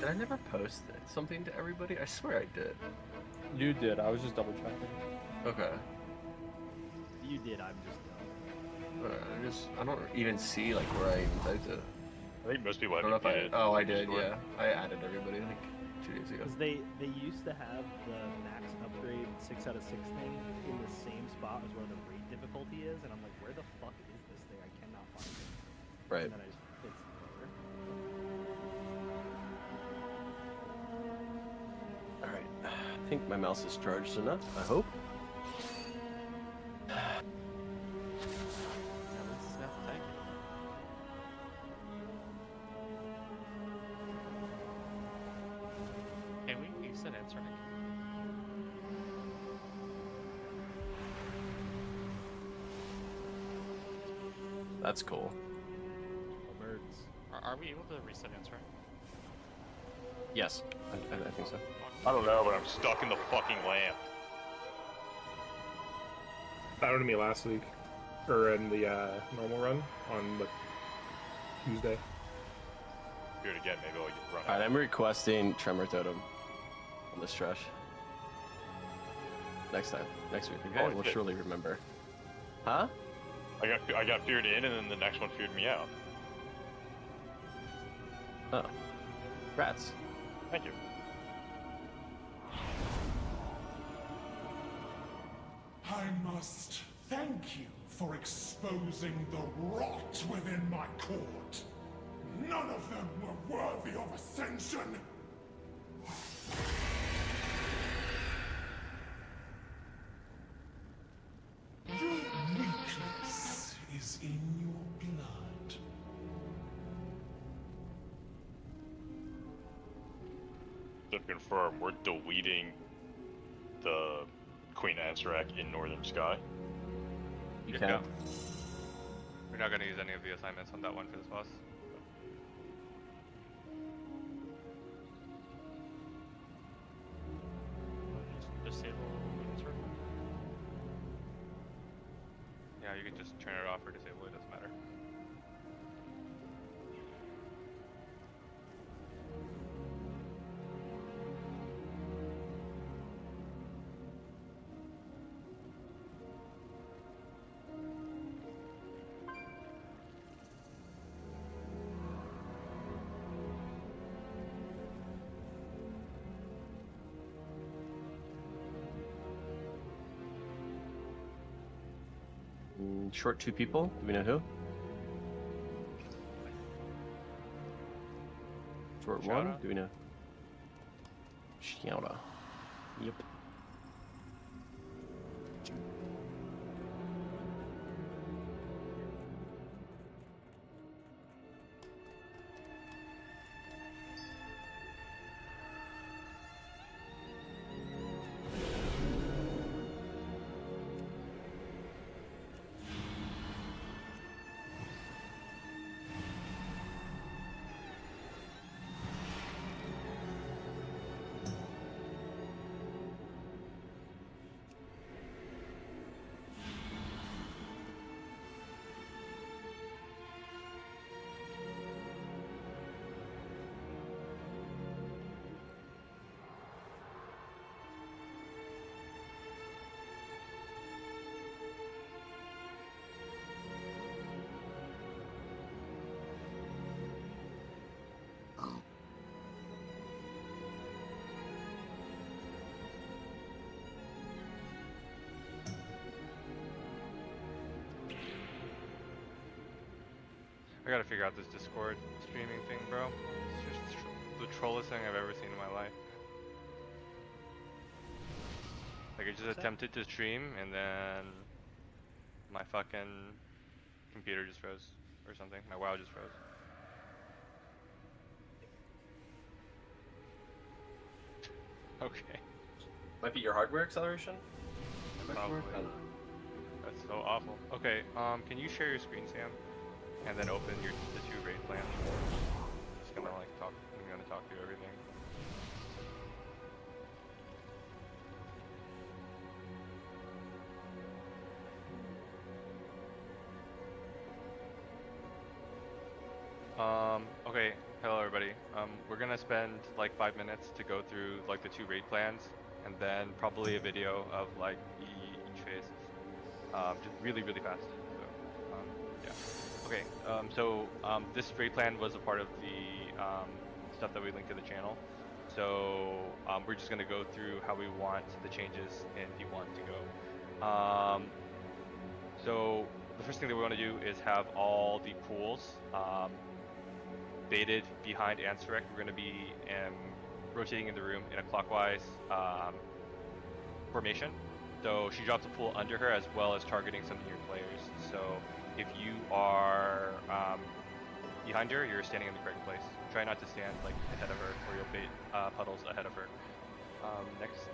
Did I never post something to everybody? I swear I did. You did. I was just double checking. Okay. You did. I'm just dumb. I don't even see like where I even typed it. I think most people I have don't know if I. it. Oh, I did. Yeah, I added everybody like 2 days ago. Because they used to have the max upgrade 6 out of 6 thing in the same spot as where the raid difficulty is, and I'm like, where the fuck is this thing? I cannot find it. Right. And then I just it's there. All right. I think my mouse is charged enough. I hope. Hey, you said Ansurek. That's cool. Birds. Are we able to reset Ansurek? Yes, I think so. I don't know, but I'm stuck in the fucking lamp. That happened to me last week, or in the normal run on the Tuesday. Do it again, maybe I'll get run out. All right, I'm requesting Tremor Totem on this trash. Next time, next week. Okay, we'll surely remember. Huh? I got feared in, and then the next one feared me out. Oh, rats. Thank you. I must thank you for exposing the rot within my court. None of them were worthy of ascension. Your weakness is in your blood. To confirm, we're deleting the Queen Ansurek in Northern Sky. You can. We're not going to use any of the assignments on that one for this boss. Just disable Ansurek? Yeah, you can just turn it off or disable it, doesn't matter. Short 2 people. Do we know who? Short 1. Do we know? Shiota. Yep. I gotta figure out this Discord streaming thing, bro. It's just the trollest thing I've ever seen in my life. Like, I just attempted to stream, and then my fucking computer just froze, or something. My WoW just froze. Okay. Might be your hardware acceleration? Probably. That's so awful. Okay, can you share your screen, Sam? And then open the 2 raid plans. Just gonna like talk. I'm gonna talk through everything. Okay. Hello, everybody. We're gonna spend like 5 minutes to go through like the 2 raid plans, and then probably a video of like each phase. Just really, really fast. So, yeah. Okay. This raid plan was a part of the stuff that we linked to the channel. So we're just gonna go through how we want the changes in D1 to go. So the first thing that we want to do is have all the pools baited behind Ansurek. We're going to be rotating in the room in a clockwise formation. So she drops a pool under her as well as targeting some of your players. So if you are behind her, you're standing in the correct place. Try not to stand like ahead of her, or you'll bait puddles ahead of her. Next.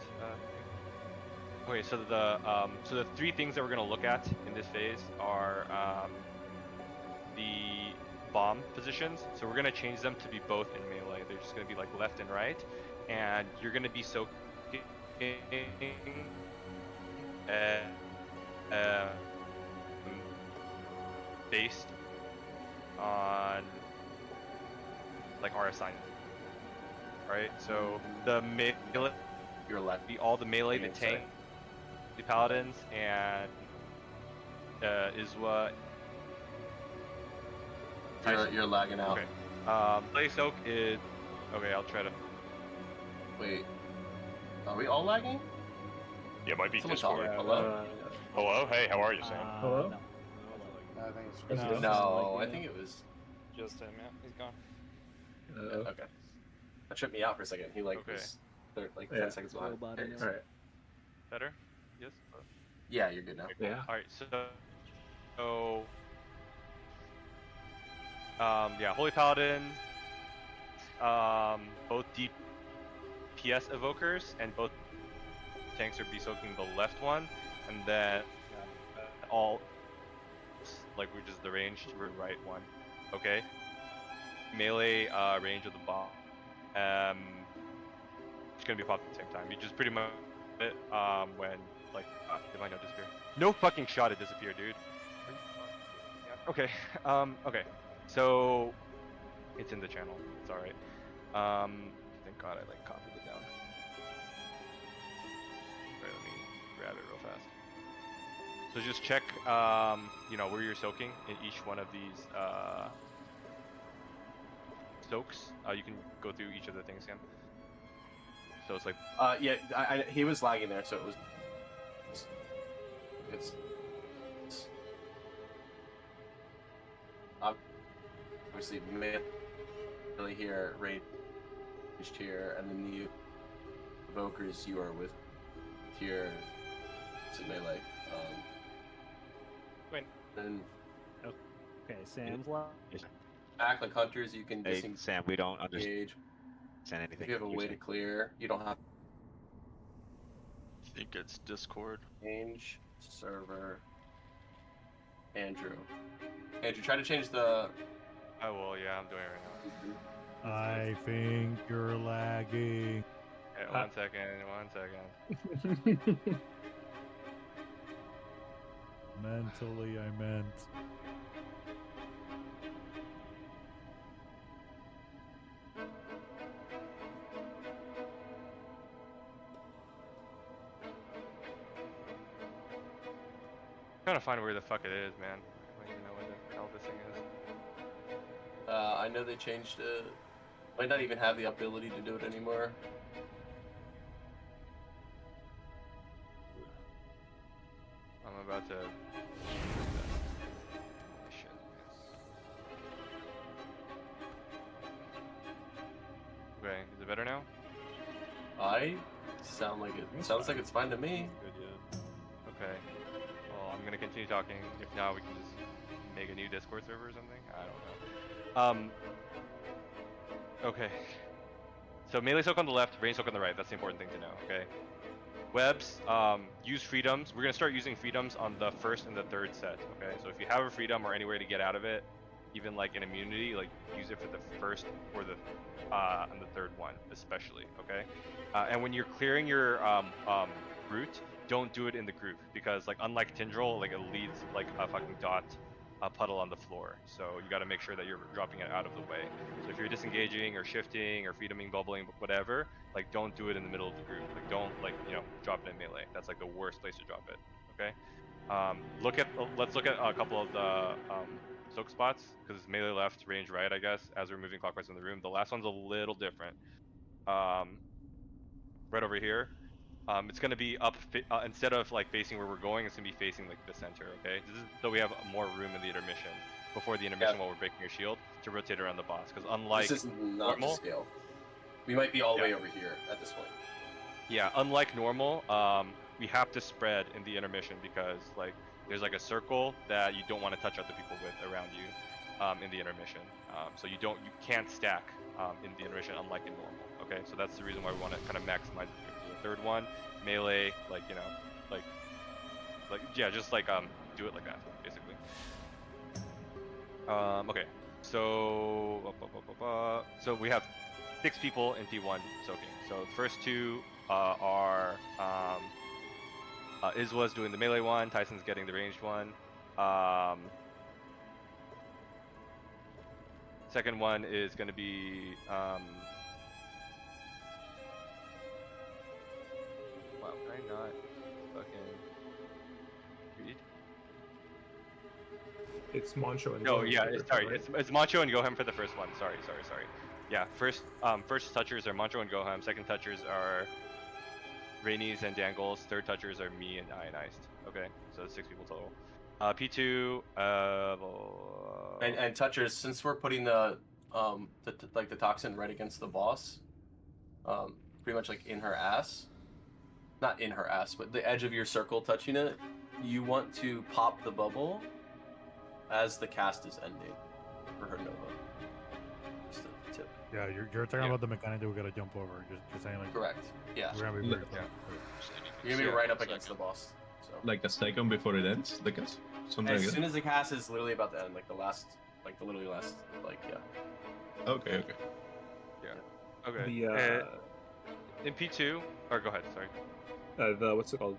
Okay, so the 3 things that we're gonna look at in this phase are the bomb positions. So we're gonna change them to be both in melee. They're just gonna be like left and right, and you're gonna be soaking based on like our assignment. Alright, so the melee, You're left. be all the melee, the tank, the paladins, and is what. You're lagging out. Okay. Play soak is okay. I'll try to. Wait. Are we all lagging? Yeah, might be Someone Discord. talk. Hello? Hello? Hey, how are you, Sam? Hello? No. I think it's That's just good. No, I think it was. just him. Yeah, he's gone. Okay. That tripped me out for a second. He like Okay. was like Yeah. 10 seconds behind. Robot There in he is. there. Alright. Better? Yes. Yeah, you're good now. Yeah. All right. Yeah, Holy Paladins, both DPS evokers, and both tanks are be soaking the left one, and then all like which is the ranged right one. Okay. Melee range of the bomb. It's gonna be popped at the same time. You just pretty much it when like it might not disappear. No fucking shot it disappeared, dude. Okay. Okay. So it's in the channel. It's all right. Thank God I like copied it down. Right, let me grab it real fast. So just check, you know, where you're soaking in each one of these soaks. You can go through each of the things again. So it's like Yeah, he was lagging there, so it was. It's obviously melee here, ranged here, and then the evokers you are with here to melee. Wait. Then Okay, Sam's left. act like hunters, you can Hey, disengage. Sam, we don't understand anything. If you have a you're way to saying. clear, you don't have I think it's Discord. change server. Andrew, try to change the. I will, yeah, I'm doing it right now. I think you're lagging. Okay, one second. Mentally, I meant. I'm trying to find where the fuck it is, man. I don't even know where the hell this thing is. I know they changed it. Might not even have the ability to do it anymore. I'm about to. Shit. Okay, is it better now? I sound like it. Sounds like it's fine to me. Good, yeah. Okay. Well, I'm gonna continue talking. If not, we can just make a new Discord server or something. I don't know. Okay. So melee soak on the left, range soak on the right. That's the important thing to know. Okay. Webs. Use freedoms. We're gonna start using freedoms on the first and the third set. Okay. So if you have a freedom or anywhere to get out of it, even like an immunity, like use it for the first or the and the third one especially. Okay. And when you're clearing your route, don't do it in the group because like unlike Tindril, like it leads like a fucking dot puddle on the floor. So you got to make sure that you're dropping it out of the way. So if you're disengaging or shifting or freedoming, bubbling, whatever, like don't do it in the middle of the group. Like don't like drop it in melee. That's like the worst place to drop it. Okay. Let's look at a couple of the soak spots because it's melee left, range right, I guess. As we're moving clockwise in the room, the last one's a little different. Right over here. It's going to be up, instead of like facing where we're going, it's going to be facing like the center, okay? This is so we have more room in the intermission, before the intermission while we're breaking your shield, to rotate around the boss, because unlike this is not normal, to scale. We might be all the way over here at this point. Yeah, unlike normal, we have to spread in the intermission because like there's like a circle that you don't want to touch other people with around you in the intermission. So you can't stack in the intermission unlike in normal, okay? So that's the reason why we want to kind of maximize the third one. Melee, like just like do it like that basically. Okay, so so we have 6 people in P1 soaking. So the first 2 are Iswa's doing the melee one, Tyson's getting the ranged one. Second one is going to be wow, can I not fucking read? It's Moncho and No, Gohan yeah, for the sorry, right? it's Moncho and Gohan for the first one. Sorry. Yeah, first touchers are Moncho and Gohan. Second touchers are Rainies and Dangles. Third touchers are me and Ionized. Okay, so 6 people total. P2. And touchers, since we're putting the toxin right against the boss, pretty much like in her ass. Not in her ass, but the edge of your circle touching it. You want to pop the bubble as the cast is ending for her Nova. Just a tip. Yeah, you're talking about the mechanic that we gotta jump over. Just saying like. Correct. Yeah. We're gonna be very You're gonna be right up against the boss. So. Like a second before it ends, the cast? Something As like soon as the cast is literally about to end, like the literally last, yeah. that? Okay. Okay. The in P2, or go ahead. Sorry. the what's it called?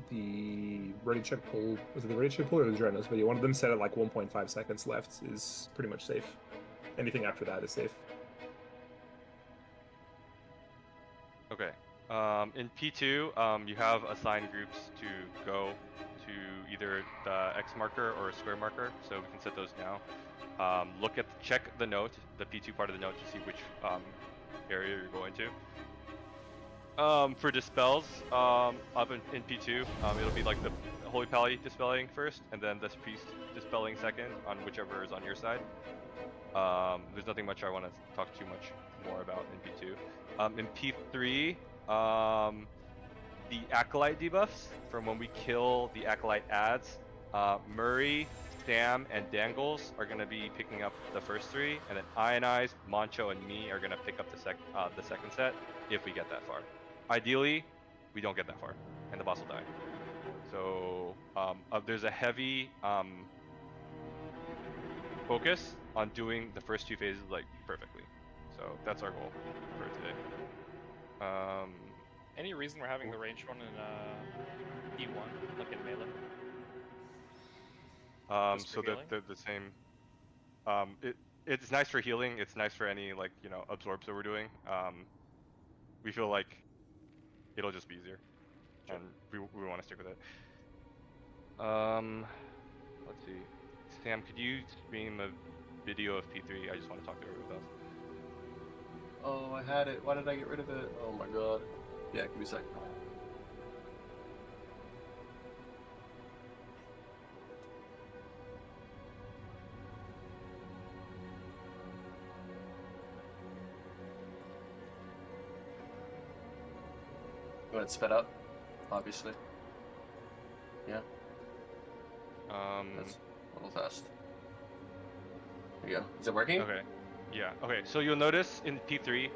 The ready check pull. Was it the ready check pull or the Drenos? But yeah, one of them set at like 1.5 seconds left is pretty much safe. Anything after that is safe. Okay. In P2, you have assigned groups to go to either the X marker or a square marker, so we can set those now. Check the note, the P2 part of the note, to see which area you're going to. For dispels, up in P2, it'll be like the Holy Pally dispelling first, and then this priest dispelling second on whichever is on your side. There's nothing much I want to talk too much more about in P2. In P3, the Acolyte debuffs from when we kill the Acolyte adds, Murray, Sam, and Dangles are going to be picking up the first 3, and then Ionized, Moncho, and me are going to pick up the second set if we get that far. Ideally, we don't get that far, and the boss will die. So there's a heavy focus on doing the first 2 phases like perfectly. So that's our goal for today. Any reason we're having the ranged one in E1, like in melee? So they're the same. It's nice for healing. It's nice for any absorbs that we're doing. We feel like it'll just be easier, and we want to stick with it. Let's see. Sam, could you stream a video of P3? I just want to talk to her with us. Oh, I had it. Why did I get rid of it? Oh my god. Yeah, give me a second. You want it sped up? Obviously. Yeah. That's a little fast. There you go. Is it working? Okay. Yeah. Okay. So you'll notice in P3,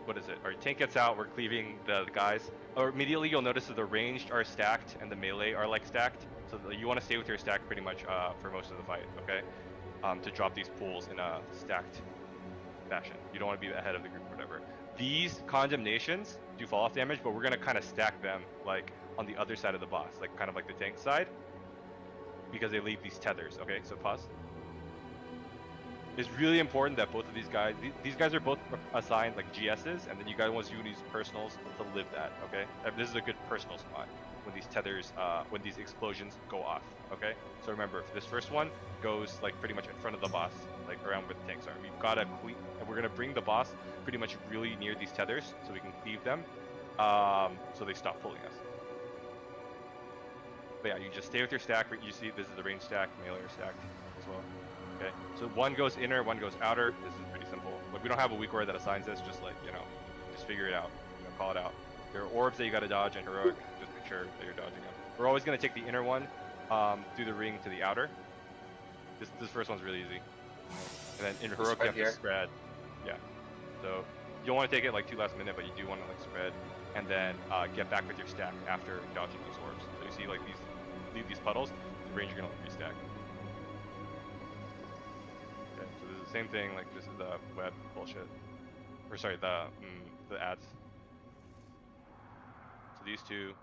what is it? Our tank gets out. We're cleaving the guys. Or immediately you'll notice that the ranged are stacked and the melee are like stacked. So you want to stay with your stack pretty much for most of the fight. Okay. To drop these pools in a stacked fashion. You don't want to be ahead of the group or whatever. These condemnations do fall off damage, but we're gonna kind of stack them like on the other side of the boss, like kind of like the tank side. because they leave these tethers. Okay, so pause. It's really important that both of these guys are both assigned like GSs, and then you guys want to use personals to live that. Okay, this is a good personal spot when these tethers, when these explosions go off. Okay, so remember, this first one goes like pretty much in front of the boss, like around where the tanks are. We've got to clean, and we're gonna bring the boss pretty much really near these tethers so we can cleave them, so they stop pulling us. But yeah, you just stay with your stack. You see, this is the range stack, melee are stacked as well. Okay, so one goes inner, one goes outer. This is pretty simple. Like we don't have a weak word that assigns this. Just like just figure it out. Call it out. There are orbs that you got to dodge in heroic. Just make sure that you're dodging them. We're always gonna take the inner one through the ring to the outer. This first one's really easy. And then in heroic you have to spread. Yeah. So you don't want to take it like too last minute, but you do want to like spread and then get back with your stack after dodging those orbs. So you see like leave these puddles. The range you're gonna restack. So this is the same thing, like this is the web bullshit. Or sorry, the ads. So these two,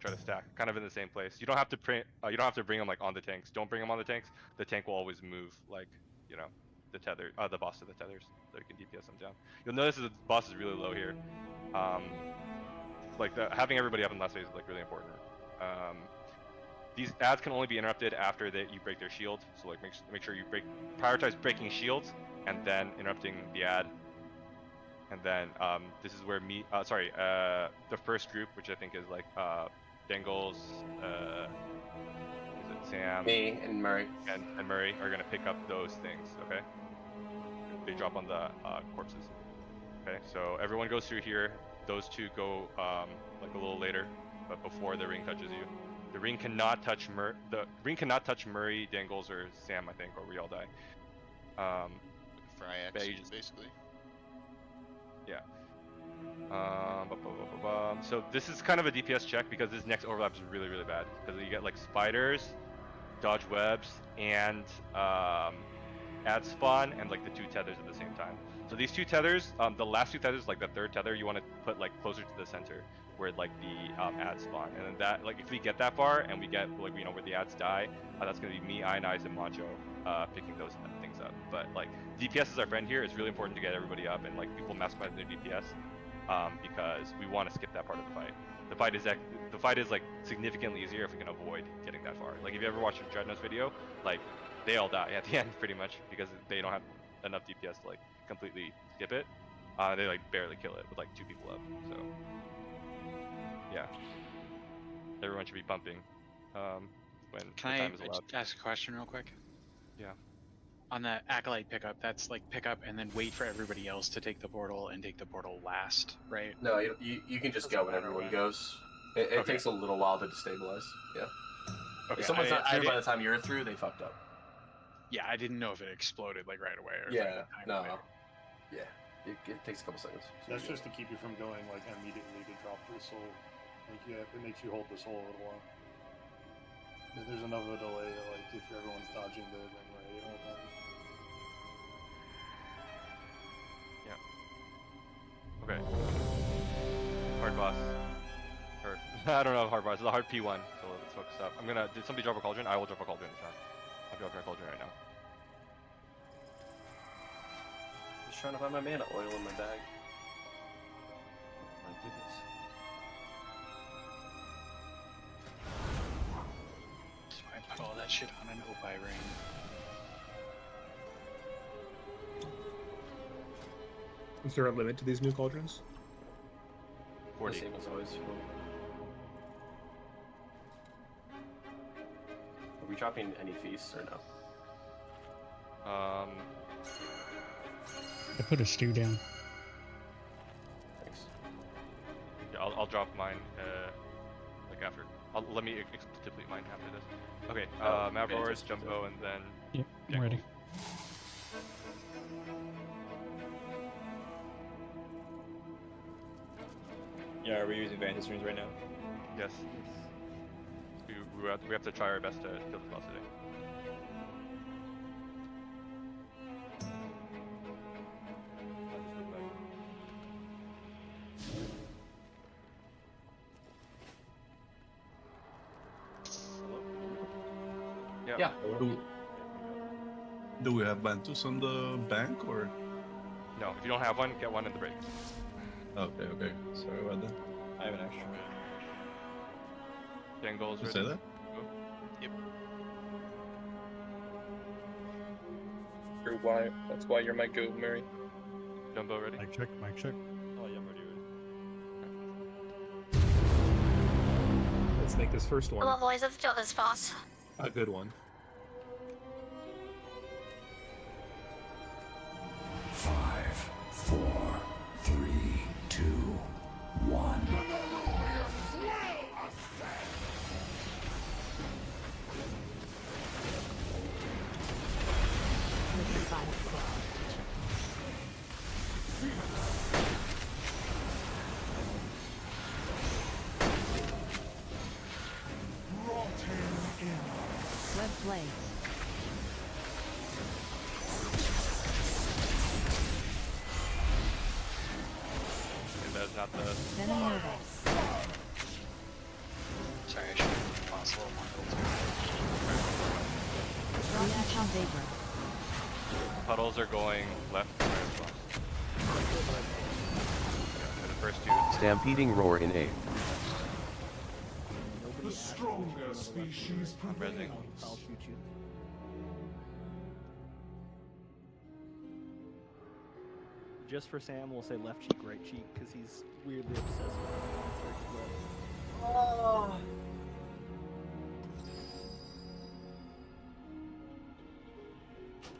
try to stack, kind of in the same place. You don't have to print. You don't have to bring them like on the tanks. Don't bring them on the tanks. The tank will always move like the tether, the boss to the tethers, so you can DPS them down. You'll notice that the boss is really low here. Like having everybody up in last phase is like really important. These ads can only be interrupted after you break their shield. So like make sure you prioritize breaking shields and then interrupting the ad. And then this is where the first group, which I think is like Dangles, is it Sam, me, and Murray, and Murray are gonna pick up those things. Okay, they drop on the corpses. Okay, so everyone goes through here. Those two go like a little later, but before the ring touches you. The ring cannot touch Murray, Dangles, or Sam, I think, or we all die. Fryax, basically. Yeah. So this is kind of a DPS check because this next overlap is really, really bad because you get like spiders, dodge webs, and ad spawn, and like the two tethers at the same time. So these two tethers, the last two tethers, like the third tether, you want to put like closer to the center where like the ad spawn, and then that, like if we get that far and we get like where the ads die, that's gonna be me, Ionize, and Macho picking those things up. But like DPS is our friend here. It's really important to get everybody up and like people maximize their DPS because we want to skip that part of the fight. The fight is like significantly easier if we can avoid getting that far. Like if you ever watched a Dreadnought's video, like they all die at the end pretty much because they don't have enough DPS to like completely skip it. They like barely kill it with like 2 people up. So yeah, everyone should be pumping when the time is allowed. Can I ask a question real quick? Yeah. On that Acolyte pickup, that's like pick up and then wait for everybody else to take the portal and take the portal last, right? No, you can just go when everyone goes. It takes a little while to destabilize. Yeah. Okay, if someone's not through by the time you're through, they fucked up. Yeah, I didn't know if it exploded like right away or yeah, like no. later. Yeah, it takes a couple seconds. So that's just to keep you from going like immediately to drop the soul. Like yeah, it makes you hold the soul a little while. There's enough of a delay that like if everyone's dodging the ring right all the time. Yeah. Okay. Hard boss. Or I don't know if hard boss. It's a hard P1. So let's focus up. Did somebody drop a cauldron? I will drop a cauldron in the chat. I'll drop a cauldron right now. Just trying to find my mana oil in my bag. My goodness. So I put all that shit on an Opie ring. Is there a limit to these new cauldrons? 40. Same as always. Are we dropping any feasts or no? I put a stew down. Thanks. Yeah, I'll drop mine like after. Let me deplete mine after this. Okay, Mavroars, Jumbo, and then. Yep, I'm ready. Yeah, are we using Vantage streams right now? Yes. We have to try our best to kill this boss today. Hello? Yeah. Do we have Bantus on the bank or? No, if you don't have one, get one in the break. Okay, okay. Sorry about that. I have an extra. Dan goals You ready. say that? Yep. That's why you're my go, Mary. Jumbo ready. Mic check, mic check. Oh yeah, I'm ready. Let's make this first one Come on, boys, let's do this, boss. a good one. 5, 4, 3, 2, 1. Web plays. And that's not the. Venom Nova. Sorry, I should have paused a little more. Reaction Vapor. Puddles are going left and right as well. Yeah, for the first two. Stampeding roar in A. The stronger species prevails. I'll shoot you. Just for Sam, we'll say left cheek, right cheek, because he's weirdly obsessed with it. Oh.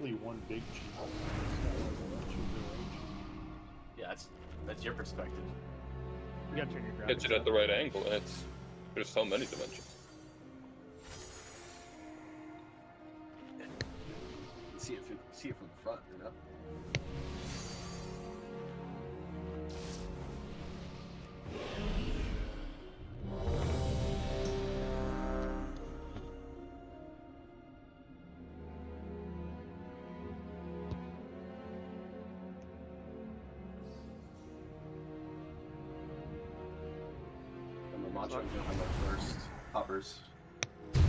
Only one big cheek. Yeah, that's your perspective. You gotta turn your graphics Hits it at the right angle. There's so many dimensions. See it from the front, you know. And the Macho gonna have our first poppers. Macho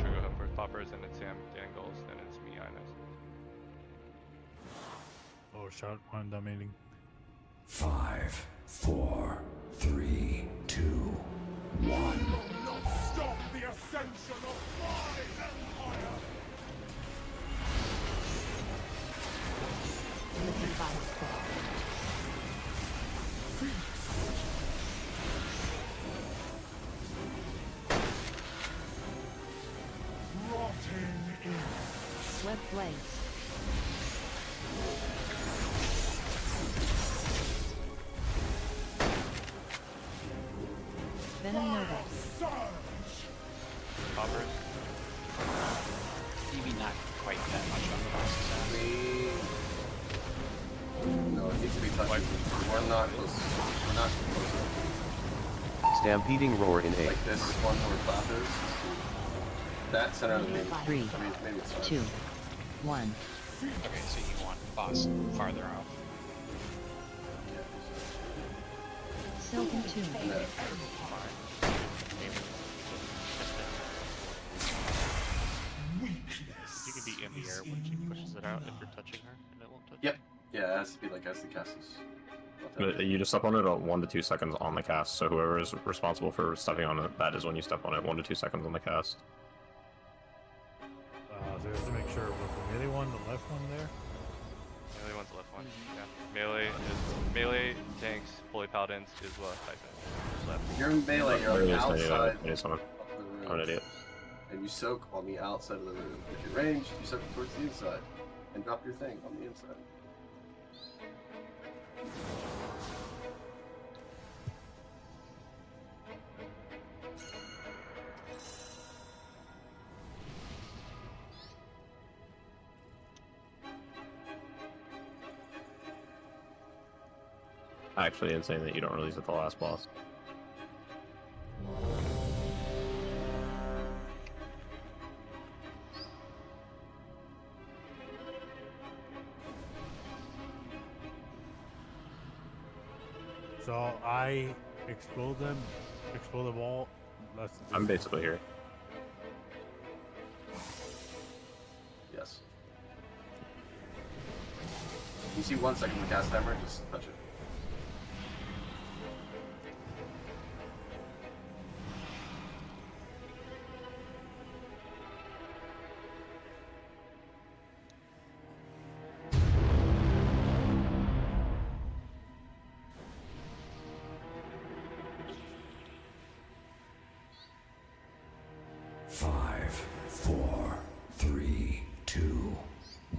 go have first poppers, and it's Sam, Dan goals, then it's me, Ines. Oh, shot one dominating. 5, 4, 3, 2, 1. Stop the ascension of my empire! Rotting in. Web plays. Venom Nova. Poppers. Maybe not quite that much on the process. No, it needs to be touched. We're not close. We're not close enough. Stampeding roar in A. Like this one where clappers. That center of the page. 3, Maybe it's fine. 2, 1. Okay, so you want boss farther out. Silken Tomb. And then, You can be in the air when she pushes it out if you're touching her, and it won't touch. Yep. Yeah, it has to be like as the cast is. But you just step on it 1 to 2 seconds on the cast, so whoever is responsible for stepping on it, that is when you step on it, 1 to 2 seconds on the cast. So just to make sure, was the melee one the left one there? Melee one's the left one. Yeah. Melee tanks, fully paladins is Tyson. Left. You're in melee, you're on the outside I need someone. of the I'm an room. idiot. And you soak on the outside of the room. If you're ranged, you soak towards the inside. And drop your thing on the inside. Actually, insane that you don't release at the last boss. So I explode them all. I'm basically here. Yes. You see 1 second the cast timer, just touch it. Five, 4, 3, 2,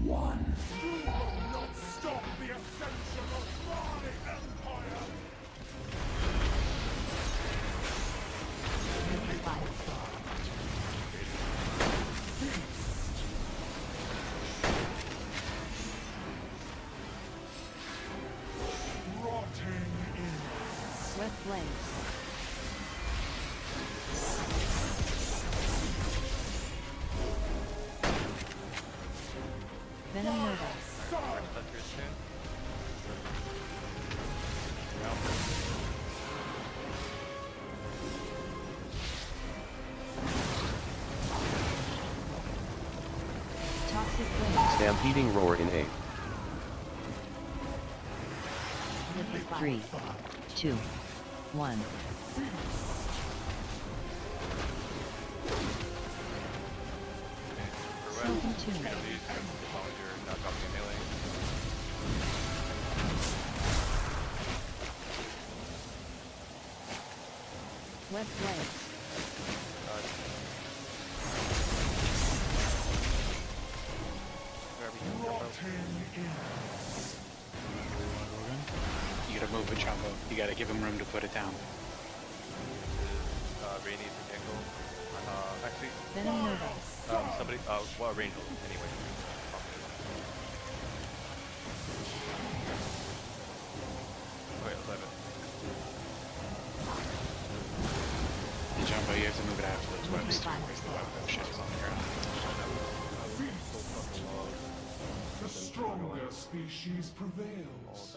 1. You will not stop the ascension of my empire! Rotting in Swift Blades. Venom Nova. Toxic Blade. Stampeding Roar in 8. 3, 2, 1. Silken Tune. Web Blades. You gotta move with Chumbo. You gotta give him room to put it down. Rainy is an angle. Actually, Venom Nova. somebody, well, range anyway. Wait, 11. And Jumbo, you have to move it after those webs too. Where's the web? Oh shit, it's on the ground. the stronger species prevails.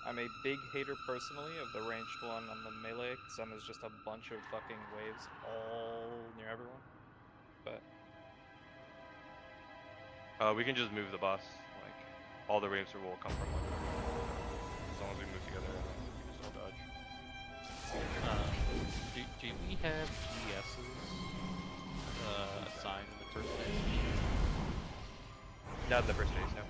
I'm a big hater personally of the ranged one on the melee, because then there's just a bunch of fucking waves all near everyone. But we can just move the boss. Like, all the waves will come from one. As long as we move together, we just don't dodge. Do we have GSs assigned in the first phase? Not in the first phase, no.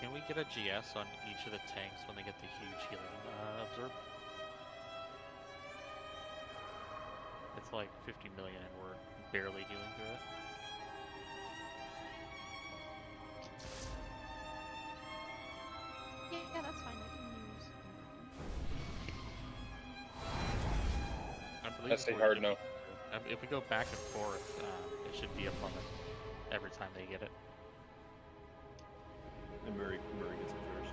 Can we get a GS on each of the tanks when they get the huge healing absorb? It's like 50 million and we're barely healing through it. Yeah, that's fine. I can use. I believe That's a hard no. If we go back and forth, it should be a limit every time they get it. And Murray gets it first.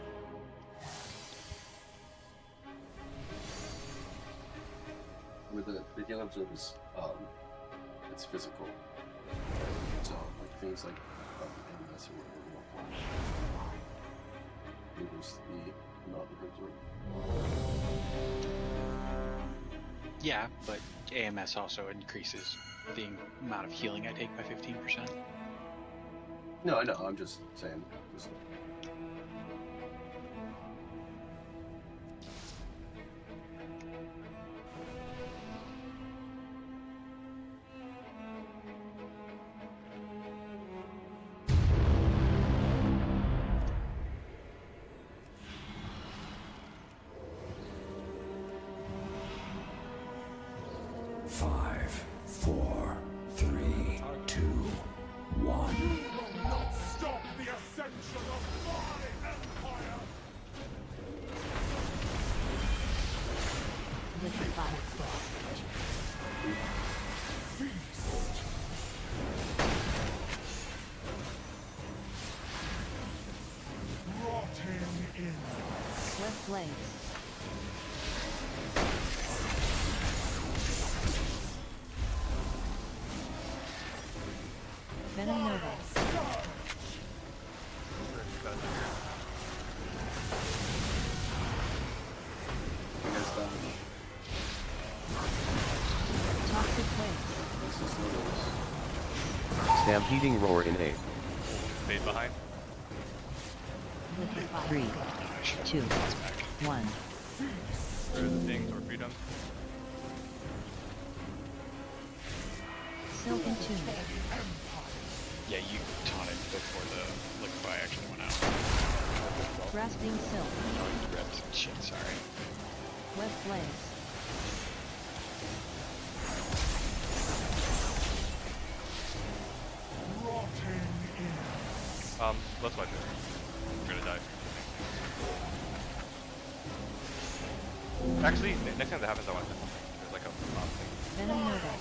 With the healing absorb is it's physical. So like things like AMS or whatever will reduce the amount of absorb. Yeah, but AMS also increases the amount of healing I take by 15%. No, I know. I'm just saying. Just... Five, 4, 3, 2, 1. You will not stop the ascension of my empire! Feast! Rotting in. Swift Blades. Venom Nova. Toxic Blades. This is Stampeding roar in 8. Fade behind. 3, 2, 1. Or the things or freedom. Silken Tune. Yeah, you taunted before the liquefy actually went out. Grasping Silk. Oh, you ripped. Shit, sorry. Web Blaze. Let's watch it. You're gonna die. Actually, next time that happens, I want to. There's like a thing. Venom Nova.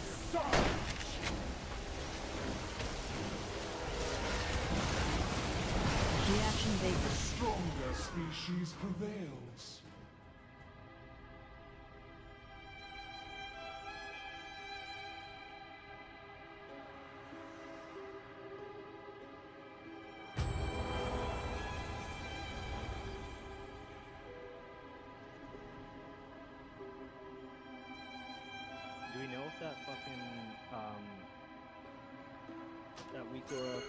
Reaction The Vegas. stronger species prevails. Do we know if that fucking that Weakora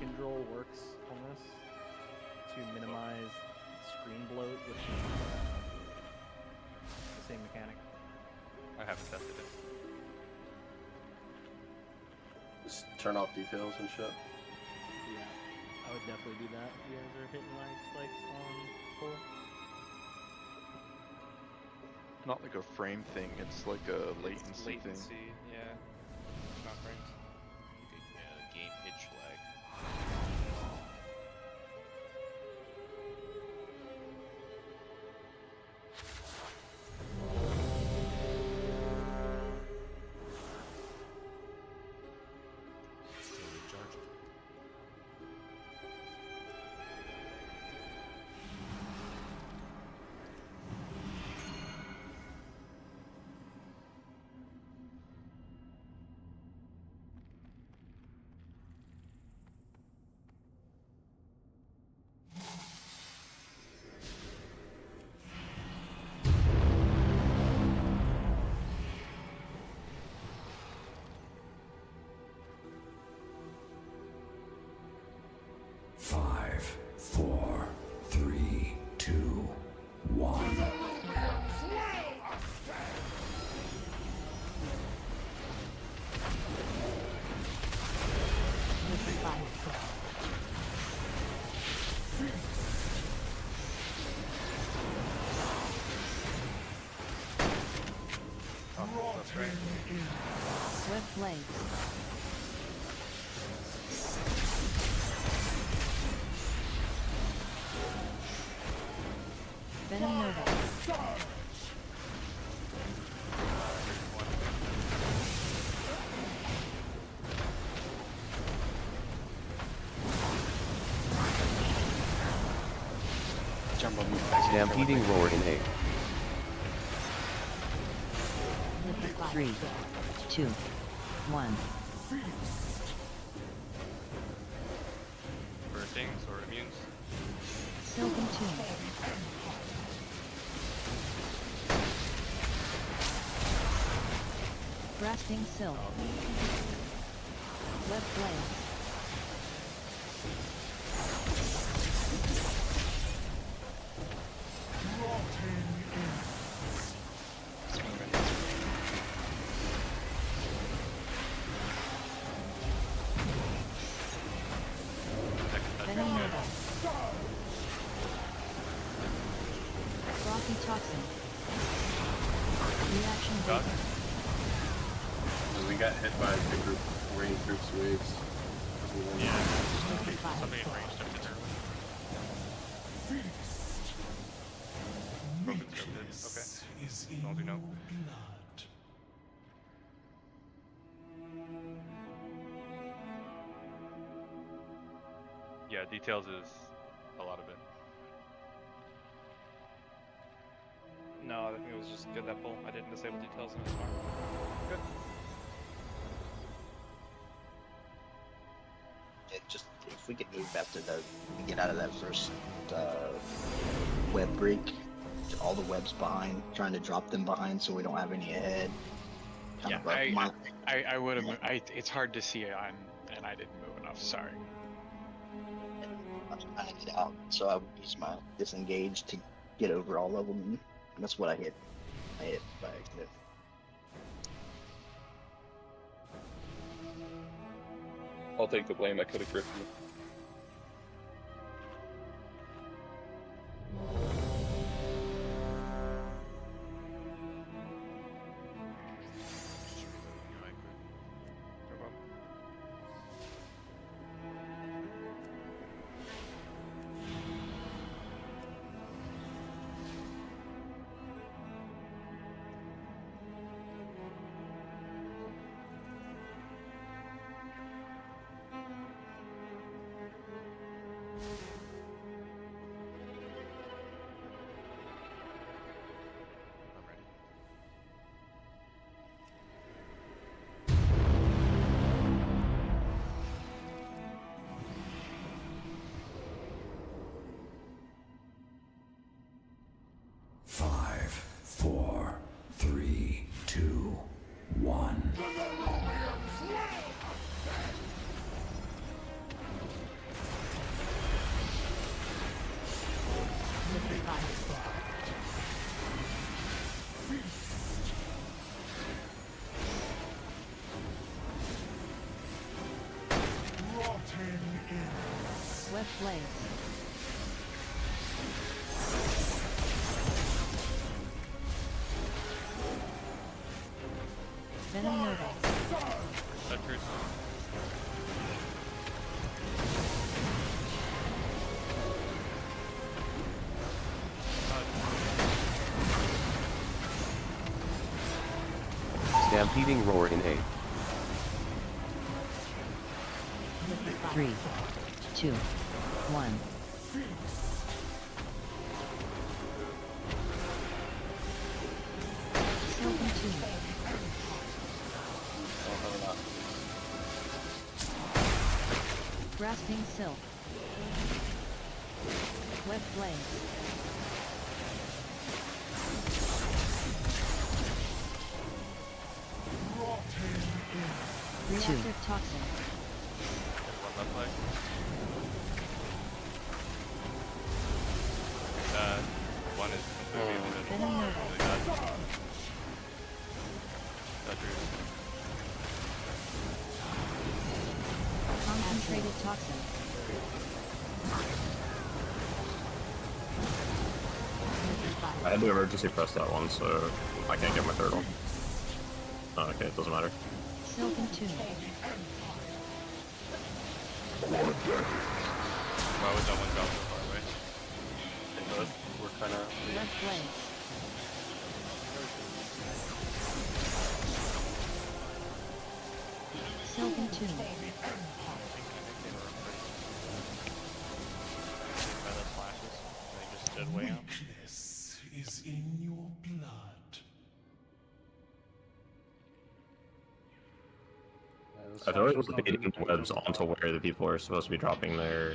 Kindrel works on this to minimize screen bloat with the same mechanic? I haven't tested it. Just turn off details and shit. Yeah, I would definitely do that if you guys are hitting lag spikes on pull. Not like a frame thing, it's like a latency thing. Yeah. Not frames. Game pitch lag. Still recharging. Five, four, three, two, one. Web Blaze. Venom Nova. Jumbo move. Stampeding roar in 8. 3, 2, 1. For things or immunes. Silken Tune. Grasping Silk. Web Blaze. Venom Nova. Frothy Toxin. Reaction Got Vegas. And we got hit by the group rain troops waves. Yeah. Somebody in range jumped in there. Broken scripted. Okay. Don't do no. Yeah, details is a lot of it. No, I think it was just good that pull. I didn't disable details and it was fine. Good. Just if we could move after we get out of that first web break, all the webs behind, trying to drop them behind so we don't have any ahead. Kind of I would have. It's hard to see on, and I didn't move enough. Sorry. I was trying to get out, so I would use my disengage to get over all of them. And that's what I hit. I hit by accident. I'll take the blame. I could have gripped you. Five, four, three, two, one. Web Blaze. Venom Murder. Touchers. Stampeding Roar in 8. 3, 2, 1. Still continue. Grasping Silk. Web Blaze. Reactive Toxin. One is completely invisible. Venom Murder. Really bad. Touchers. Concentrated Toxin. I had to emergency press that one, so I can't get my third one. Oh, okay, it doesn't matter. Silken Tune. Why was that one drop so far away? They both were kind of. Red Blaze. Silken Tune. By the flashes, they just stood way up. Weakness is in your blood. I feel like we're baiting webs onto where the people are supposed to be dropping their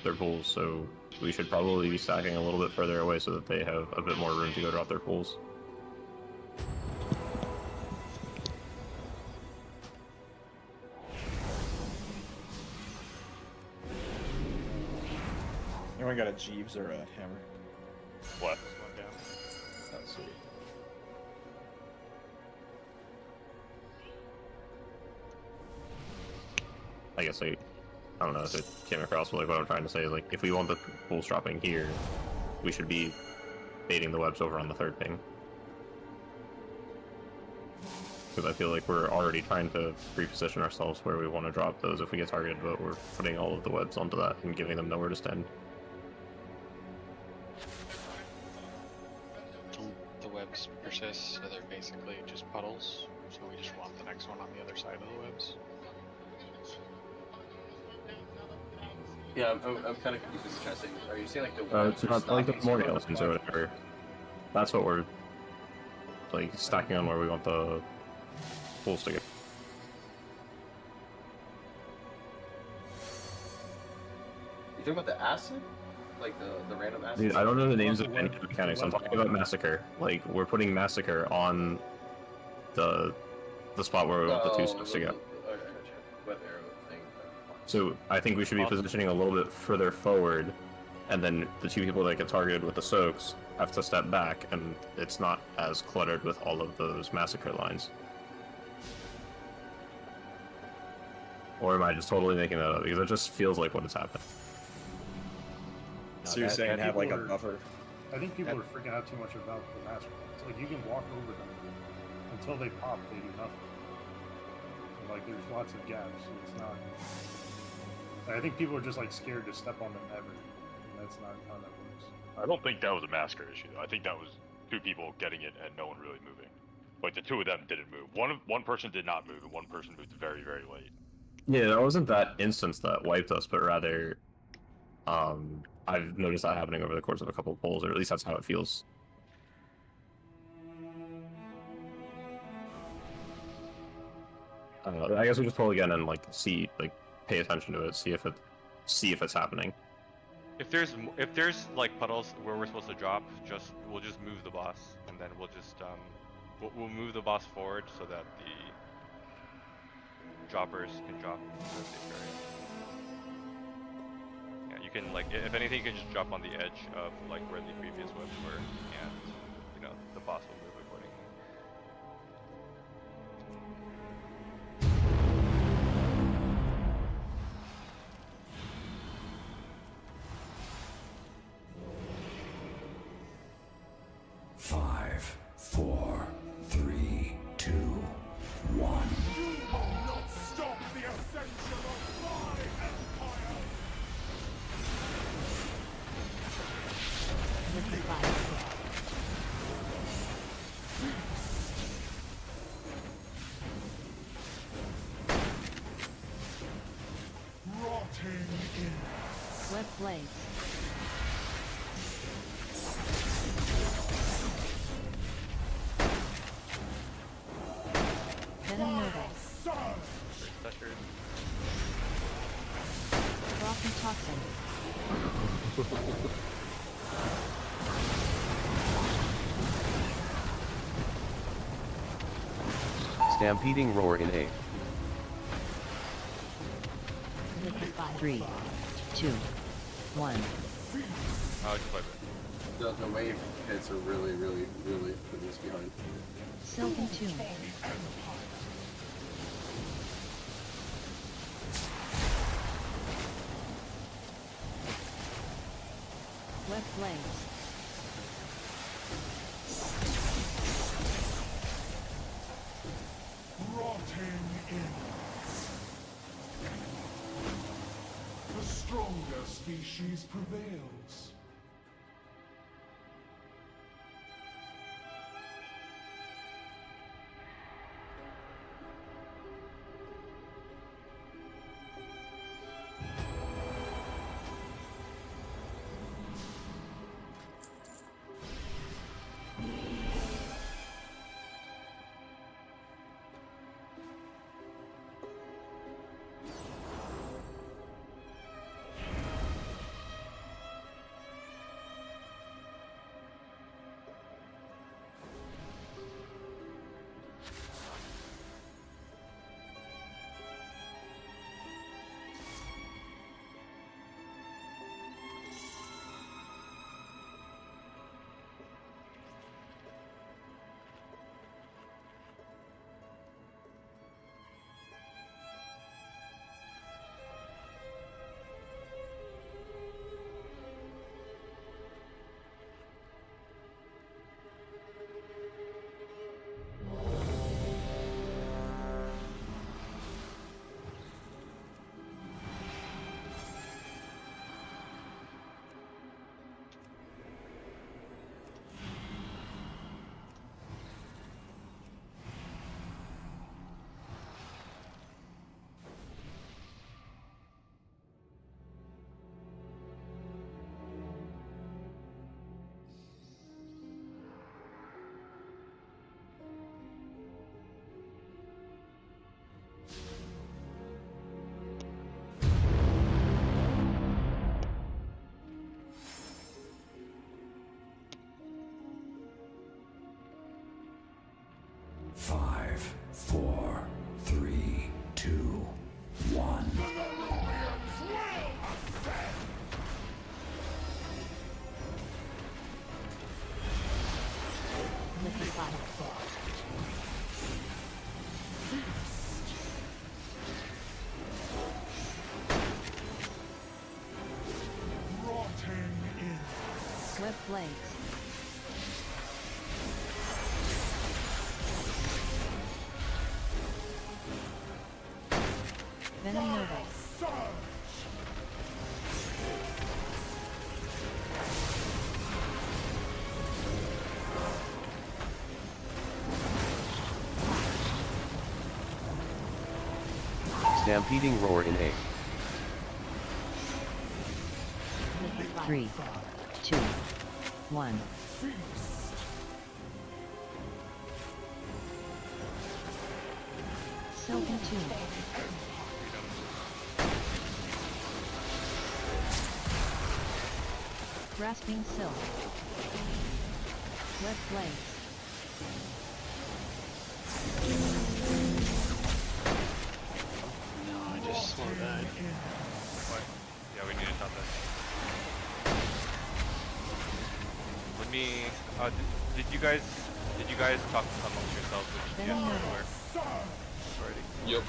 pools, so we should probably be stacking a little bit further away so that they have a bit more room to go drop their pools. Anyone got a Jeeves or a hammer? What? One down. Oh, sweet. I guess I don't know if it came across, but like what I'm trying to say is like if we want the pools dropping here, we should be baiting the webs over on the third ping. Because I feel like we're already trying to reposition ourselves where we want to drop those if we get targeted, but we're putting all of the webs onto that and giving them nowhere to stand. The webs persist, so they're basically just puddles. So we just want the next one on the other side of the webs. Yeah, I'm kind of confused with what you're trying to say. Are you saying like the It's not like the more skeletons or whatever. That's what we're like stacking on where we want the pools to go. You talking about the acid? Like the random acid? Dude, I don't know the names of any of the mechanics. I'm talking about Massacre. Like, we're putting Massacre on the the spot where we want the two Oh, soaks to go. okay, gotcha. Web arrow thing. So I think we should be positioning a little bit further forward, and then the two people that get targeted with the soaks have to step back, and it's not as cluttered with all of those massacre lines. Or am I just totally making that up? Because it just feels like what has happened. So you're saying have like a People are- buffer? I think people are freaking out too much about the master. It's like you can walk over them until they pop, they do nothing. And, like there's lots of gaps. So it's not. I think people are just like scared to step on them ever, and that's not how that works. I don't think that was a massacre issue. I think that was two people getting it and no one really moving. Like the two of them didn't move. One person did not move, and one person moved very, very late. Yeah, that wasn't that instance that wiped us, but rather, I've noticed that happening over the course of a couple of polls, or at least that's how it feels. I guess we just poll again and like see, like, pay attention to it, see if it's happening. If there's like puddles where we're supposed to drop, we'll just move the boss, and then we'll just we'll move the boss forward so that the droppers can drop to a safe area. Yeah, you can like if anything, you can just drop on the edge of like where the previous webs were, and you know the boss will move accordingly. Five, 4, 3, 2, 1. You will not stop the ascension of my empire! Rotting in Web blades. Venom Nova. Rocky Toxin. Stampeding Roar in 8. 3, 2, 1. Oh, just like that. The wave hits are really putting us behind. Silken Tomb. Web blades. rotting in. The stronger species prevails. blades. Venom Nova. Stampeding roar in A. 3, 2, 1. Silken Tomb. Grasping Silk. Web Blades. No, I just slowed that. What? Yeah, we need to stop this. Let me. Did you guys talk amongst yourselves with GS already? Yep.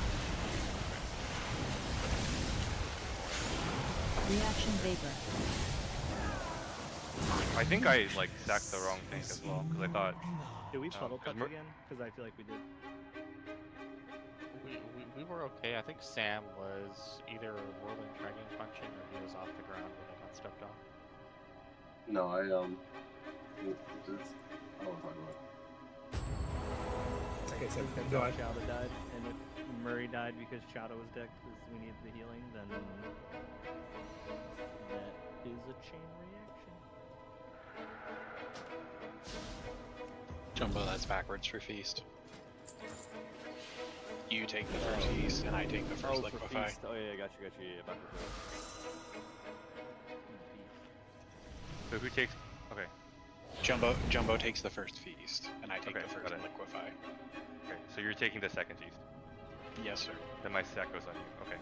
Reaction Vapor. I think I like sacked the wrong tank as well because I thought. Did we puddle touch Mer- again? Because I feel like we did. We were okay. I think Sam was either whirling dragon punching or he was off the ground when he got stepped on. No, I don't want to talk about it. Okay, so Depends how Chowda died, and if Murray died because Chowda was decked because we needed the healing, then that is a chain reaction. Jumbo, that's backwards for feast. You take the first feast, and I take the first liquefy. Oh yeah, got you, yeah, back with So who takes? Okay. Jumbo takes the first feast, and I take the first liquefy. Okay, so you're taking the second feast. Yes, sir. Then my stack goes on you. Okay.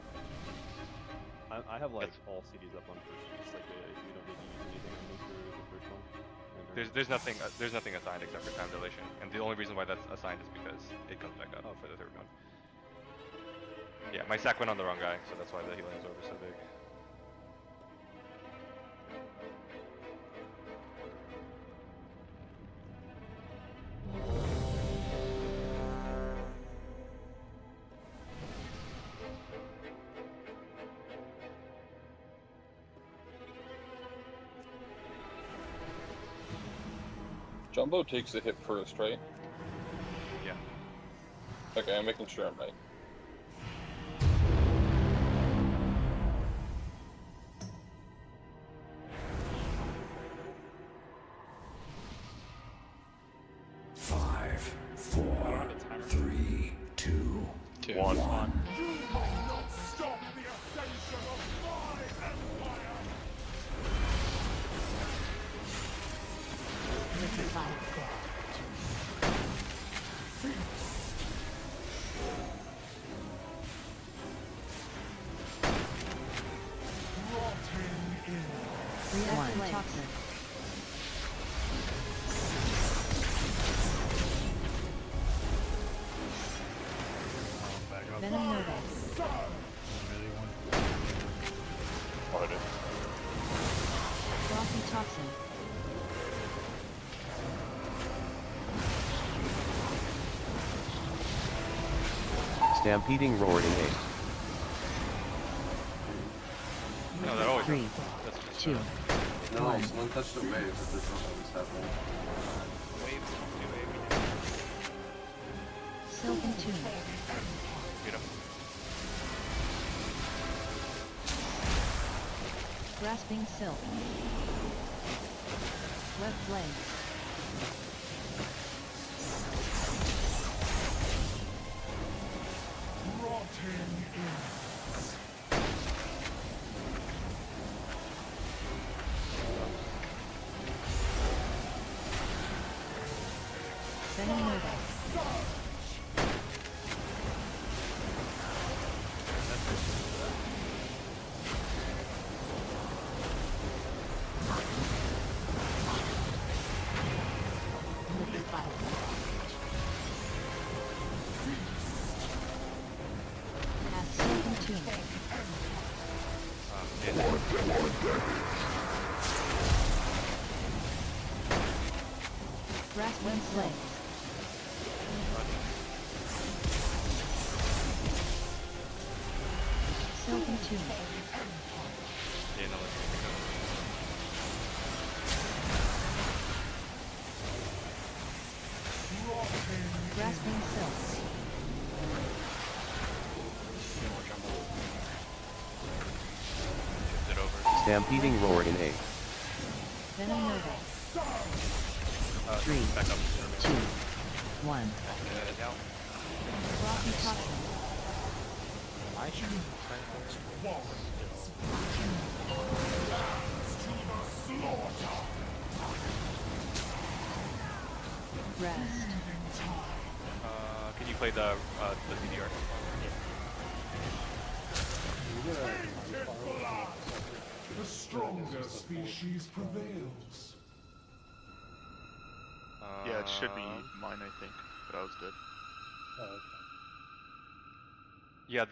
I have like all CDs up on first feast, like we don't need to use anything on me for the first one. There's nothing assigned except for time dilation, and the only reason why that's assigned is because it comes back up for the third one. Yeah, my sack went on the wrong guy, so that's why the healing is over so big. Jumbo takes the hit first, right? Yeah. Okay, I'm making sure I'm right. Toxin. Venom Nova. Frothy Toxin. Stampeding roar in A. No, that always 3, 2, No, someone touched the wave, but there's not always happening. Silken Tomb. Get him. Grasping Silk. Web Blades. Venom Nova. Grasping Silk. Silken Tunic. Yeah, no, let's pick up. Grasping Silk. Shift it over. Stampeding Roar in A. Venom Nova. Three. Back up. 2, 1. Down. Rocky Toxin. I should Rest. Can you play the CDR? The stronger species prevails. Yeah, it should be mine, I think, but I was dead. Oh, okay. Yeah,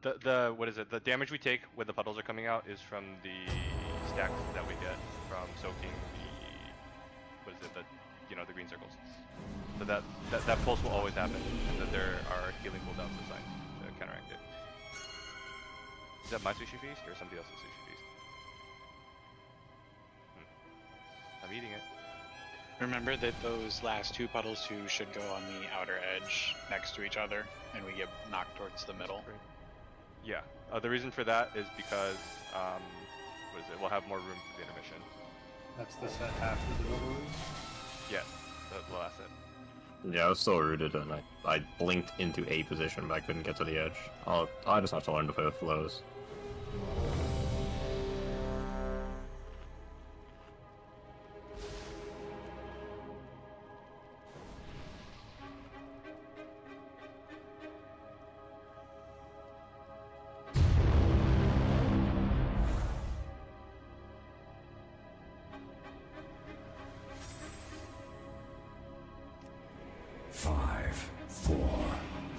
the what is it? The damage we take when the puddles are coming out is from the stacks that we get from soaking the what is it? The the green circles. So that pulse will always happen, and that there are healing cooldowns assigned to counteract it. Is that my sushi feast or somebody else's sushi feast? I'm eating it. Remember that those last two puddles too should go on the outer edge next to each other, and we get knocked towards the middle. Yeah. The reason for that is because what is it? We'll have more room for the intermission. That's the set after the middle room? Yeah, the last set. Yeah, I was still rooted, and I blinked into A position, but I couldn't get to the edge. I just have to learn to play with flows. Five, 4,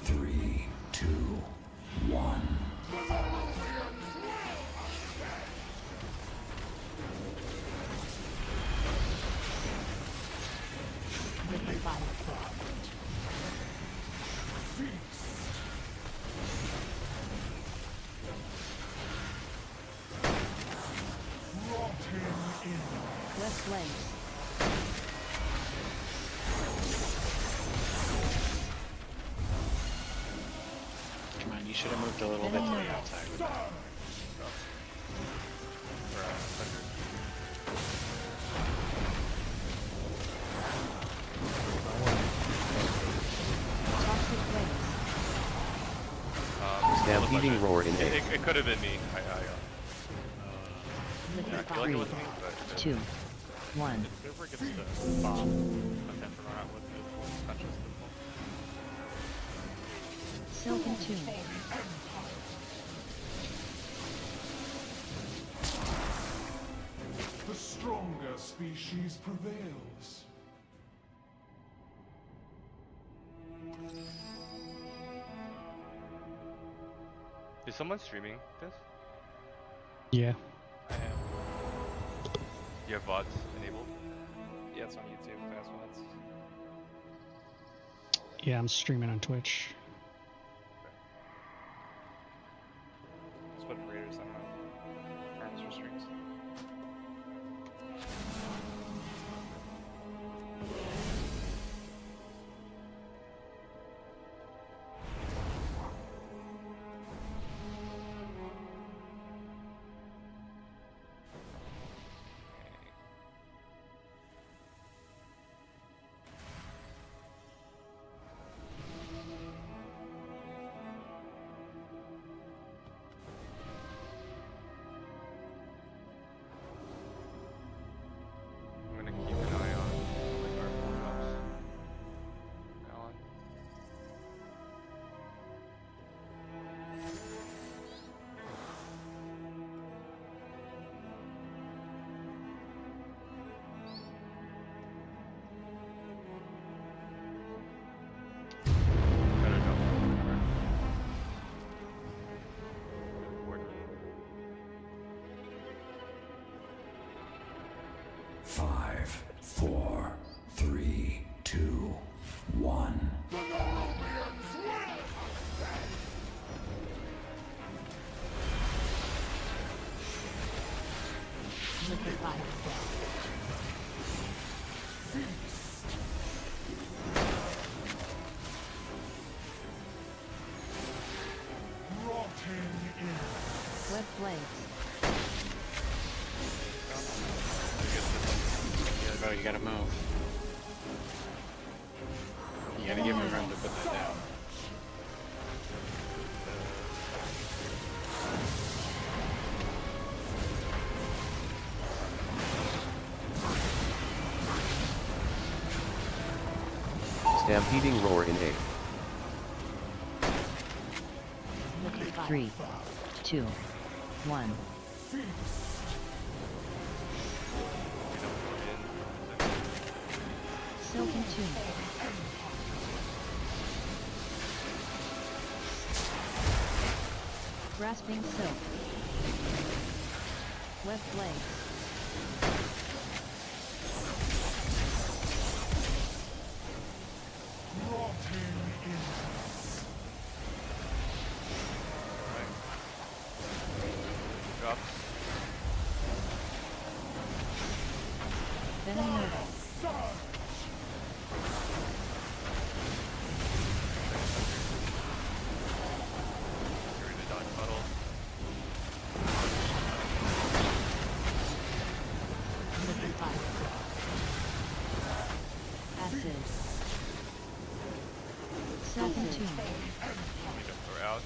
3, 2, 1. West Legs. Come on, you should have moved a little bit to the outside with that. Stampeding Roar in A. It could have been me. I feel like it was me, but 2, 1. If ever gets to bomb attention or not with influence touches the Silken Tunic. The stronger species prevails. Is someone streaming this? Yeah. I am. Do you have VODs enabled? Yeah, it's on YouTube. Fast ones. Yeah, I'm streaming on Twitch. Just put Raiders on arms for streams. Left legs. Bro, you gotta move. You gotta give him room to put that down. Stampeding roar in A. 3, 2, 1. Silken Tune. Grasping Silk. Left legs. Drop. Venom Murder. Carry the dodge puddle. Liquefy. Acid. Silken Tune. We're out.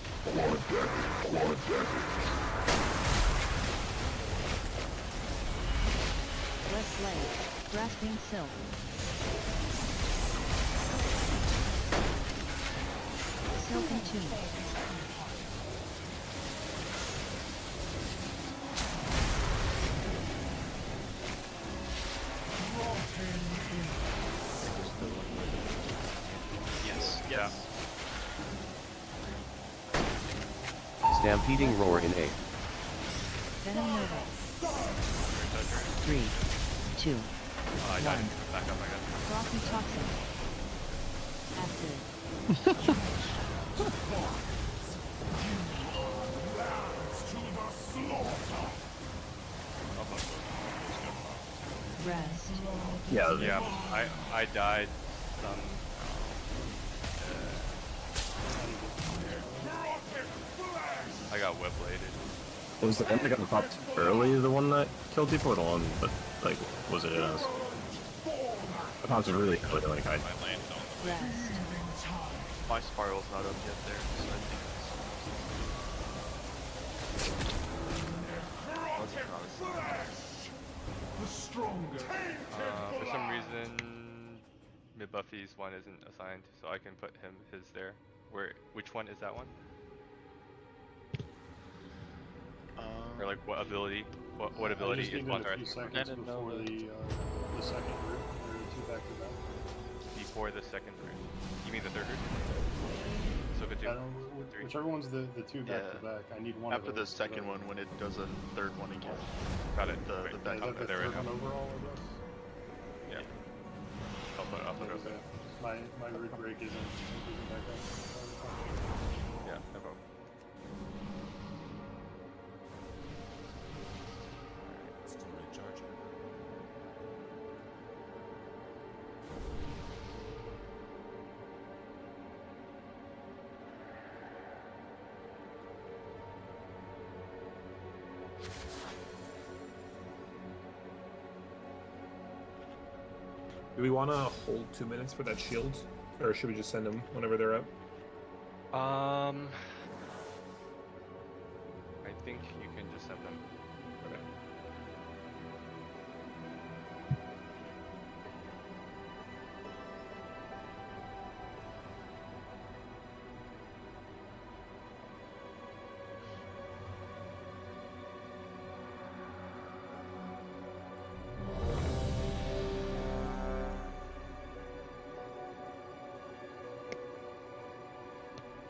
Left leg. Grasping Silk. Silken Tune. Yes. Yeah. Stampeding roar in A. Venom Murder. 3, 2, Oh, I died. 1. Back up, I guess. Rocky Toxin. Acid. Rest. Yeah. Yeah. I died. Some. I got whip bladed. Was the one that got popped early the one that killed people, or the one that, like, was it in us? The pops were really early, like, I... Rest. My spiral's not up yet there, so I think For some reason, Mid-Buffy's one isn't assigned, so I can put his there. Which one is that one? Or like what ability? What ability is one a few seconds before the second root, or the 2 back to back. Before the second root? You mean the third root? So the 2? Whichever one's the 2 back to back. I need one after of the those second one when it does a third one again. Got it. The back Is that the there we third go. one overall, I guess? Yeah. I'll put it up there. My root break isn't back up. Yeah, no problem. Still recharging. Do we want to hold 2 minutes for that shield? Or should we just send them whenever they're up? I think you can just send them. Okay.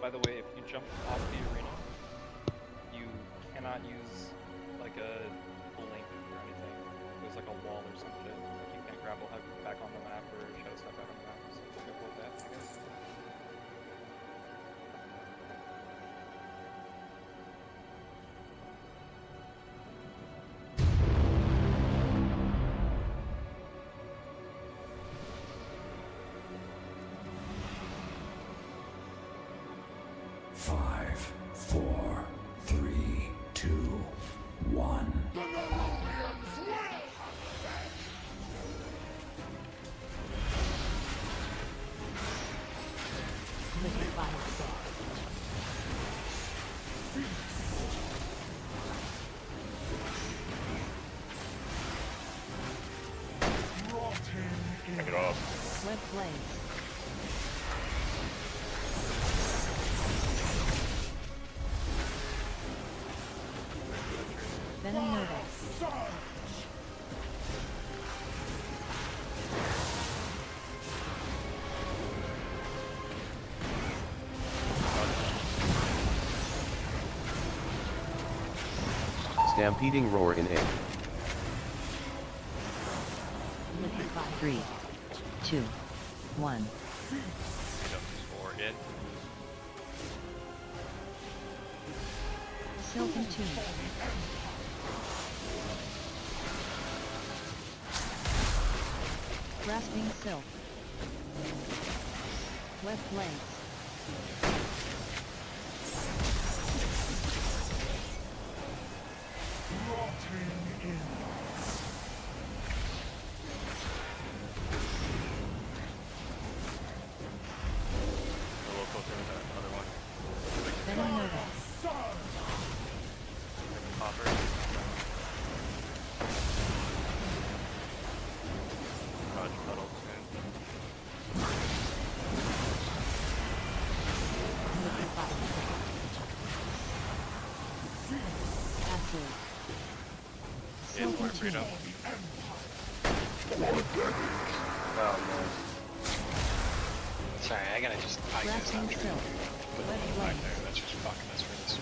By the way, if you jump off the arena, you cannot use like a blink or anything. There's like a wall or some shit. Like you can't grapple hook back on the map or show stuff back on the map. So be careful with that, I guess. Five, four, Pick it up. Web blaze. Venom Nova. Stampeding roar in A. 3, 2, 1. Or in. Silken Tomb. Grasping Silk. Web Blaze. Rotting in. A little closer to that other one. Venom Nova. Copper. Dodge puddle soon. Acid. In Silken Freedom. Tomb. Oh man. Sorry, I gotta just fight this Grasping after. Silk. Put Web it back Blaze. there. That's just fucking us for this.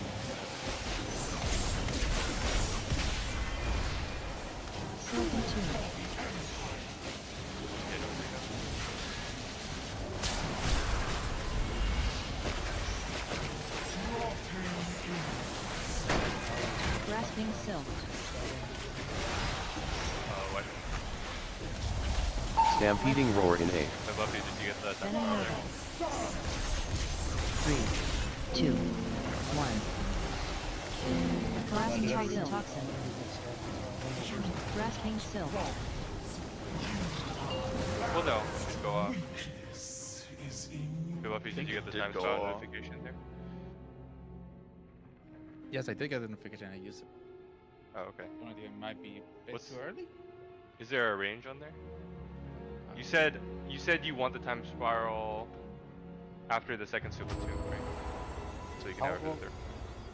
Silken Tomb. Grasping Silk. What? Stampeding roar in A. I love you. Did you get that? Venom Nova. 3, 2, 1. Grasping Silk. Toxin. Grasping Silk. Well, no. It should go off. Weakness is in Good luck. Did you get the did time go spot off. notification there? Yes, I did get the notification. I used it. Oh, okay. I think it might be a bit What's- too early. Is there a range on there? You said you want the time spiral after the second super tube, right? So you can have it for the third.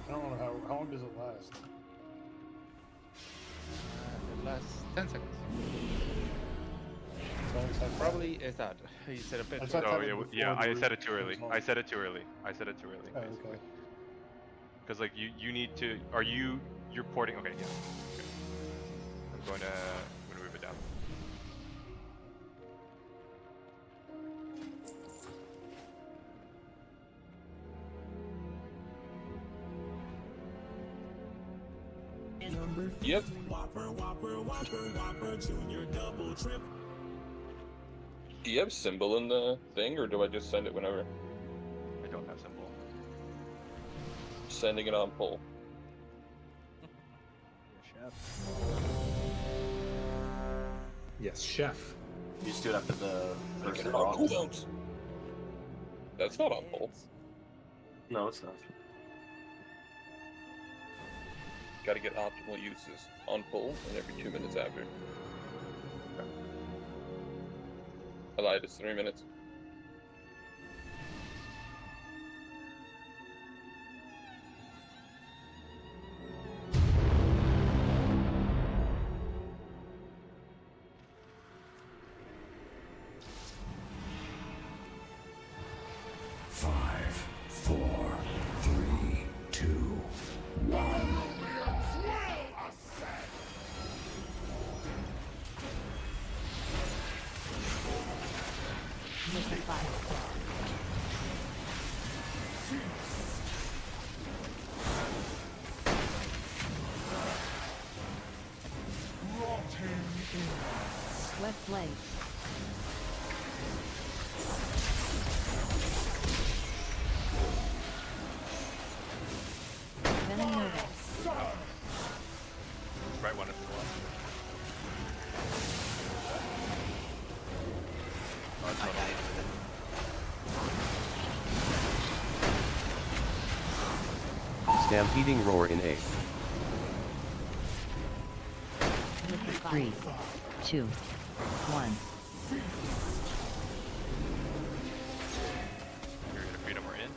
I don't know how long does it last? It lasts 10 seconds. So it's like Probably is that. You said a bit. I too thought early. Oh that yeah, was yeah. before I the said it too early. result. I said it too early. I said it too early. Oh, Basically. okay. Because like you need to. You're porting? Okay, yeah. Good. I'm going to move it down. Yep. Do you have symbol in the thing, or do I just send it whenever? I don't have symbol. Sending it on pull. Yes, chef. You just do it after the first Get it draw. on cooldowns. That's not on pull. No, it's not. Gotta get optimal uses on pull and every 2 minutes after. I lied, it's 3 minutes. Five, 4, 3, 2, 1. Web Blaze. Venom Nova. Right one is the one. Oh, it's not on. Stampeding Roar in A. 3, 2, 1. You're gonna freedom we're in.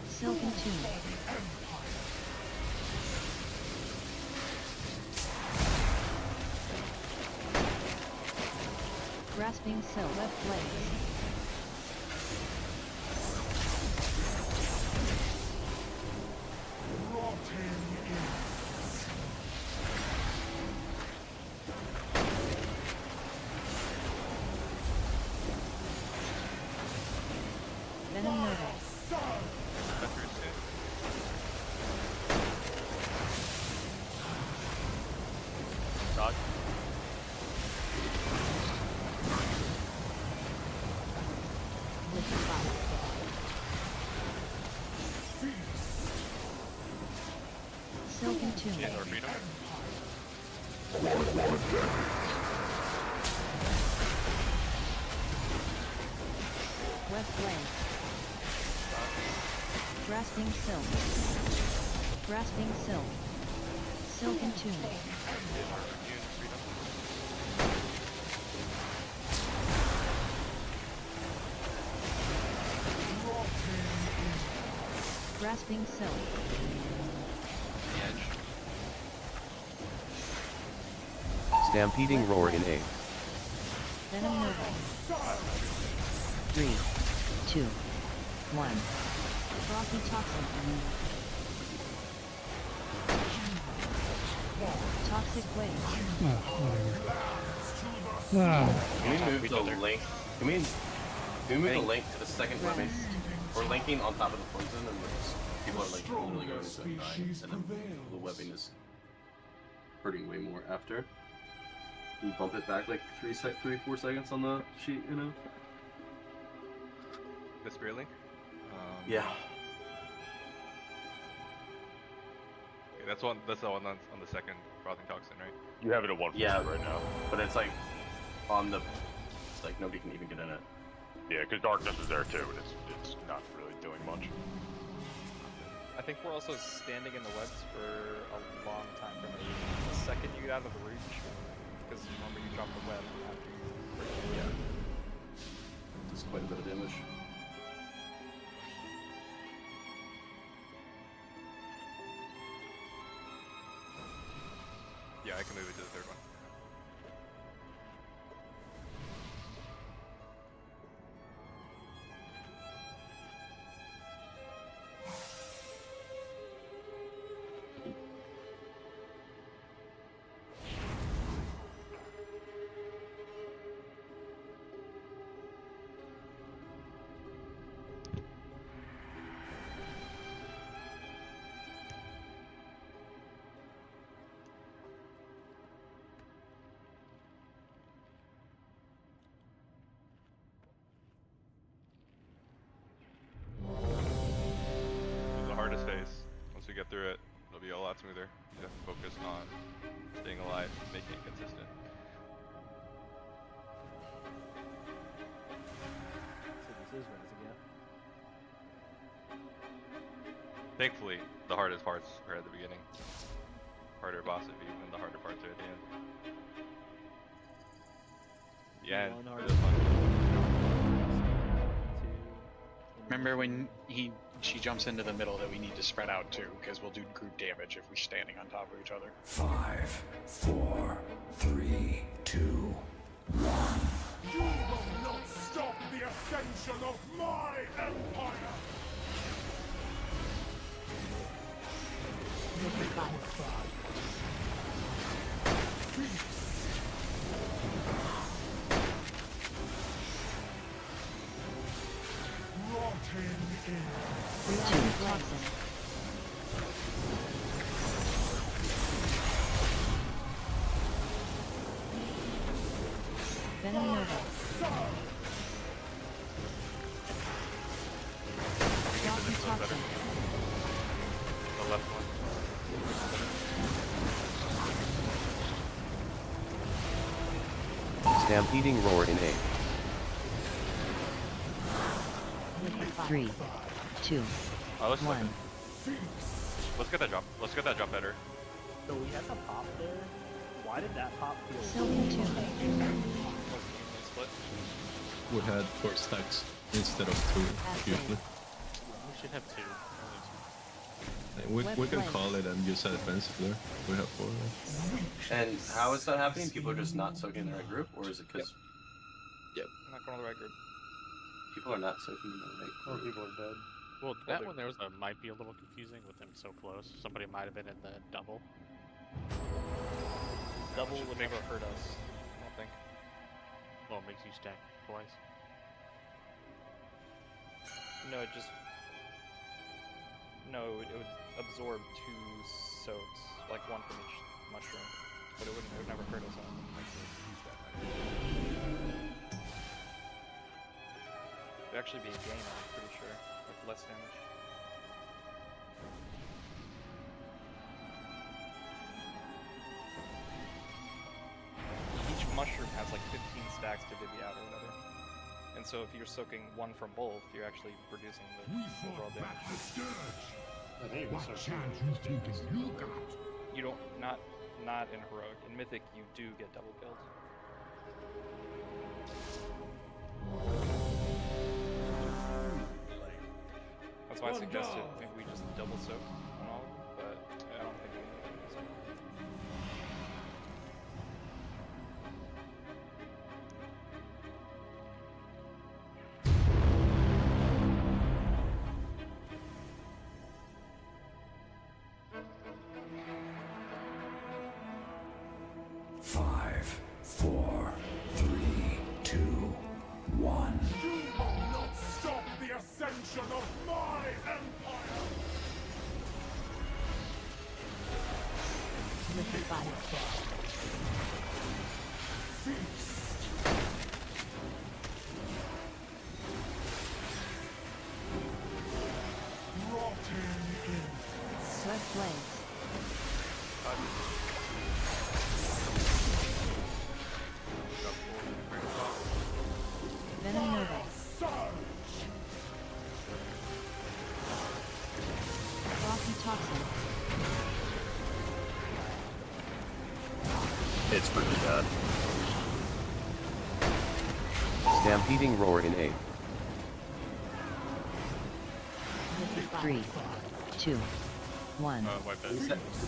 Silken Tune. Grasping Silk. Left legs. Venom Nova. Dodge. Silken Tune. Yeah, or freedom. West leg. Grasping Silk. Grasping Silk. Silken Tune. Grasping Silk. Stampeding Roar in A. Venom Nova. 3, 2, 1. Frothy Toxin. Toxic Wave. Can we move the link? Can we move the link to the second webbing? We're linking on top of the poison, and people are like literally going into like dying, and then the webbing is hurting way more after. Can you bump it back like 4 seconds on the sheet, you know? The spirit link? Yeah. Okay, that's the one on the second frothing toxin, right? You have it at 140 right now. But it's like on the like nobody can even get in it. Yeah, because darkness is there too, and it's not really doing much. I think we're also standing in the webs for a long time from it. The second you get out of the reach, because remember you drop the web after you break it. Yeah. Does quite a bit of damage. Yeah, I can move it to the third one. Hardest phase. Once we get through it, it'll be a lot smoother. You have to focus on staying alive, making it consistent. So this is Res again. Thankfully, the hardest parts are at the beginning. Harder boss at and the harder parts are at the end. The end. This one. Remember when she jumps into the middle that we need to spread out too, because we'll do group damage if we're standing on top of each other. 5, 4, 3, 2, 1. You will not stop the ascension of my empire! Venom Nova. Rocky Toxin. The left one. Stampeding Roar in A. 3, 2, 1. Let's get that drop. Let's get that drop better. So we had the pop there. Why did that pop feel Sylvan so Tomb. Split. We had 4 stacks instead of 2 usually. We should have 2. We can call it and use it defensively. We have 4. And how is that happening? People are just not soaking in the right group, or is it because Yep. Not going to the right group. people are not soaking in the right Or group? people are dead. Well, that one there was might be a little confusing with him so close. Somebody might have been in the double. Double would never hurt us, I don't think. Well, it makes you stack twice. No, it just... No, it would absorb 2 soaks, like 1 from each mushroom. But it would never hurt us, I don't think. It would actually be a gain, I'm pretty sure. Like, less damage. Each mushroom has like 15 stacks to divvy out or whatever. And so if you're soaking 1 from both, you're actually reducing the overall damage. You don't, not in Heroic. In Mythic, you do get double kills. That's why I suggested maybe we just double soak on all of them, but I don't think we need to. Five, 4, 3, 2, 1. You will not stop the ascension of my empire! Feast! Rotting in Swift Blades. Venom Nova. Rocky Toxin. It's pretty bad. Stampeding roar in A. 3, 2, 1. Do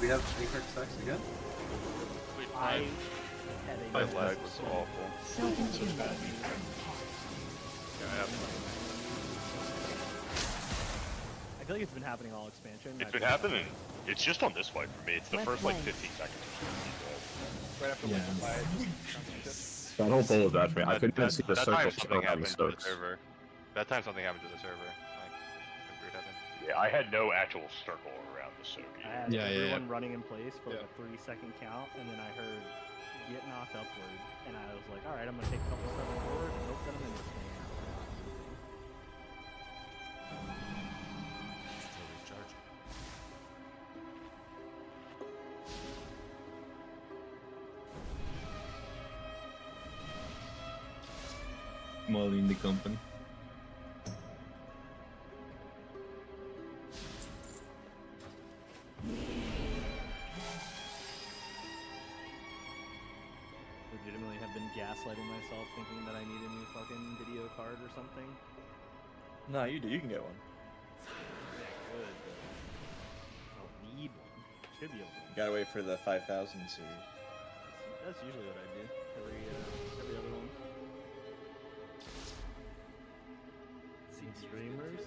we have incorrect stacks again? My lag was awful. Sylvan Tomb. I feel like it's been happening all expansion. It's been happening. It's just on this fight for me. It's the first like 15 seconds. Right after Yeah. we fight. That whole bowl was bad for me. I couldn't even see the That circle time something having happened to the stokes. server. That time something happened to the server. Like, something weird happened. Yeah, I had no actual circle around the soak. I had everyone running in place for like a 3-second count, and then I heard get knocked upward, and I was like, alright, I'm gonna take a couple steps forward and hope that I'm in this thing. Molly in the company. Legitimately have been gaslighting myself thinking that I need a new fucking video card or something. No, you do. You can get one. Yeah, good, but I don't need one. Should be able to. You gotta wait for the 5,000 series. That's usually what I do. Every other one. See streamers.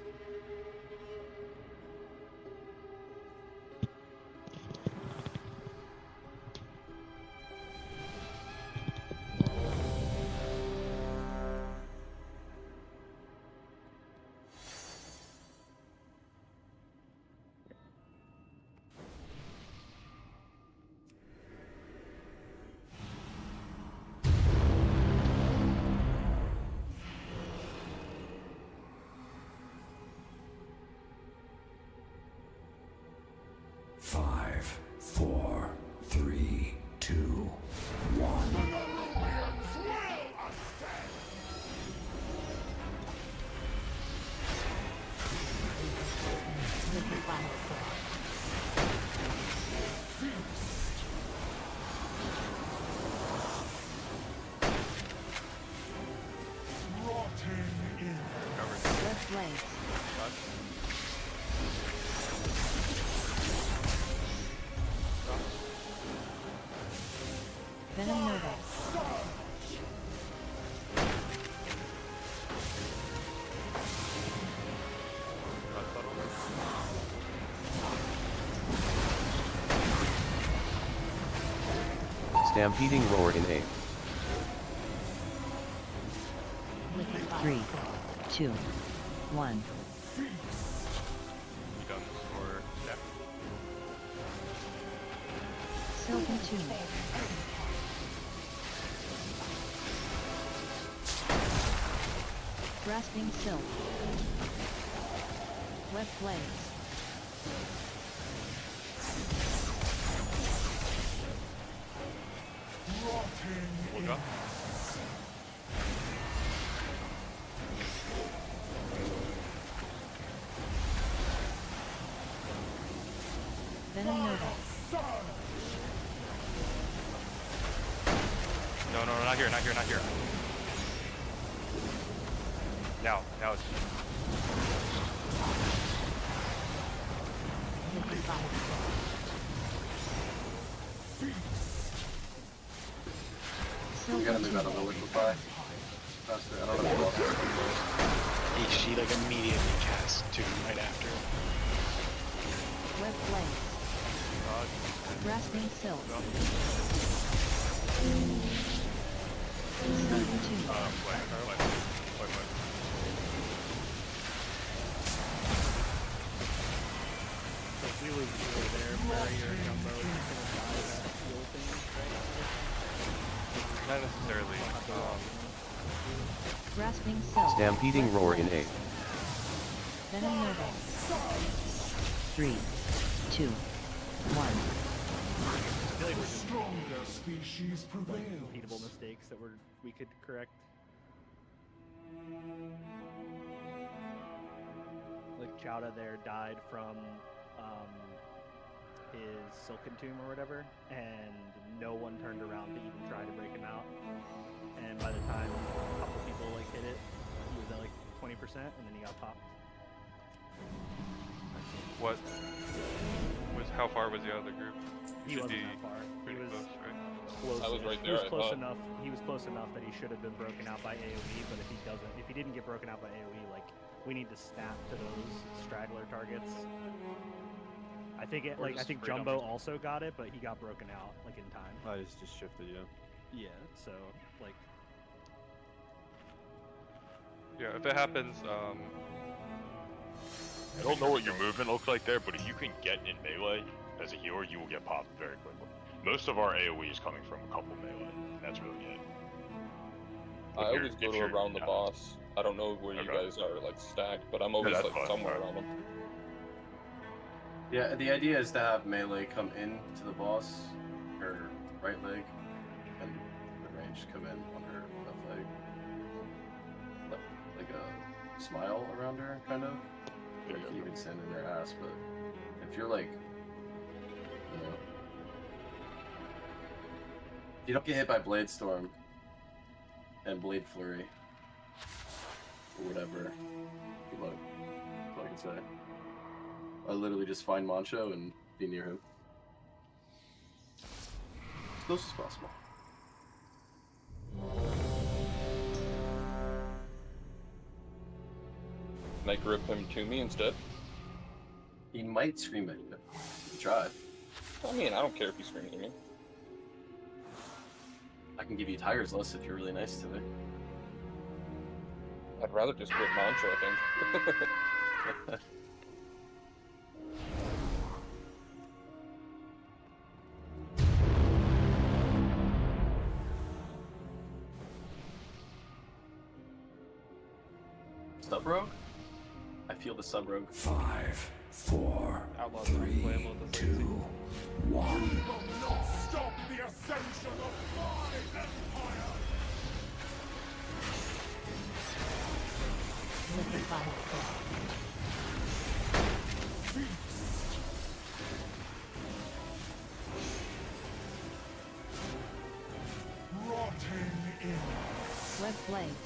Stampeding Roar in 8. 3, 2, 1. Guns or step. Silken Tune. Grasping Silk. Web Blaze. Look up. Venom Nova. No, not here, not here, not here. Now it's. We gotta move out of the liquefy. Faster. I don't know if we lost it. She like immediately cast 2 right after. Web Blaze. Grasping Silk. Silken Tune. So if we lose Hero there, Barrier, Jumbo is just gonna die that heal thing, right? Not necessarily. Grasping Silk. Stampeding Roar in 8. Venom Nova. 3, 2, 1. I feel like we're just Stronger species prevail. repeatable mistakes that we could correct. Like Chowda there died from his Silken Tomb or whatever, and no one turned around to even try to break him out. And by the time a couple people like hit it, he was at like 20%, and then he got popped. What was? How far was the other group? He Should wasn't be that far. He pretty was close, right? close. I was right He was there, I close thought. enough. He was close enough that he should have been broken out by AOE. But if he didn't get broken out by AOE, like we need to snap to those straggler targets. I think I think Jumbo also got it, but he got broken out like in time. I just shifted, yeah. Yeah. So like. Yeah, if it happens, I don't know what your movement looks like there, but if you can get in melee as a healer, you will get popped very quickly. Most of our AoE is coming from a couple melee, and that's really it. I always go to around the boss. I don't know where you guys are like stacked, but I'm always like somewhere around them. Yeah, the idea is to have melee come in to the boss, her right leg, and the range come in on her left leg. Like a smile around her, kind of. Like you can stand in her ass, but if you're like, you know, if you don't get hit by Blade Storm and Blade Flurry, or whatever, good luck. That's all I can say. I literally just find Mancho and be near him. As close as possible. Can I grip him to me instead? He might scream at you. Try. I mean, I don't care if he's screaming at me. I can give you Tiger's List if you're really nice to me. I'd rather just grip Mancho, I think. Sub Rogue? I feel the Sub Rogue. 5, 4, 3, 2, 1. You will not stop the ascension of my empire! Rotting in Web Blaze.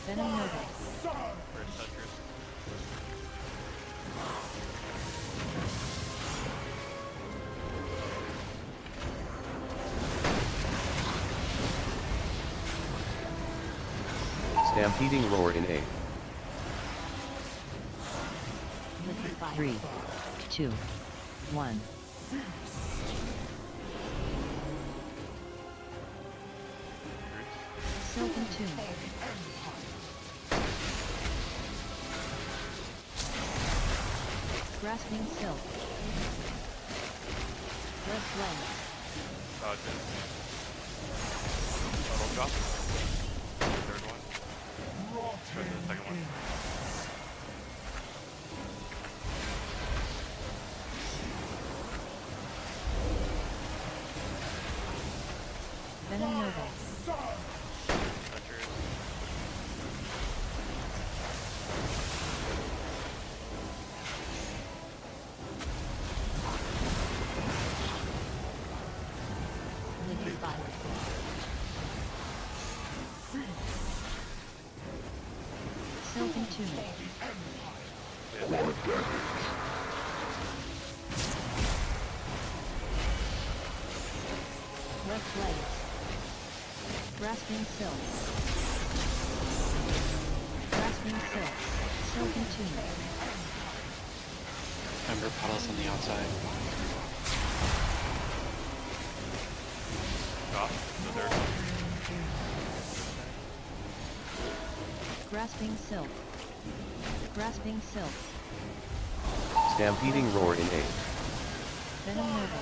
Venom Nova. Stampeding Roar in 8. 3, 2, 1. Silken Tomb. Grasping Silk. Red Flame. Bottle drop. Third one. Then the second one. Venom Nova. Liquid Fire. Silken Tomb. Red Blades. Grasping Silk. Grasping Silk. Silken Tomb. Ember puddles on the outside. Off. The third one. Grasping Silk. Grasping Silk. Stampeding Roar in 8. Venom Nova.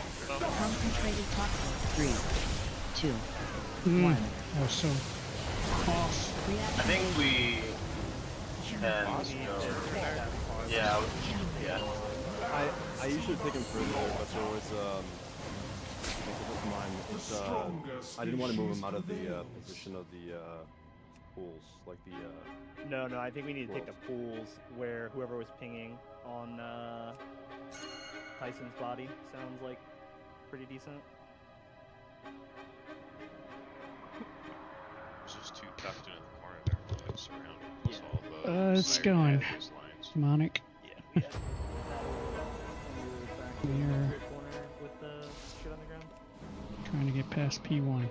Concentrated Toxin. 3, 2, 1. Oh, so off. I think we can go. Yeah, yeah. I usually take him further, but there was mine. I didn't want to move him out of the position of the pools, like the. No, I think we need to take the pools where whoever was pinging on Tyson's body sounds like pretty decent. It's just too tucked into the corner there, really surrounded. Plus all the It's going. those lines. Demonic. Yeah. We're Corner with the shit on the ground. trying to get past P1.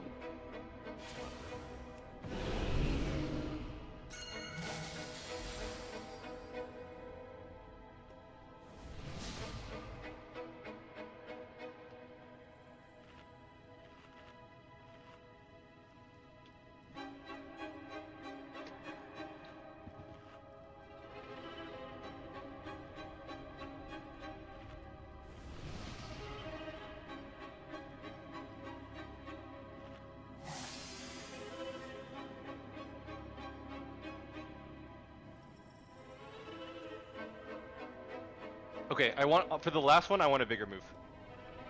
Okay, I want for the last one. I want a bigger move.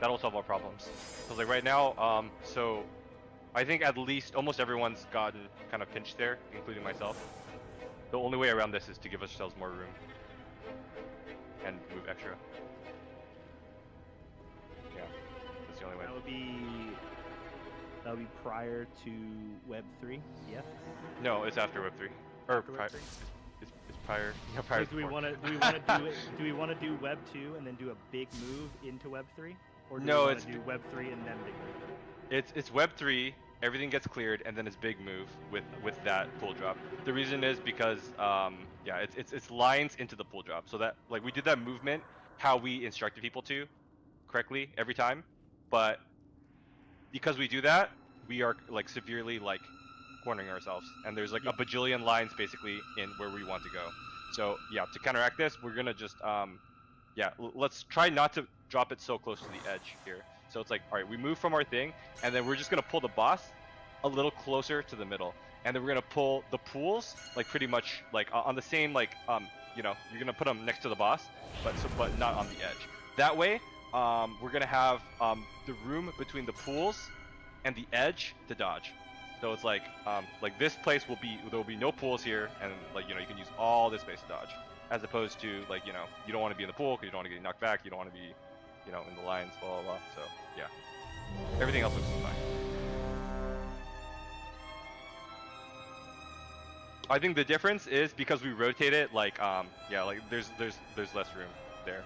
That'll solve our problems. Because like right now, so I think at least almost everyone's gotten kind of pinched there, including myself. The only way around this is to give ourselves more room and move extra. Yeah, that's the only way. That would be prior to Web 3. Yeah. No, it's after Web 3. Or After Web prior. 3? It's prior. Yeah, prior. Like, do we want to do Web 2 and then do a big move into Web 3, or do we want to do Web 3 and then big move? It's Web 3. Everything gets cleared, and then it's big move with that pool drop. The reason is because yeah, it's lines into the pool drop. So that like we did that movement how we instructed people to correctly every time, but because we do that, we are like severely like cornering ourselves, and there's like a bajillion lines basically in where we want to go. So yeah, to counteract this, we're gonna just yeah, let's try not to drop it so close to the edge here. So it's like, all right, we move from our thing, and then we're just gonna pull the boss a little closer to the middle, and then we're gonna pull the pools like pretty much like on the same like you know, you're gonna put them next to the boss, but not on the edge. That way, we're gonna have the room between the pools and the edge to dodge. So it's like this place there will be no pools here, and like, you know, you can use all this space to dodge, as opposed to like, you know, you don't want to be in the pool because you don't want to get knocked back, you don't want to be, you know, in the lines, blah blah blah. So yeah, everything else looks fine. I think the difference is because we rotate it, like yeah, like there's less room there.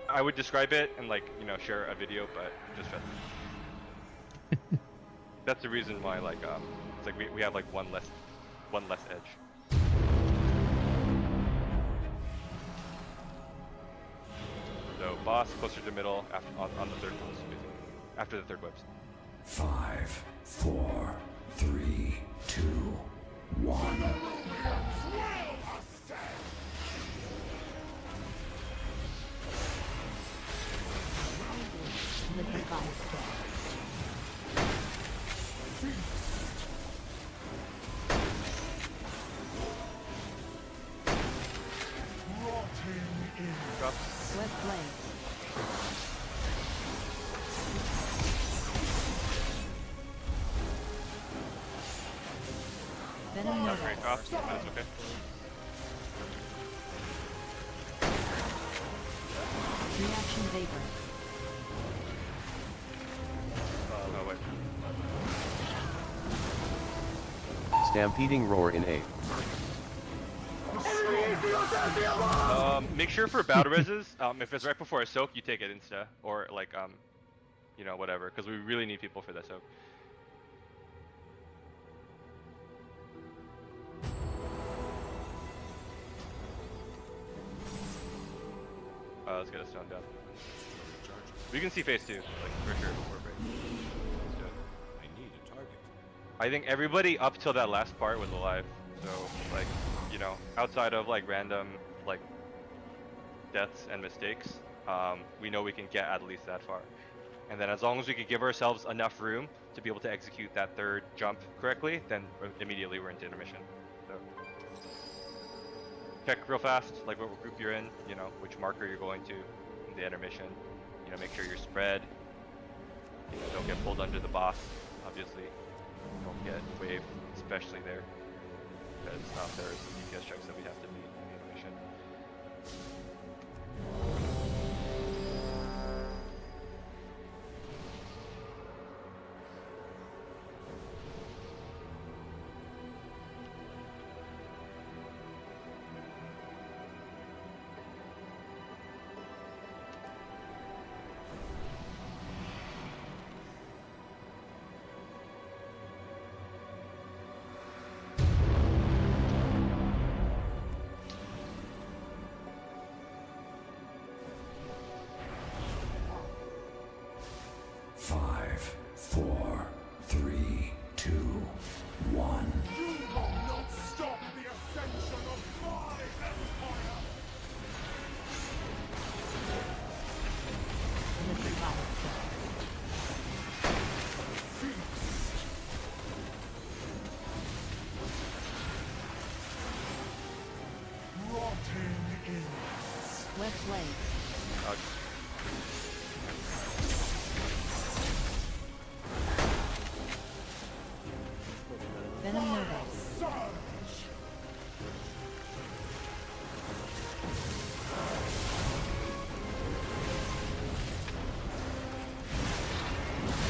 I would describe it and like, you know, share a video, but just that's the reason why like it's like we have like one less edge. So boss closer to middle on the third pulse, basically. After the third webs. 5, 4, 3, 2, 1. Swift blades. Venom Yeah, Nova. great drops, but it's okay. Reaction Vapor. Oh, wait. Stampeding roar in A. Make sure for battle reses, if it's right before a soak, you take it insta, or like you know, whatever, because we really need people for that soak. Let's get a stone down. We can see phase 2, like for sure before break. Let's do it. I need a target. I think everybody up till that last part was alive, so like, you know, outside of like random like deaths and mistakes, we know we can get at least that far. And then as long as we can give ourselves enough room to be able to execute that third jump correctly, then immediately we're into intermission. So check real fast, like what group you're in, you know, which marker you're going to in the intermission. You know, make sure you're spread. You know, don't get pulled under the boss, obviously. Don't get waved, especially there. Because there are some DPS checks that we have to meet in the animation. Five, 4, 3, 2, 1. You will not stop the ascension of my empire! Rotting in Swift blades. Venom Nova.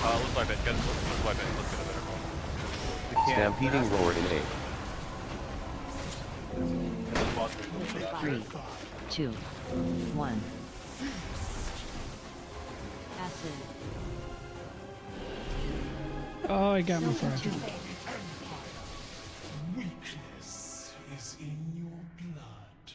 Let's wipe it, guys. Let's wipe it. Let's get a better call. Stampeding roar in A. 3, 2, 1. Acid. Oh, I got my fire. weakness is in your blood.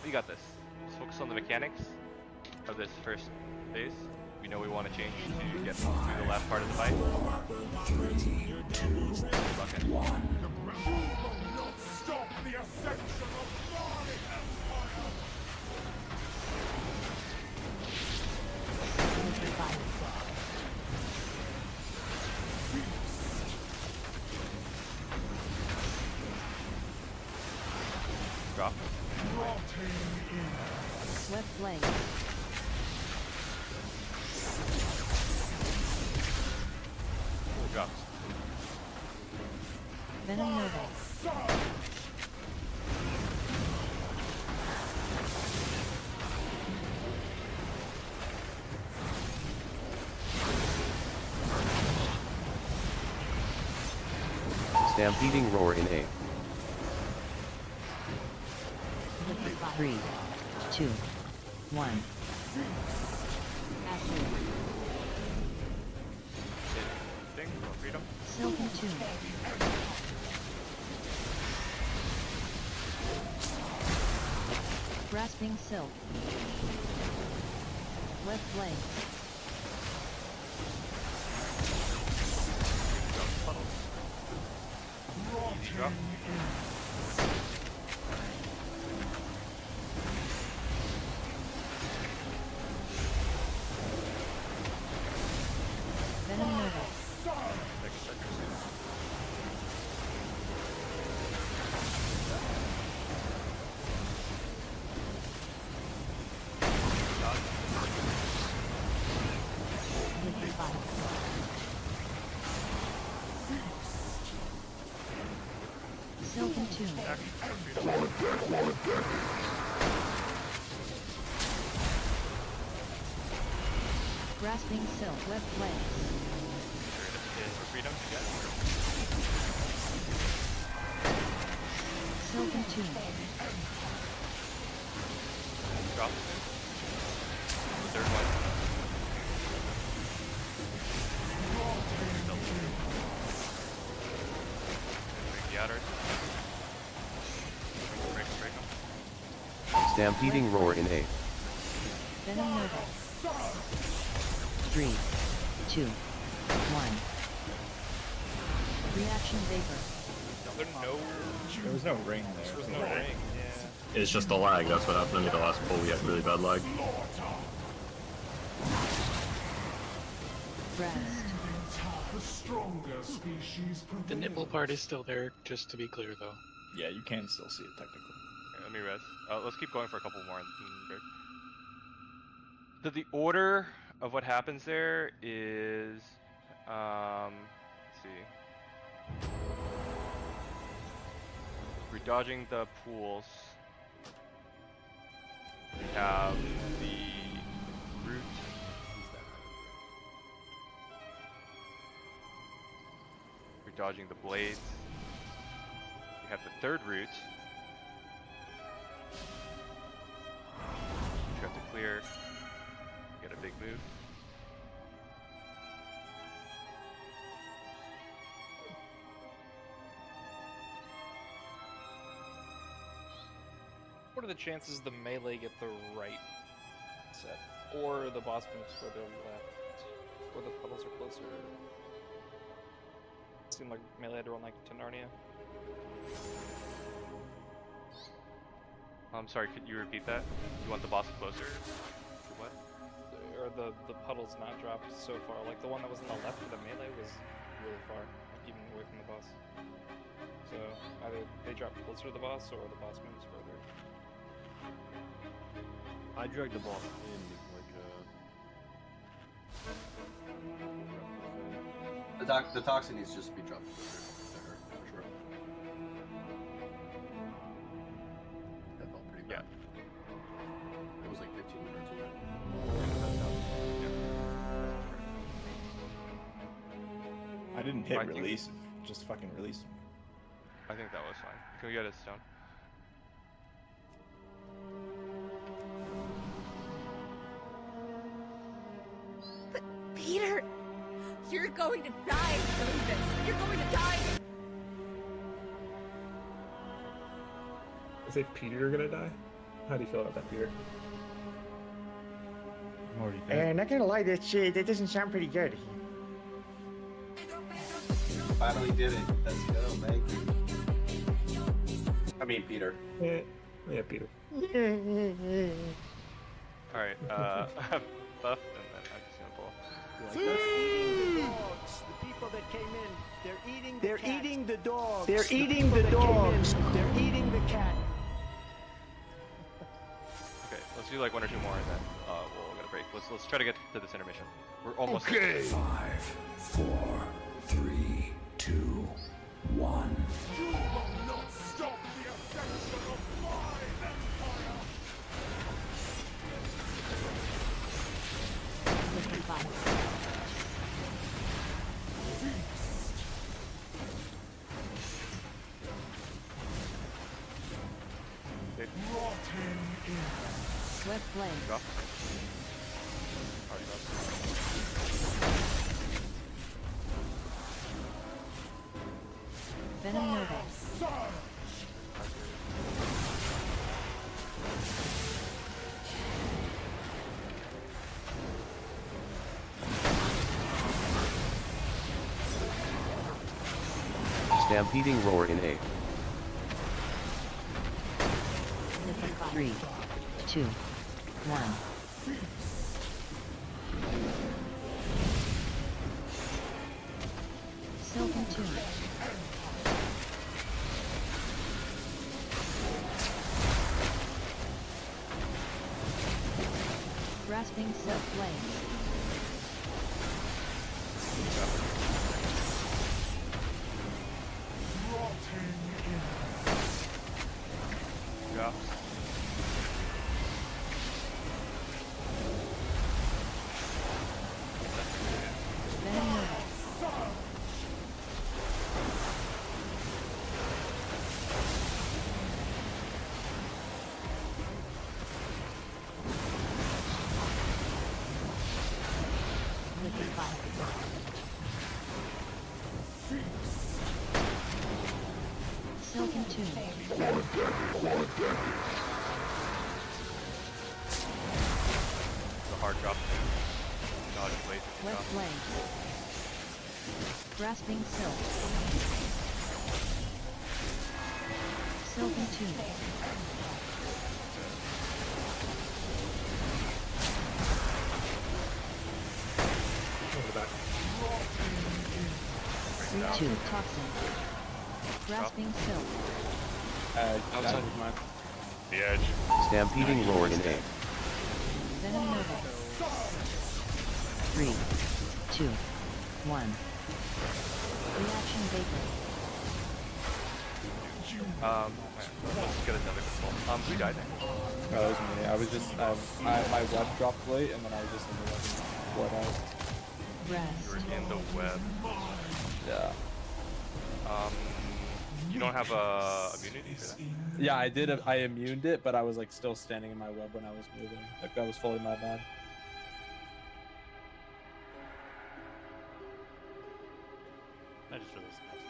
We got this. Let's focus on the mechanics of this first phase. We know we want to change to get through the last part of the fight. 3, 2, 1. Bucket. You will not stop the ascension of Drop. Left leg. Drops. Venom Nova. Stampeding roar in A. 3, 2, 1. Acid. Thing, freedom. Silken Tomb. Grasping Silk. Left leg. Drop. Venom Nova. Silken Tomb. Grasping Silk. Left leg. Freedom. Silken Tomb. Drop. The third one. Break the outer. Break them. Stampeding roar in A. Venom Nova. 3, 2, 1. Reaction Vapor. There was no ring there. There was no ring, yeah. It's just the lag. That's what happened to me the last pull. We had really bad lag. The nipple part is still there, just to be clear, though. Yeah, you can still see it technically. Okay, let me rest. Let's keep going for a couple more and break. So the order of what happens there is, let's see. We're dodging the pools. We have the root. We're dodging the blades. We have the third root. We have to clear. Get a big move. What are the chances the melee get the right set? Or the boss moves for the left? Or the puddles are closer? It seemed like melee had to run like to Narnia. I'm sorry, could you repeat that? You want the boss closer? To what? Or the puddles not dropped so far. Like the one that was on the left for the melee was really far, even away from the boss. So either they drop closer to the boss or the boss moves further. I dragged the boss in like The toxin needs just to be dropped closer to her, for sure. That felt pretty bad. It was like 15 minutes away. I didn't hit release, just fucking release. I think that was fine. Can we get a stone? But Peter, you're going to die doing this. You're going to die. Is it Peter you're gonna die? How do you feel about that, Peter? I'm already dead. Not gonna lie, that doesn't sound pretty good. Finally did it. Let's go, Meg. I mean, Peter. Yeah, Peter. Alright, buff and then example. The people that came in, they're eating the dogs. They're eating the dogs. They're eating the cat. do like 1 or 2 more, and then we'll get a break. Let's try to get to this intermission. We're almost. Okay. 5, 4, 3, 2, 1. You will not stop the ascension of my empire. Rotting in Sweat flame. Drop. Venom Nova. Stampeding roar in A. 3, 2, 1. Silken Tune. Grasping Silk Flames. Drops. Venom Nova. Liquid Fire. Silken Tune. The hard drop. Dodge blade. Wet Flame. Grasping Silk. Silken Tune. Over the back. 3-2 Toxin. Grasping Silk. Outside of mine. The edge. Stampeding roar in A. Venom Nova. 3, 2, 1. Reaction Vapor. Let's get another control. Who died there? Oh, that was me. I was just, my web dropped late, and then I was just in the web. What else? Rest. You were in the web. Yeah. You don't have a immunity for that? Yeah, I did. I immuned it, but I was like still standing in my web when I was moving. Like that was fully my bad. I just really smashed.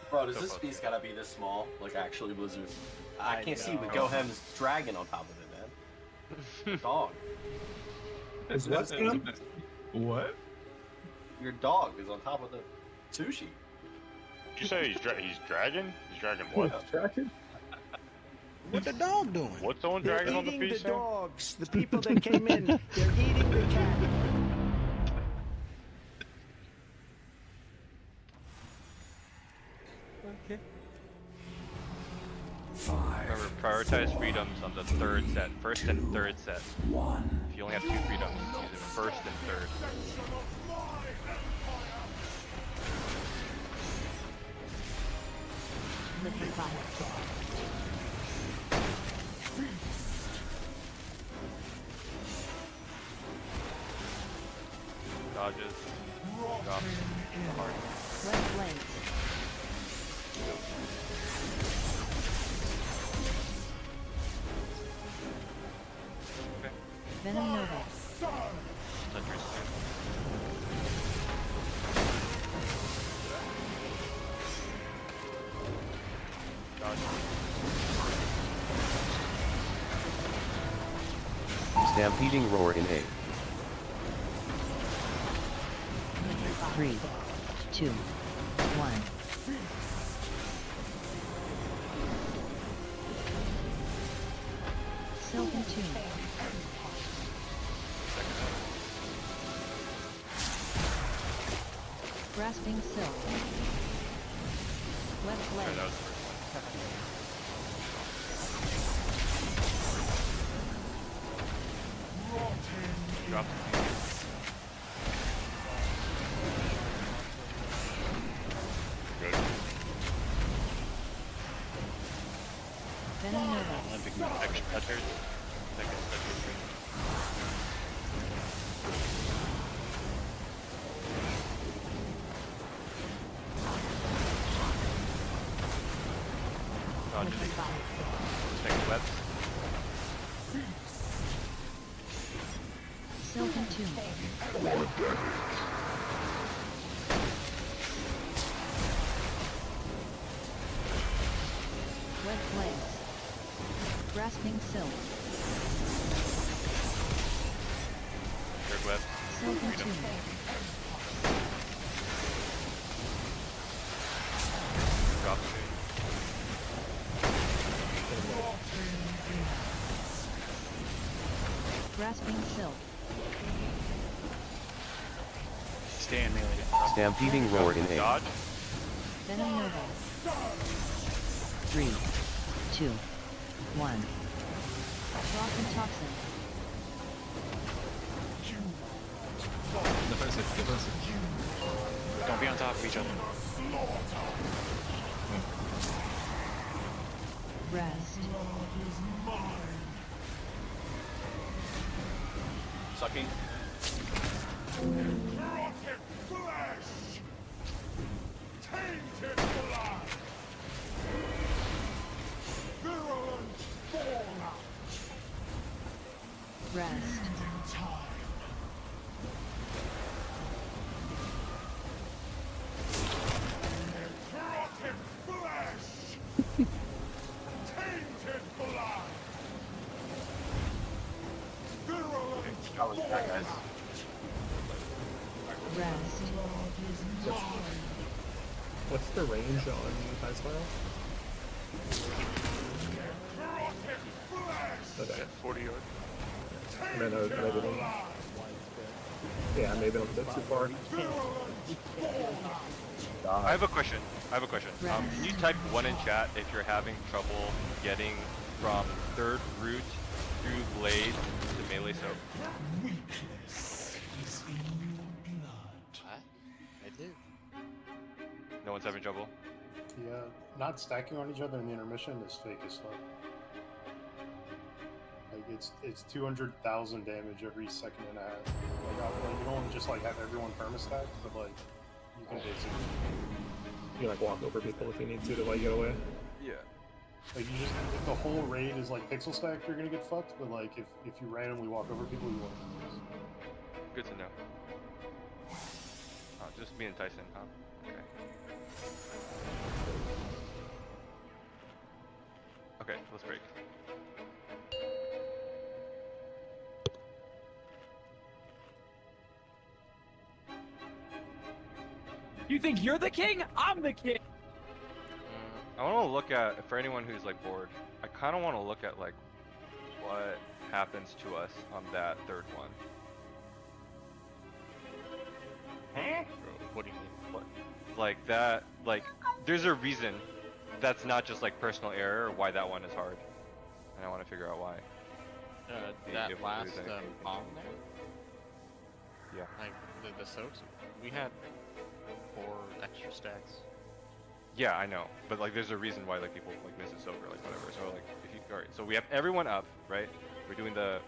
Bro, does this beast gotta be this small? Like, actually, Blizzard? I can't see with Gohem's dragon on top of it, man. Dog. Is what? What? Your dog is on top of the sushi. Did you say he's dragon? He's dragon what? Dragon? What the dog doing? What's on dragon on the Eating the piece? dogs. The people that came in, they're eating the cat. Okay. 5. Remember, prioritize freedoms on the third set. First and third set. 1. If you only have 2 freedoms, use it first and third. Liquid Fire. Dodges. Drops. The hard. Wet Flames. Stampeding roar in A. 3, 2, 1. Silken Tune. Grasping Silk. Wet Blade. Drop. Good. Venom Nova. Olympic protection cutters. Dodge. Second webs. Silken Tune. Wet Blaze. Grasping Silk. Third web. Silken Tune. Drop. Grasping Silk. Stay in melee. Stampeding roar in A. Dodge. Venom Nova. 3, 2, 1. Rock and Toxin. Defensive, defensive. Don't be on top of each other. Rest. Sucking. Rotted flesh! Tainted blood! Virulent fallout! Rest. Rotted flesh! Tainted blood! Virulent That was bad, guys. Rest. What's the range on High Spiral? Okay. 40 yards. I mean, yeah, maybe a bit too far. I have a question. Can you type 1 in chat if you're having trouble getting from third root through blade to melee soak? weakness is in your blood. I did. No one's having trouble? Yeah, not stacking on each other in the intermission is fake as fuck. Like it's 200,000 damage every second and a half. Like you don't just like have everyone perma-stacked, but like you can basically You can like walk over people if you need to like get away. Yeah. like you just if the whole raid is like pixel stacked, you're gonna get fucked. But like if you randomly walk over people, you won't. Good to know. Oh, just me and Tyson, huh? Okay. Okay, let's break. You think you're the king? I'm the king! I want to look at, for anyone who's like bored, I kind of want to look at like what happens to us on that third one. Huh? What do you mean? What? Like that, like, there's a reason that's not just like personal error or why that one is hard. And I want to figure out why. That last bomb there? Yeah. Like, the soaks, we had 4 extra stacks. Yeah, I know, but like there's a reason why like people like miss it soak or like whatever. So like if you, alright, so we have everyone up, right? We're doing the,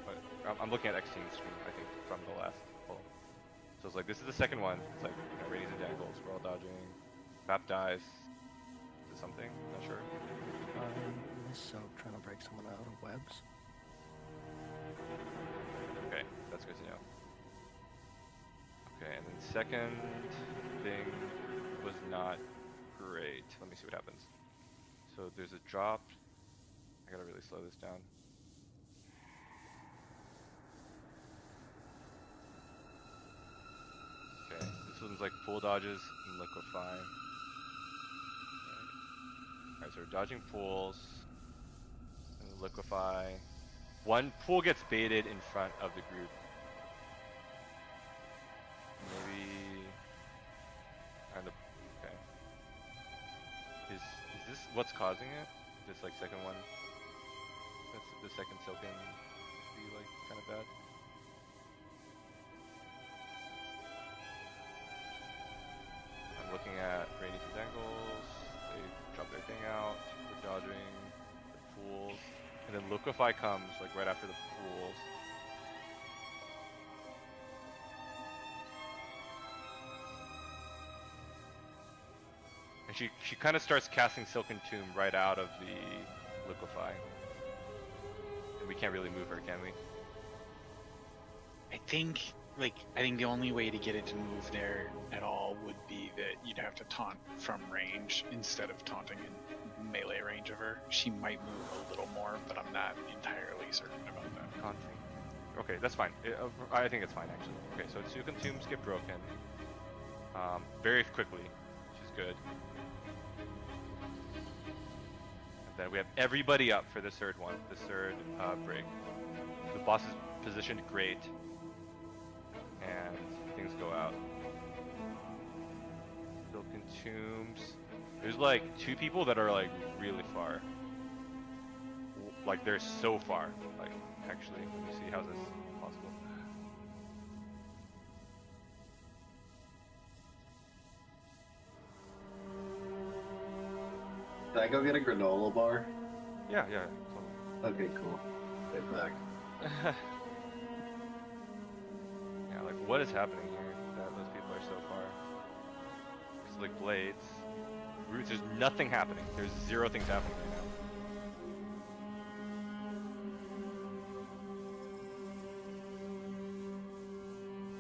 I'm looking at X-Team's screen, I think, from the last poll. So it's like, this is the second one. It's like, you know, radies and dangles, we're all dodging. Bap dies. Is it something? Not sure. So trying to break someone out of webs. Okay, that's good to know. Okay, and then second thing was not great. Let me see what happens. So there's a drop. I gotta really slow this down. one's like pool dodges and liquefy. Alright, so we're dodging pools and liquefy. One pool gets baited in front of the group. Maybe kind of okay. Is this what's causing it? This like second one? That's the second silken be like kind of bad. I'm looking at Rainy's angles. They drop their thing out. We're dodging the pools, and then liquefy comes like right after the pools. And she kind of starts casting Silken Tomb right out of the liquefy. And we can't really move her, can we? I think the only way to get it to move there at all would be that you'd have to taunt from range instead of taunting in melee range of her. She might move a little more, but I'm not entirely certain about that. Taunting. Okay, that's fine. I think it's fine actually. Okay, so Silken Tombs get broken. Very quickly, which is good. And then we have everybody up for the third one, the third break. The boss is positioned great. And things go out. Silken Tombs. There's like 2 people that are like really far. Like they're so far. Like actually, let me see how's this possible. Did I go get a granola bar? Yeah. Okay, cool. Get back. Yeah, like what is happening here that those people are so far? It's like blades. Roots, there's nothing happening. There's 0 things happening right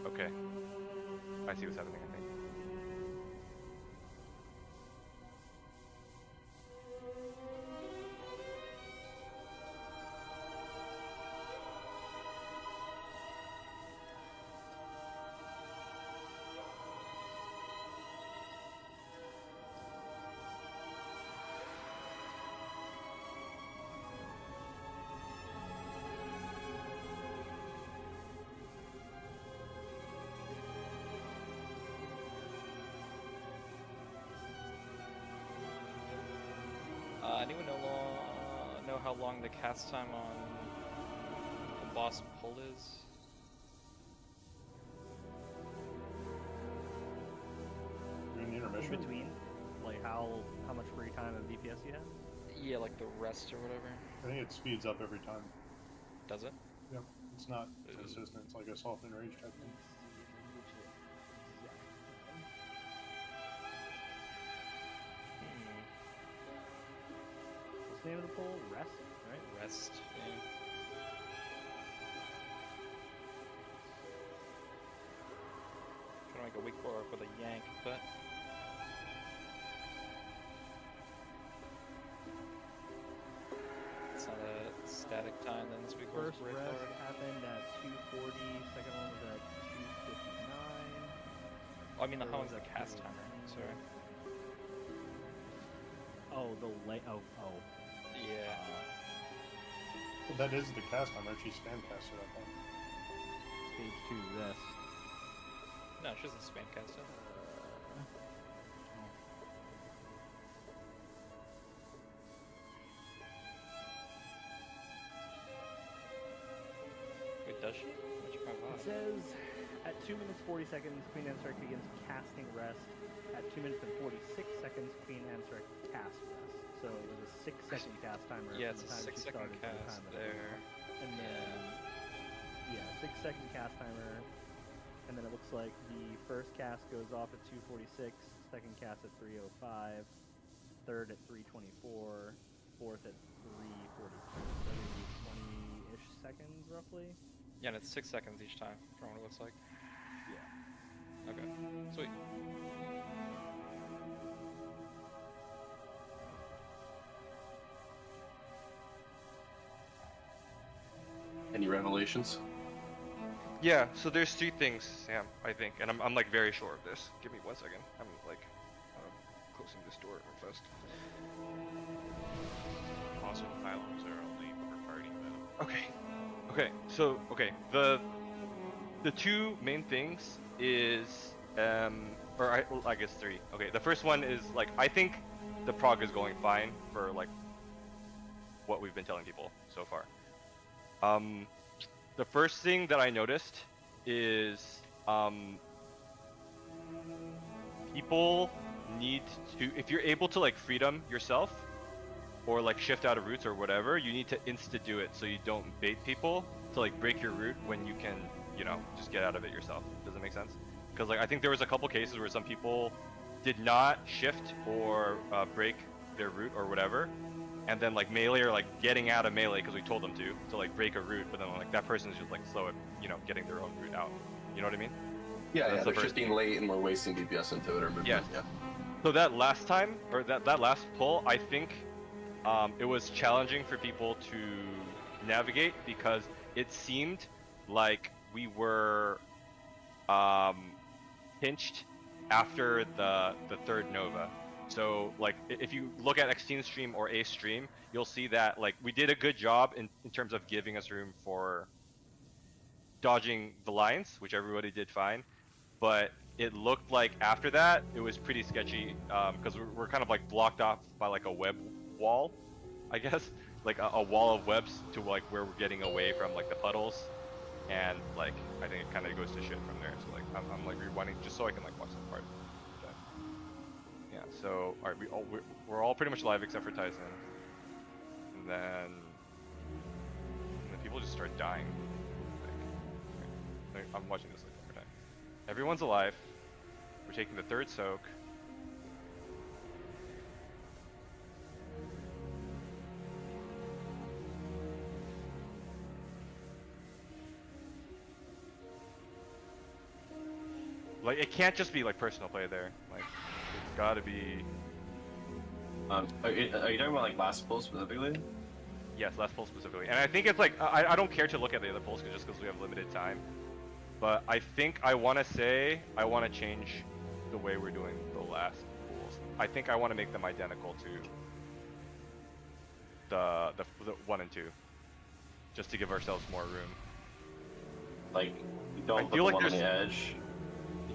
now. Okay. I see what's happening, I think. Anyone know how long the cast time on the boss pull is? During the intermission? In between? Like how much free time of DPS you have? Yeah, like the rest or whatever. I think it speeds up every time. Does it? Yep. It's not consistent. It's like a soft and rage type thing. What's the name of the poll? Rest, right? Rest, yeah. Trying to make a weak bar with a yank, but it's not a static time. Then this week First rest happened at 2:40. Second one was at 2:59. Oh, I mean, how long's the cast timer? Sorry. Oh, Yeah. Well, that is the cast timer. She spam casted that one. Stage 2 rest. No, she doesn't spam cast it. Wait, does she? It says at 2 minutes 40 seconds, Queen Ansurek begins casting rest. At 2 minutes and 46 seconds, Queen Ansurek casts rest. So it was a 6-second cast timer. Yeah, from it's the a time 6 she second started to the cast time it there. ended. And then, yeah, 6-second cast timer. And then it looks like the first cast goes off at 2:46, second cast at 3:05, third at 3:24, fourth at 3:42. So maybe 20-ish seconds roughly. Yeah, and it's 6 seconds each time from what it looks like. Yeah. Okay, sweet. Any revelations? Yeah, so there's 3 things, Sam, I think, and I'm like very sure of this. Give me 1 second. I'm like closing this door real fast. Also, pylons are only per party though. Okay. So the 2 main things is I guess 3. Okay, the first one is like I think the prog is going fine for like what we've been telling people so far. The first thing that I noticed is people need to, if you're able to like freedom yourself or like shift out of roots or whatever, you need to insta do it so you don't bait people to like break your root when you can, you know, just get out of it yourself. Does that make sense? Because like I think there was a couple cases where some people did not shift or break their root or whatever, and then like melee or like getting out of melee because we told them to like break a root, but then like that person is just like slow at, you know, getting their own root out. You know what I mean? Yeah, So yeah, they're shifting late and we're wasting DPS into it or movement. Yes. Yeah. So that last time, or that last pull, I think it was challenging for people to navigate because it seemed like we were pinched after the 3rd Nova. So like if you look at Xteen's stream or Ace stream, you'll see that like we did a good job in terms of giving us room for dodging the lines, which everybody did fine. But it looked like after that it was pretty sketchy because we're kind of like blocked off by like a web wall, I guess, like a wall of webs to like where we're getting away from like the puddles, and like I think it kind of goes to shit from there. So like I'm like rewinding just so I can like watch some part. Yeah. So all right, we're all pretty much live except for Tyson, and then people just start dying. Like, I'm watching this like one more time. Everyone's alive. We're taking the 3rd soak. Like it can't just be like personal play there. Like it's gotta be. Are you talking about like last pull specifically? Yes, last pull specifically. And I think it's like I don't care to look at the other pulls just because we have limited time. But I think I want to say I want to change the way we're doing the last pulls. I think I want to make them identical to the 1 and 2, just to give ourselves more room. Like don't put the one on the edge.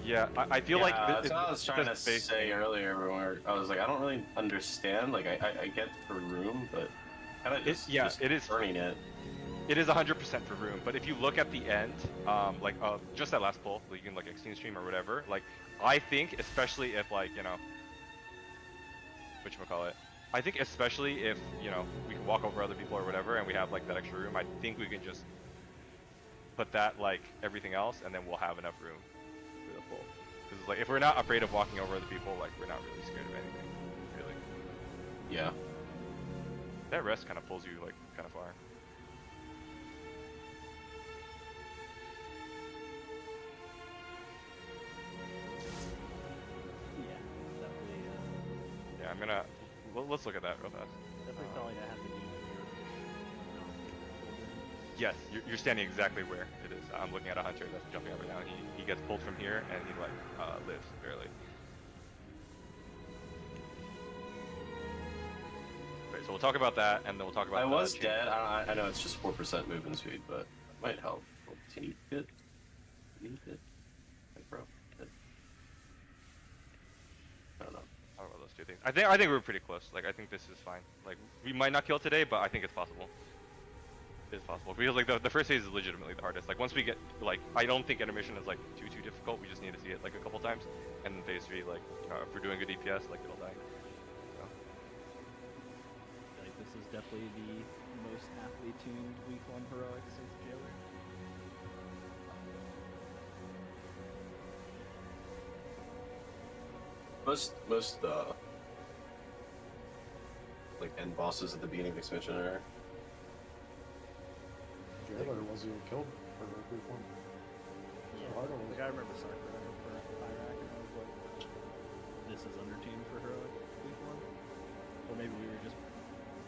Yeah, I feel like that's what I was trying to say earlier. Where I was like, I don't really understand. Like I get for room, but kind of just it is burning it. It is 100% for room, but if you look at the end, like just that last pull, like you can like Xteen stream or whatever. Like I think, especially if like you know, whatchamacallit, I think especially if you know we can walk over other people or whatever, and we have like that extra room, I think we can just put that like everything else, and then we'll have enough room for the pull. Because like if we're not afraid of walking over other people, like we're not really scared of anything, really. Yeah. That rest kind of pulls you like kind of far. Yeah, I'm gonna. Let's look at that real fast. Definitely felt like I had to be Yes, you're standing exactly where it is. I'm looking at a hunter that's jumping up and down. He gets pulled from here and he like lives barely. Okay, so we'll talk about that and then we'll talk about. I was dead. I know it's just 4% movement speed, but it might help. Teeny bit. Teeny bit. Like, bro. I don't know. Talk about those 2 things. I think we're pretty close. Like I think this is fine. Like we might not kill today, but I think it's possible. It's possible because like the first phase is legitimately the hardest. Like once we get like I don't think intermission is like too difficult. We just need to see it like a couple times, and then phase 3 like if we're doing good DPS like it'll die. So. Like this is definitely the most aptly tuned week 1 heroic since Jailer. Most like end bosses at the beginning of the expansion are. Jailer wasn't even killed for Group 1. Yeah, like I remember Sark running for Maveryck and I was like, this is undertuned for heroic week 1. Or maybe we were just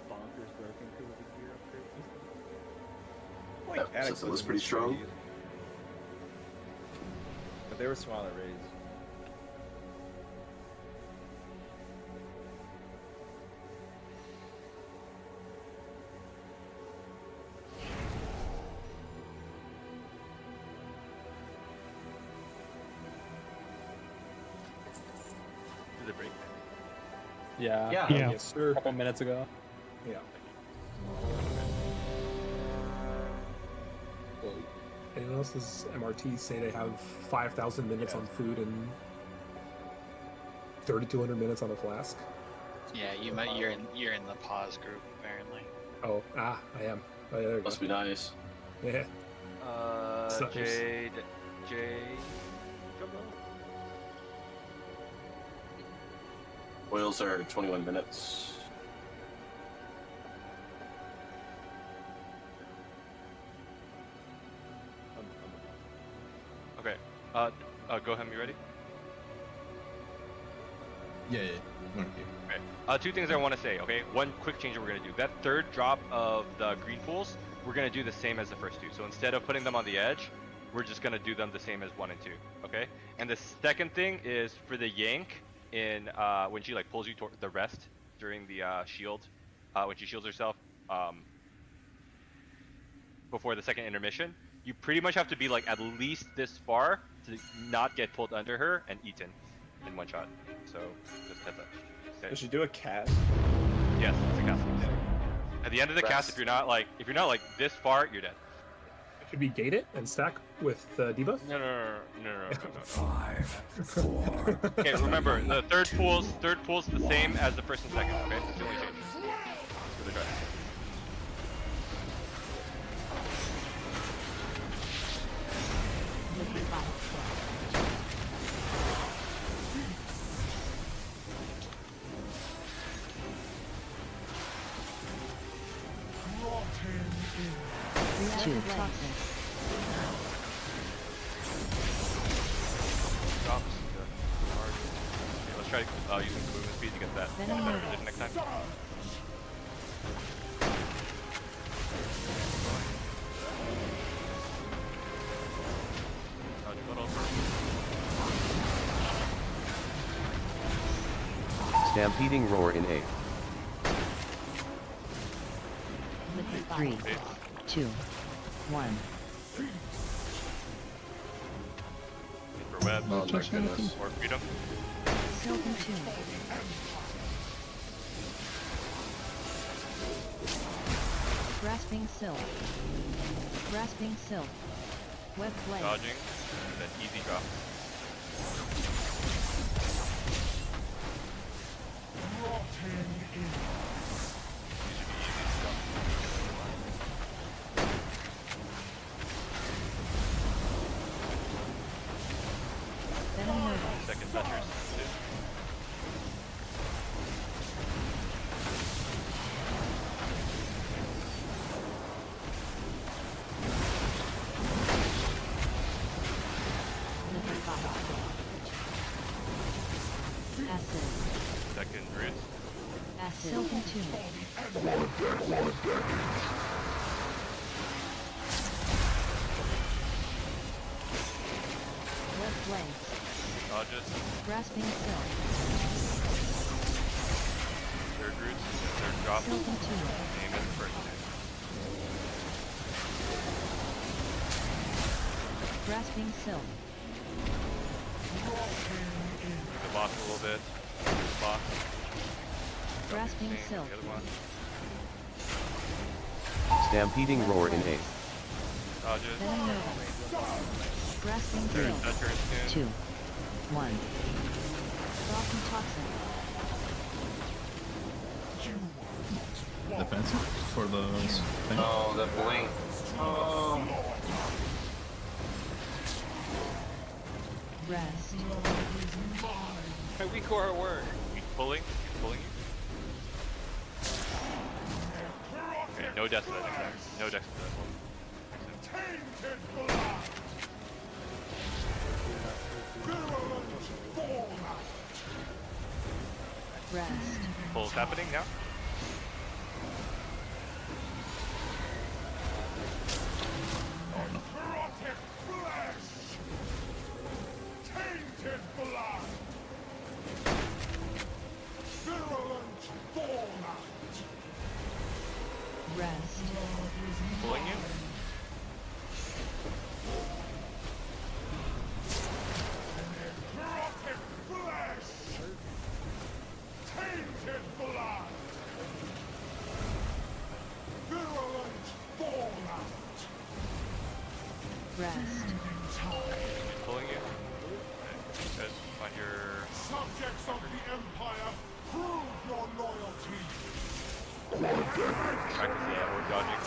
bonkers broken because of the gear upgrades and stuff. That system was pretty strong. they were smaller rays. Did it break? Yeah. Yeah. Yes, sir. A couple minutes ago. Yeah. Well, anyone else's MRTs say they have 5,000 minutes on food and 3,200 minutes on a flask? Yeah, you're in the pause group apparently. Oh, I am. Oh, yeah, there we Must go. be nice. Yeah. Suckers. Jade. Oils are 21 minutes. Okay. Go ahead. You ready? Yeah. Okay. Okay. Two things I want to say. Okay. One quick change that we're gonna do. That third drop of the green pools, we're gonna do the same as the first two. So instead of putting them on the edge, we're just gonna do them the same as 1 and 2. Okay. And the second thing is for the yank in when she like pulls you toward the rest during the shield, when she shields herself before the second intermission. You pretty much have to be like at least this far to not get pulled under her and eaten in one shot. So just heads up. Okay. Does she do a cast? Yes, it's a cast. Yeah. At the end of the cast, if you're not like this far, you're dead. Should we gate it and stack with debuff? No. 5, 4. Okay, remember the third pool's the same as the first and second. Okay, that's the only change. For the dragon. Two toxins. Drops. Okay, let's try using the movement speed to get that better position next time. Stampeding roar in A. 3, 2, 1. For web, Oh my goodness. or freedom. Silken Tune. Grasping Silk. Grasping Silk. Web Blade. Dodging, and then easy drop. Venom Nova. Second touchers. Acid. Second root. Acid. Silken Tune. Web Blade. Dodges. Grasping Silk. Third roots. Third drop. Silken Tune. Aim at the first two. Grasping Silk. The boss a little bit. Boss. Grasping Same, Silk. The other one. Stampeding roar in A. Dodges. Venom Nova. Grasping Third Silk. toucher is 2, 1. Soften Toxin. Defensive for the thing. Oh, that blink. Oh. Rest. We core our word. He's pulling you. Okay, no death to that next time. No death to that one. Rest. Pull's happening now. Rest. Pulling you. Rotted flesh! Tainted blood! Virulent fallout! Rest. Pulling you. Okay, good. Find your. Subjects of the Empire, prove your loyalty! Practice or dodging.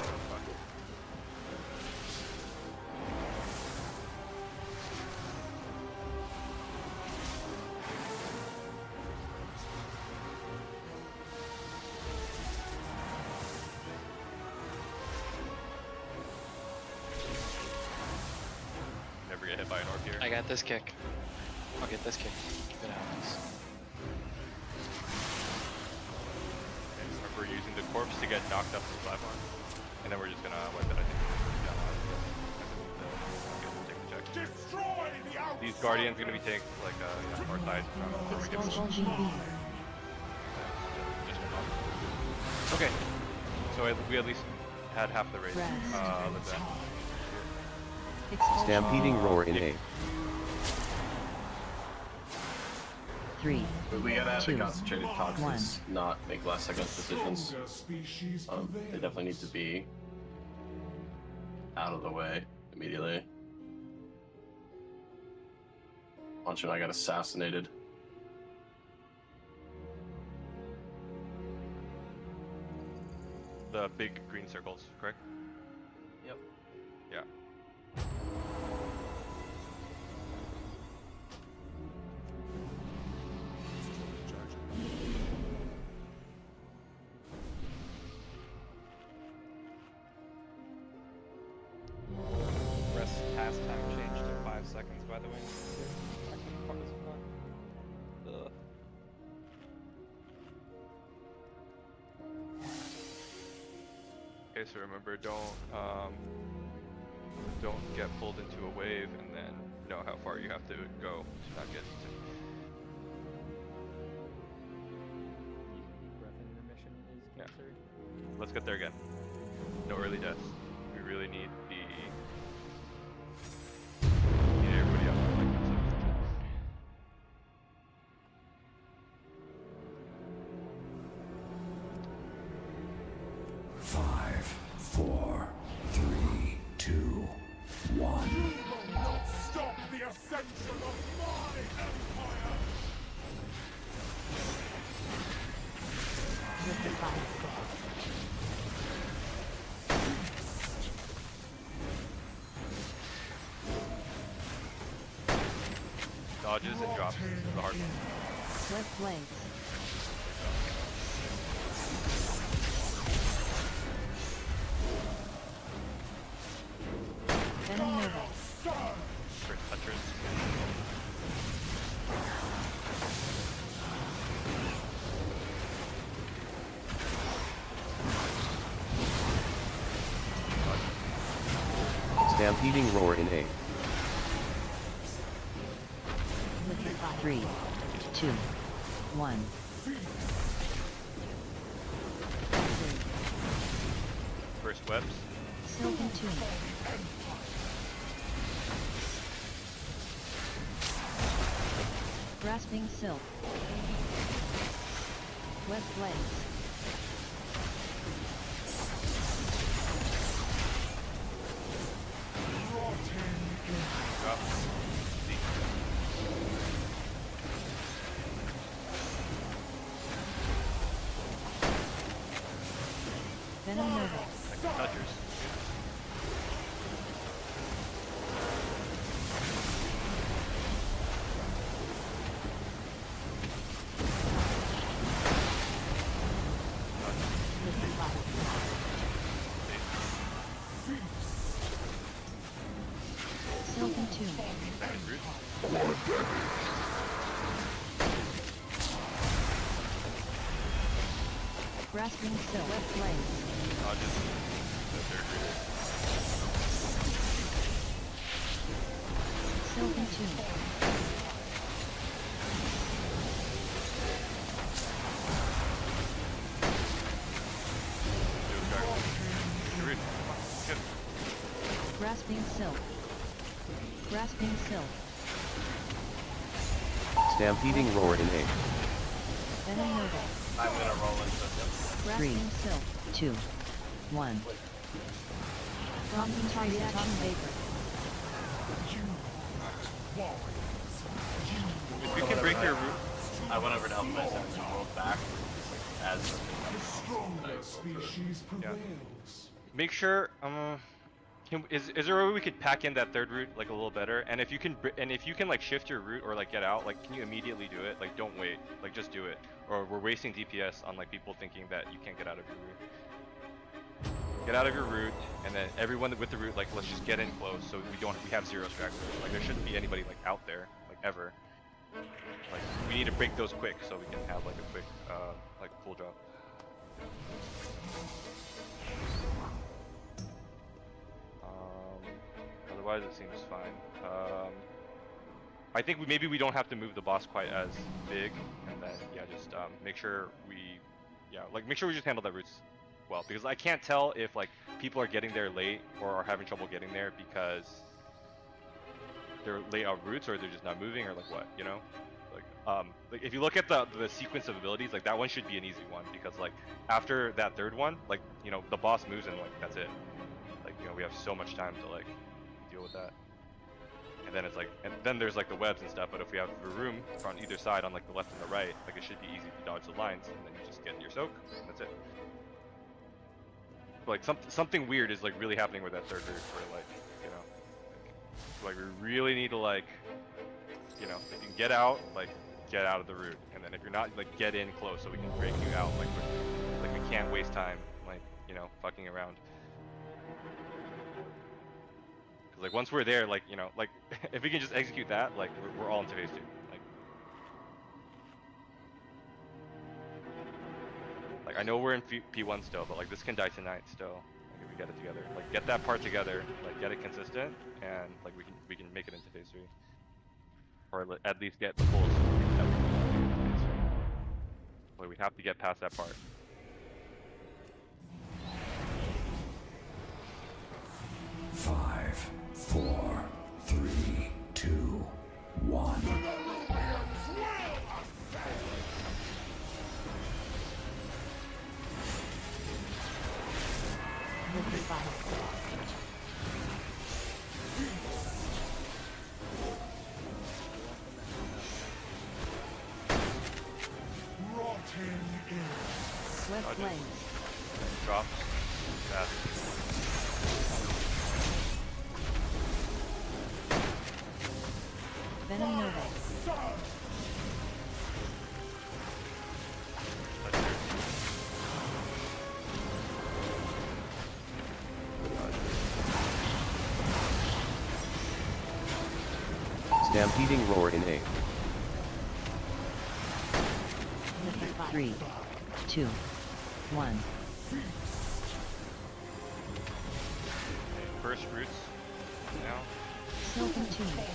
Never get hit by an orc here. I got this kick. I'll get this kick. Keep it out. And we're using the corpse to get knocked up to the platform. And then we're just gonna wipe it, I think. Yeah, Destroy the outside! these guardians are gonna be taking like our side. Okay. So we at least had half the race. Let's end. Stampeding Roar in A. 3. We gotta have the 2, concentrated toxins not make last second decisions. Species They definitely need to be out of the way immediately. Punch and I got assassinated. The big green circles, correct? Yep. Yeah. Rest task time changed to 5 seconds, by the way. Fuck is fun. Ugh. Okay, so remember, don't get pulled into a wave and then know how far you have to go to not get to. Breath intermission is cancer. Let's get there again. No early deaths. We really need everybody up. Like that's essential. 5, 4, 3, 2, 1. You will not stop the ascension of my empire! Dodges and drops is the hard one. Swift blades. Venom Nova. First touchers. Stampeding Roar in A. 3, 2, 1. First webs. Sylvan Tomb. Grasping Silk. West Blades. Drop. Venom Nova. Touchers. Sylvan Tomb. Grasping Silk. West Blades. Dodges. Sylvan Tomb. Grasping Silk. Grasping Silk. Stampeding Roar in A. Venom Nova. I'm gonna roll into them. Grasping Silk. 2. 1. Prompting target on Vapor. If you can break your root, I went over to help myself and rolled back. As yeah. Make sure is there a way we could pack in that third root like a little better? And if you can like shift your root or like get out, like can you immediately do it? Like don't wait, like just do it. Or we're wasting DPS on like people thinking that you can't get out of your root. Get out of your root, and then everyone with the root, like let's just get in close so we have 0 stragglers. Like there shouldn't be anybody like out there, like ever. Like we need to break those quick so we can have like a quick like full drop. Otherwise it seems fine. I think maybe we don't have to move the boss quite as big, and then yeah, just make sure we just handle the roots well, because I can't tell if like people are getting there late or are having trouble getting there because they're late on roots or they're just not moving or like what, you know? Like if you look at the sequence of abilities, like that one should be an easy one because like after that third one, like you know the boss moves and like that's it. Like you know we have so much time to like deal with that. And then it's like, and then there's like the webs and stuff. But if we have a room on either side, on like the left and the right, like it should be easy to dodge the lines, and then you just get your soak, and that's it. Like something weird is like really happening with that third route, where like you know, like we really need to like, you know, if you can get out, like get out of the route, and then if you're not, like get in close so we can break you out like quickly. Like we can't waste time, like you know, fucking around. Like once we're there, like you know, like if we can just execute that, like we're all into phase 2. Like I know we're in P1 still, but like this can die tonight still. Like if we get it together, like get that part together, like get it consistent, and like we can make it into phase 3, or at least get the full. Like we have to get past that part. Five, 4, 3, 2, 1. Swift Blaze. Drops. Fast. Venom Nova. Stampeding Roar in A. 3, 2, 1. First roots. Now. Silken Tunic.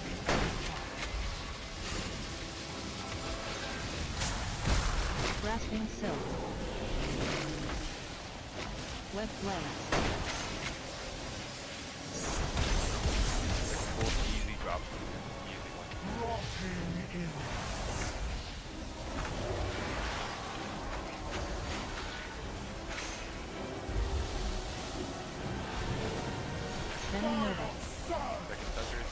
Grasping Silk. Web Blaze. Easy drop. Easy one. Venom Nova. Second touchers.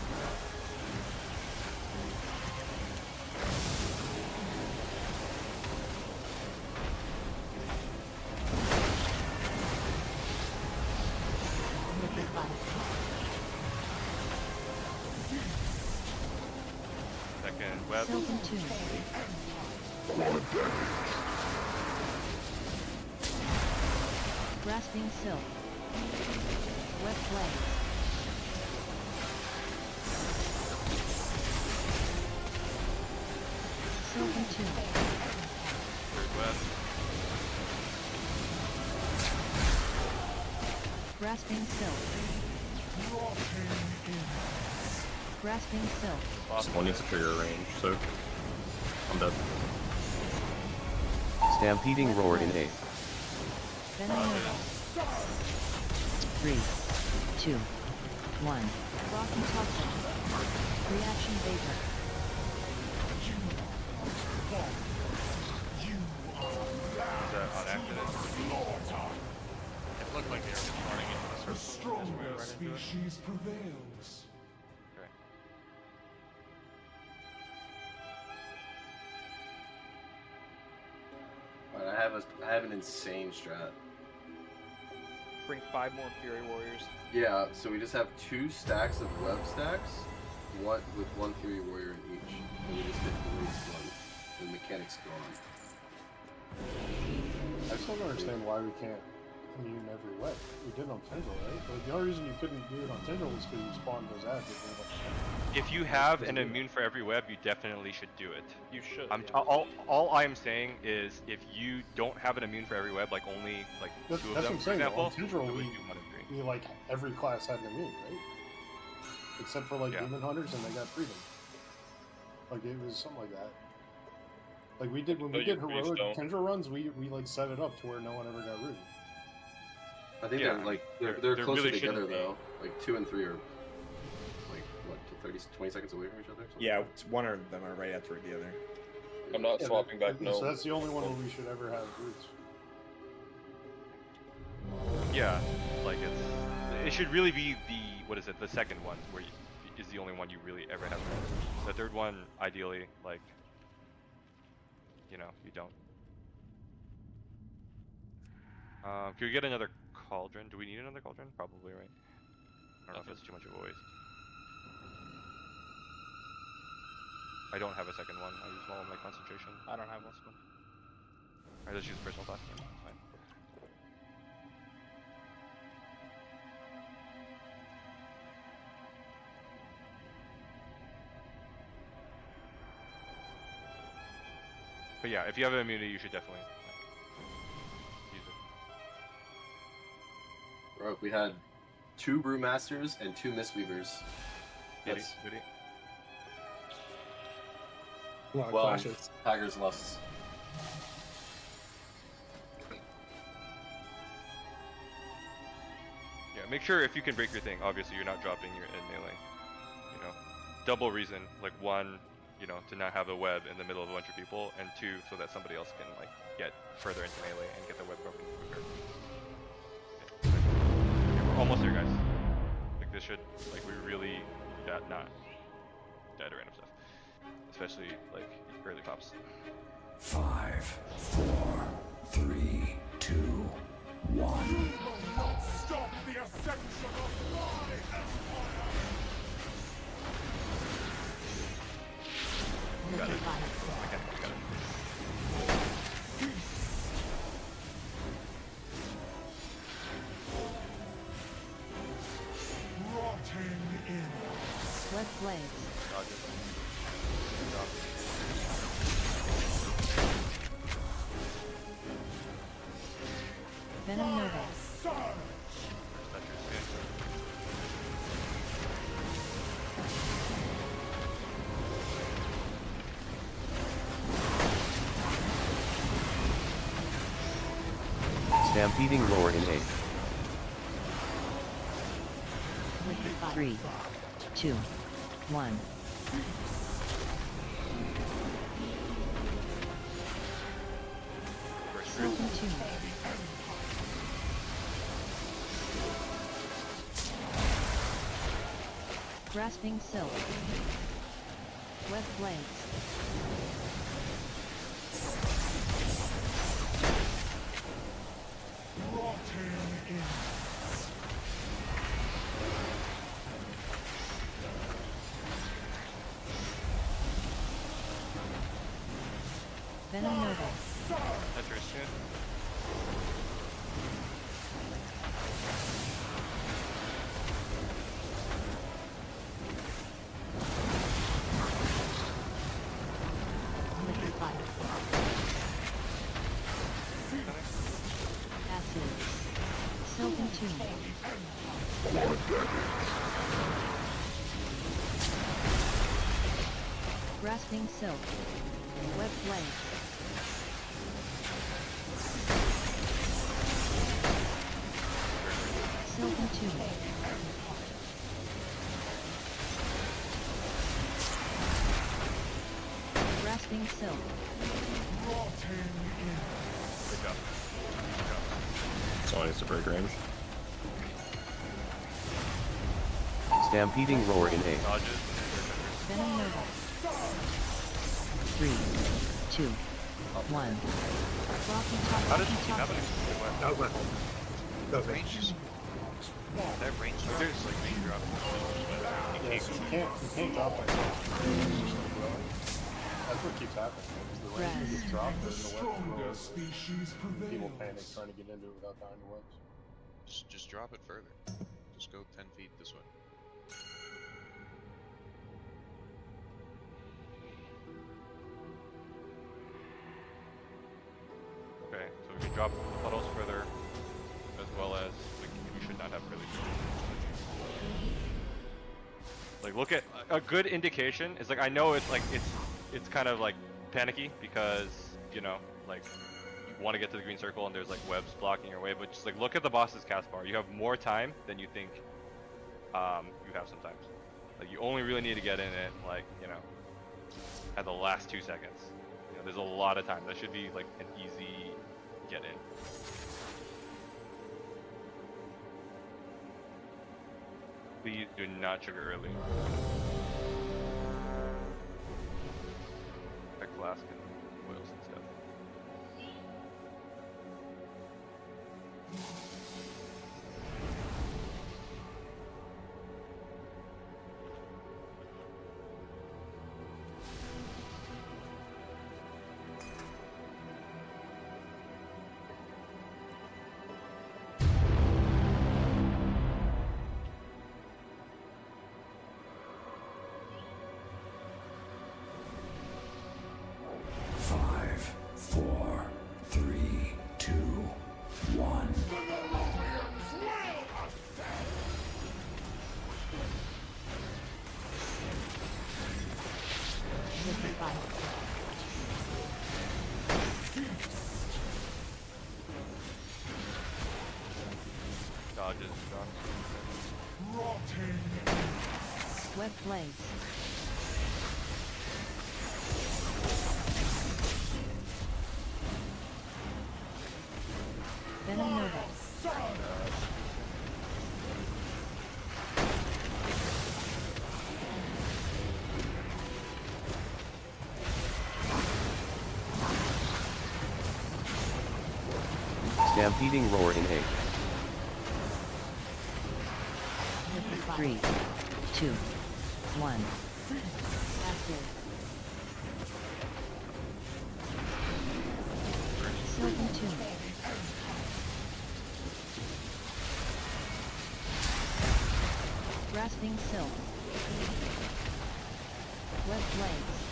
Second web. Silken Tunic. Grasping Silk. Web Blaze. Silken Tunic. Third web. Grasping Silk. Grasping Silk. This one needs to trigger range, so I'm dead. Stampeding Roar in A. Venom Nova. 3, 2, 1. Rocky toxin. Reaction vapor. Is that on accident? It looked like they were running into the The circle. and just stronger ran into it. species prevails. Okay. But I have an insane strat. Bring 5 more Fury Warriors. Yeah, so we just have 2 stacks of web stacks, one with 1 Fury Warrior in each. And we just hit the roots one. The mechanic's gone. I still don't understand why we can't immune every web. We did on Tendril, right? But the only reason you couldn't do it on Tendril was because you spawned those ads. If you have an immune for every web, you definitely should do it. You should. All I am saying is if you don't have an immune for every web, like only like That's 2 of what them, I'm for saying. example, On Tendril, you would we, do 1 and 3. we like every class had an immune, right? Except for like Yeah. Demon Hunters, and they got freedom. Like it was something like that. Like we did when we did heroic Tendril runs, we like set it up to where no one ever got rooted. I think they're closer really together shouldn't be. though. Like 2 and 3 are like what 20 seconds away from each other. Something Yeah, like one of them are right after the other. I'm not swapping back. No. So that's the only one where we should ever have roots. Yeah, like it should really be the second one where is the only one you really ever have. The third one, ideally, like you don't. Can we get another cauldron? Do we need another cauldron? Probably, right? I don't know if that's too much of a waste. I don't have a second one. I use all of my concentration. I don't have one. Alright, let's use personal class. Yeah, that's fine. But yeah, if you have an immunity, you should definitely use it. Bro, if we had 2 Brewmasters and 2 Mistweavers, that's Goody. A lot of 12 clashes. Tiger's Lusts. Yeah, make sure if you can break your thing, obviously you're not dropping your in melee. You know, double reason, like 1, to not have a web in the middle of a bunch of people, and 2, so that somebody else can like get further into melee and get the web broken quicker. Okay, we're almost there, guys. Like this should, like we really not dead or random stuff, especially like early pops. 5, 4, 3, 2, 1. You will not stop the ascension of my empire! Got it. Okay, got it. Rotting in. Web blades. Dodge it. Good job. Venom Nova. That's your skin. Stampeding roar in 8. 3, 2, 1. Self-consumed. Grasping silk. Web blades. Rotting in. Venom Nova. That's your skin. Liquid fire. Acid. Silken tune. Grasping silk. Web blades. Silken tune. Silk. Good job. Someone needs to break range. Stampeding Roar in A. Dodges. Venom Nova. 3, 2, 1. Rocky top. How does Rocky he top. have it? That was my fault. That was me. That range There's like range drop. Yeah, so you can't drop like that. That's what keeps happening. Is the range gets dropped and the webs grow. People panic trying to get into it without dying to webs. just drop it further. Just go 10 feet this way. Okay, so we can drop the puddles further, as well as we should not have really. Like, look at a good indication is like I know it's like it's kind of like panicky because you know like you want to get to the green circle and there's like webs blocking your way, but just like look at the boss's cast bar. You have more time than you think you have sometimes. Like you only really need to get in it like you know at the last 2 seconds. You know, there's a lot of time. That should be like an easy get in. Please do not trigger early. Pick flask and oils instead. Dodges, Web Blaze. Venom Nova. Stampeding Roar in A. 3, 2, 1. Active. Sylvan Tomb. Grasping Silk. Web Blaze.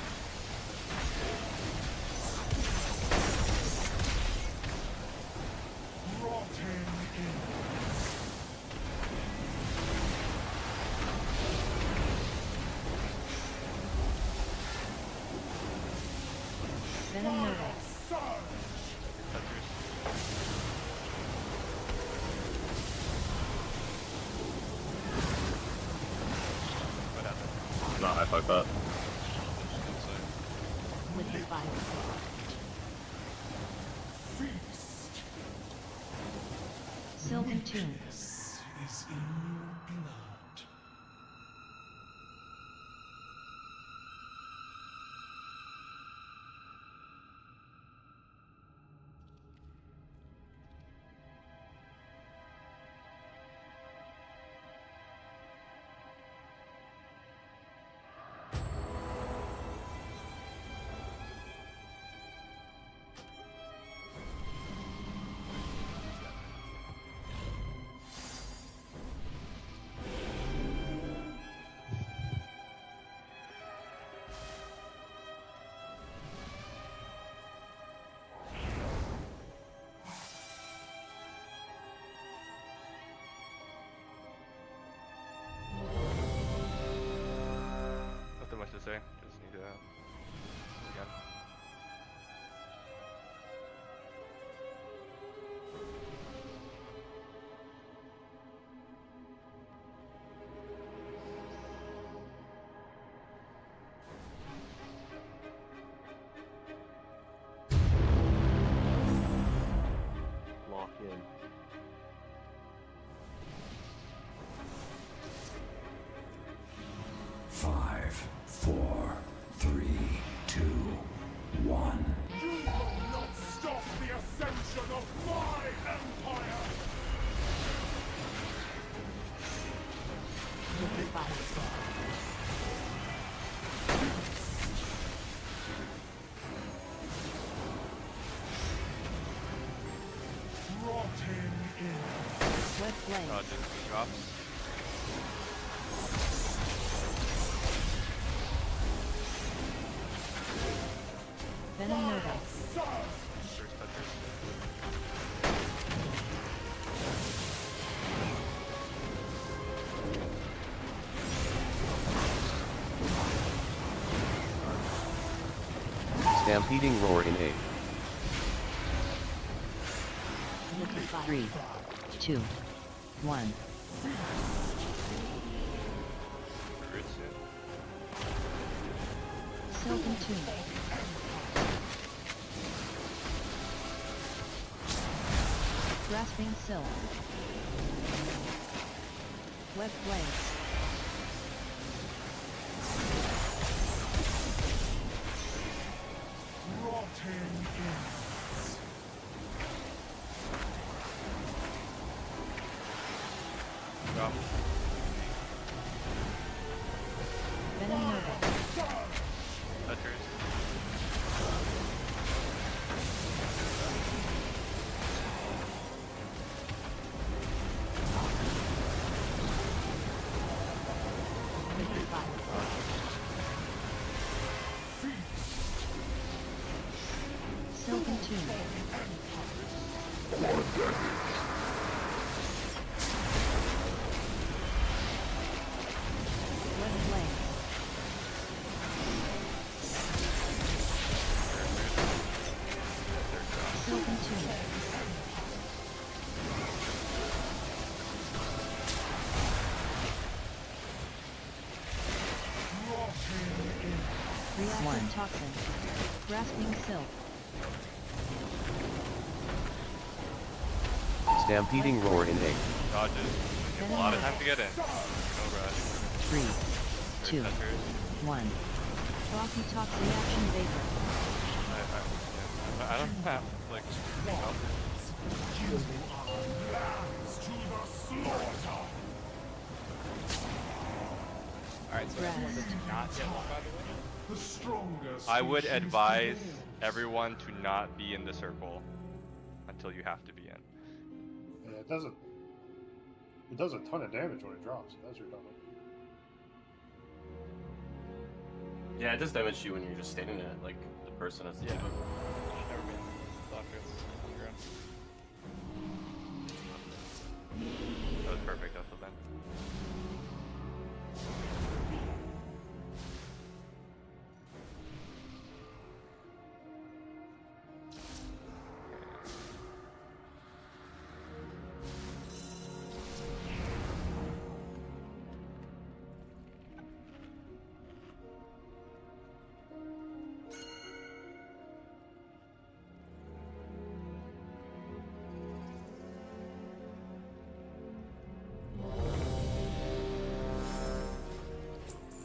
Venom Nova. No, I fucked up. With the fire. Sylvan Tomb. Is in your blood. of my empire! Rotting in. Swift blade. Just drops. Venom Nova. First touchers. Stampeding roar in A. 3, 2, 1. Sylvan Tomb. Grasping Silk. Web Blades. Rotting in. Drop. Venom Nova. Touchers. Sylvan Tomb. Web Blade. Sylvan Tomb. Reactive Toxin. Grasping Silk. Stampeding roar in A. Dodges. You have a lot of time to get in. No rush. 3, 2, Touchers. 1. Frothy Tox Reaction Vapor. I don't have, like, You are lambs to the slaughter! Alright, so everyone does not get one, by the way. The strongest. I would advise everyone to not be in the circle until you have to be in. Yeah, it does a ton of damage when it drops. That's redundant. Yeah, it does damage you when you're just standing in it, like the person has to do it. Never been sockets on the ground. That was perfect up to then.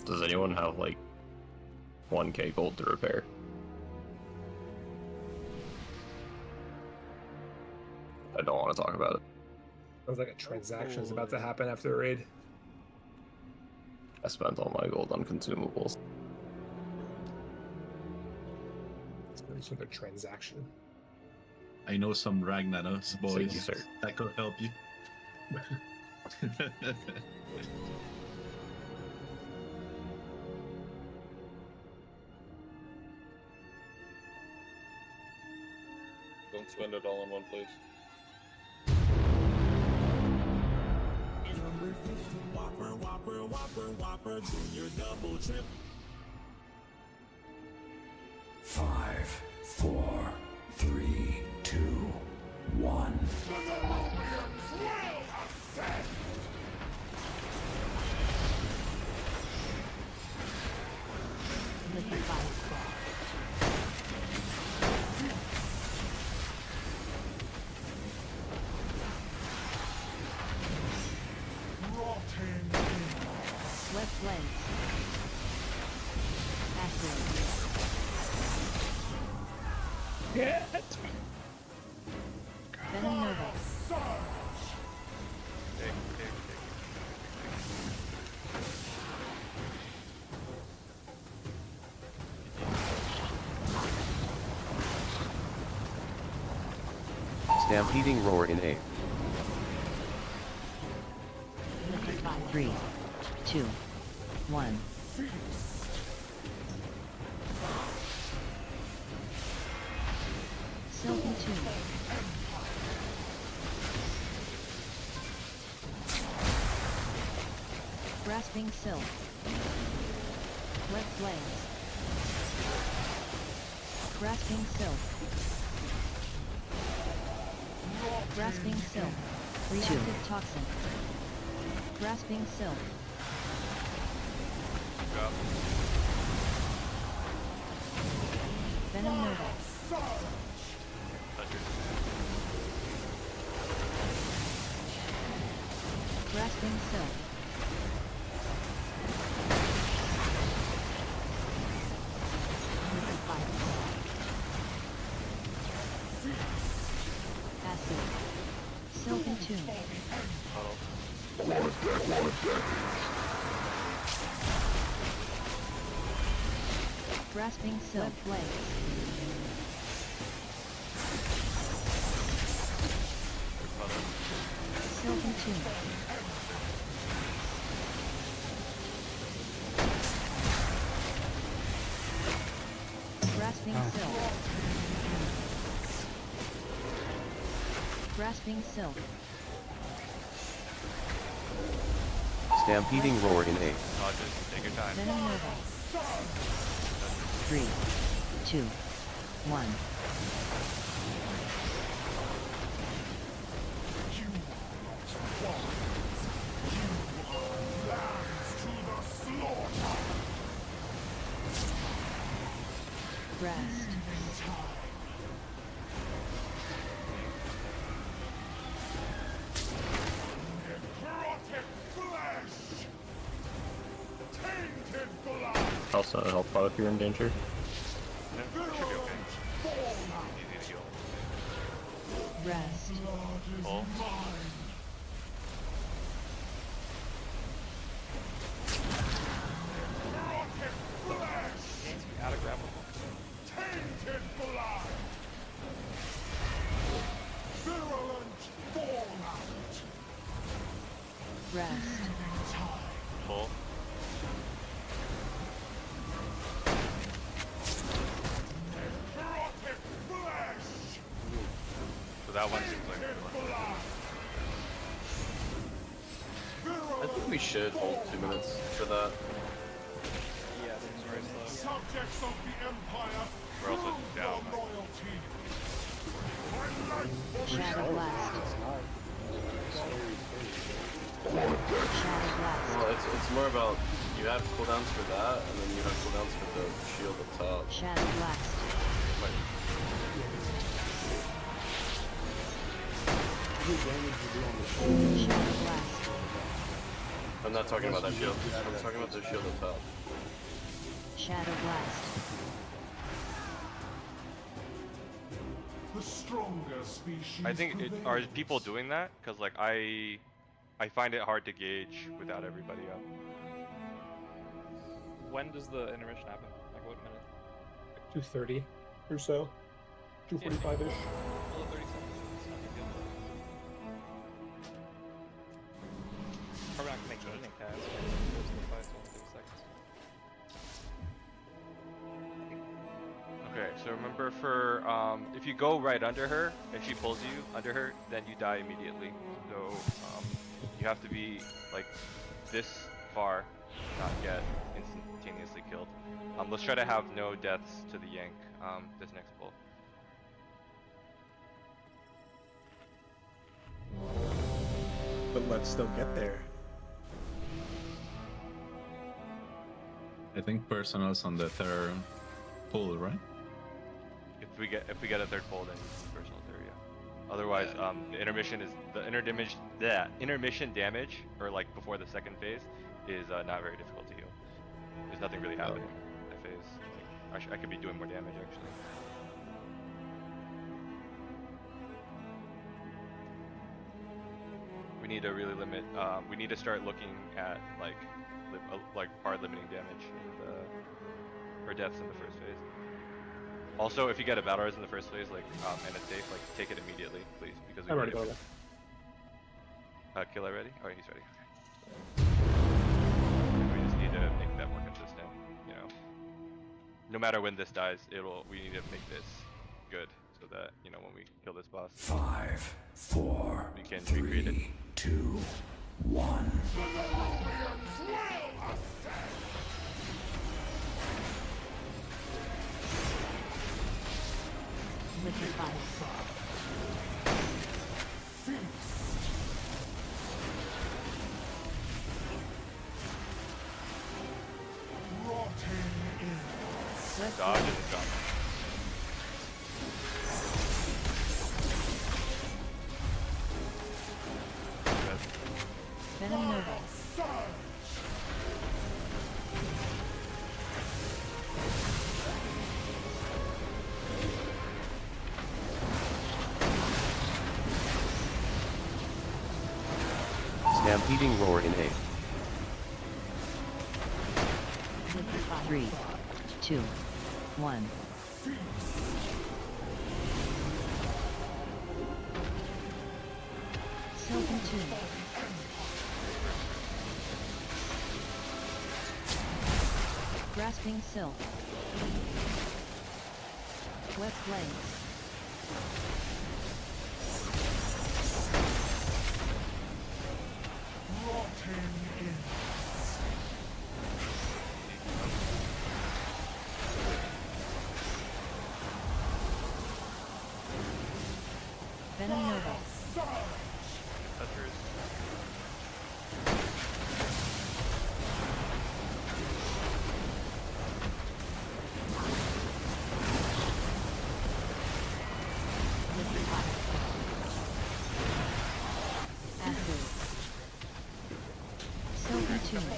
Does anyone have like 1k gold to repair? I don't want to talk about it. Sounds like a transaction is about to happen after the raid. I spent all my gold on consumables. It's gonna be some good transaction. I know some Ragnaros boys Thank you, sir. that could help you. Don't spend it all in one place. Number 50, Whopper, Whopper, Whopper, Whopper, Junior, Double, Trip. 5, 4, 3, 2, 1. The Maveryks will ascend! Rotting in. Swift Blades. Active. Stampeding Roar in A. 3, 2, 1. Silken Tomb. Grasping Silk. Wet Flames. Grasping Silk. Grasping Silk. Reactive Toxin. Grasping Silk. Venom Nova. Grasping Silk. Acid. Silken Tomb. Grasping Silk. Blaze. Silken Tomb. Grasping Silk. Grasping Silk. Stampeding Roar in A. Take your time. Venom Nova. 3, 2, 1. Rest. Also, health pot if you're in danger. Rest. Pull. Out of grapple. Tainted blood! Virulent fallout! Rest. Pull. Necrotic flesh! So that one seems like I think we should hold 2 minutes for that. Yeah, seems very slow. Subjects of the Empire, we're also down. royalty! Shadow Blast. Well, it's more about you have cooldowns for that, and then you have cooldowns for the shield up top. Shadow Blast. Shadow Blast. I'm not talking about that shield. I'm talking about the shield up top. Shadow Blast. The stronger species. I think are people doing that? Because like I find it hard to gauge without everybody up. When does the intermission happen? Like what minute? 2:30 or so. 2:45-ish. Well, 30 seconds. It's not a big deal. Probably not gonna make gaming pass. Most of the fights only 30 seconds. Okay, so remember for if you go right under her, if she pulls you under her, then you die immediately. So you have to be like this far, not get instantaneously killed. Let's try to have no deaths to the yank this next pull. But let's still get there. I think personal's on the third pull, right? If we get a third pull, then personal third, yeah. Otherwise, the intermission is the intermission damage, or like before the second phase, is not very difficult to heal. There's nothing really happening in that phase. Like, I could be doing more damage actually. We need to really limit. We need to start looking at like hard limiting damage or deaths in the first phase. Also, if you get a Mavroars in the first phase, like and it's safe, like take it immediately, please. I'm ready, by the way. Killer ready? Oh, he's ready. Okay. We just need to make that more consistent. You know, no matter when this dies, we need to make this good so that when we kill this boss, 5, 4, we can recreate it. 3, 2, 1. Dodge and jump. Venom Nova. Stampeding Roar in 8. 3, 2, 1. Sylvan Tomb. Grasping Silk. Web Blades. Venom Nova. Touchers. Acid. Sylvan Tomb.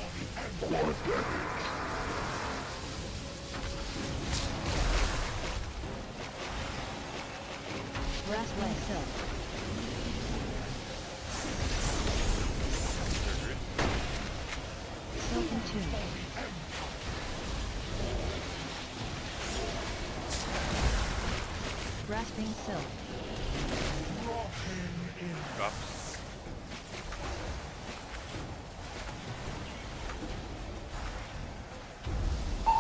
Grasping Silk. Sylvan Tomb. Grasping Silk. Drop.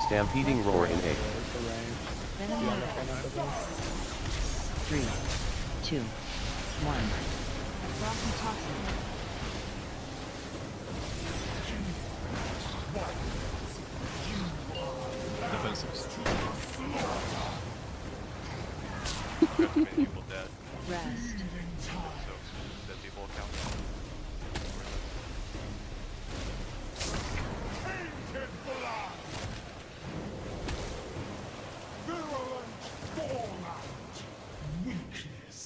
Stampeding Roar in 8. Venom Nova. 3, 2, 1. Rocky Toxin. Defensive. Got too many people dead. Rest. So dead people count. Virulent fallout. Weakness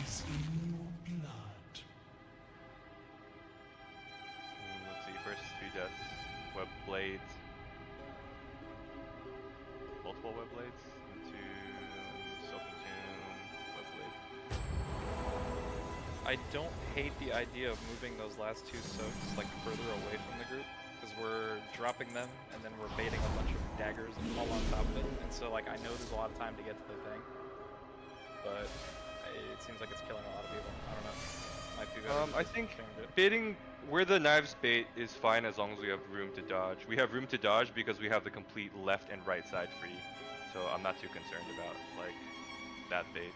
is in your blood. Let's see. First 3 deaths. Web blades. Multiple web blades into self-consume web blades. I don't hate the idea of moving those last 2 soaks like further away from the group, because we're dropping them and then we're baiting a bunch of daggers and all on top of it, and so like I know there's a lot of time to get to the thing, but it seems like it's killing a lot of people. I don't know. Might be better. I think baiting where the knives bait is fine as long as we have room to dodge. We have room to dodge because we have the complete left and right side free, so I'm not too concerned about like that bait.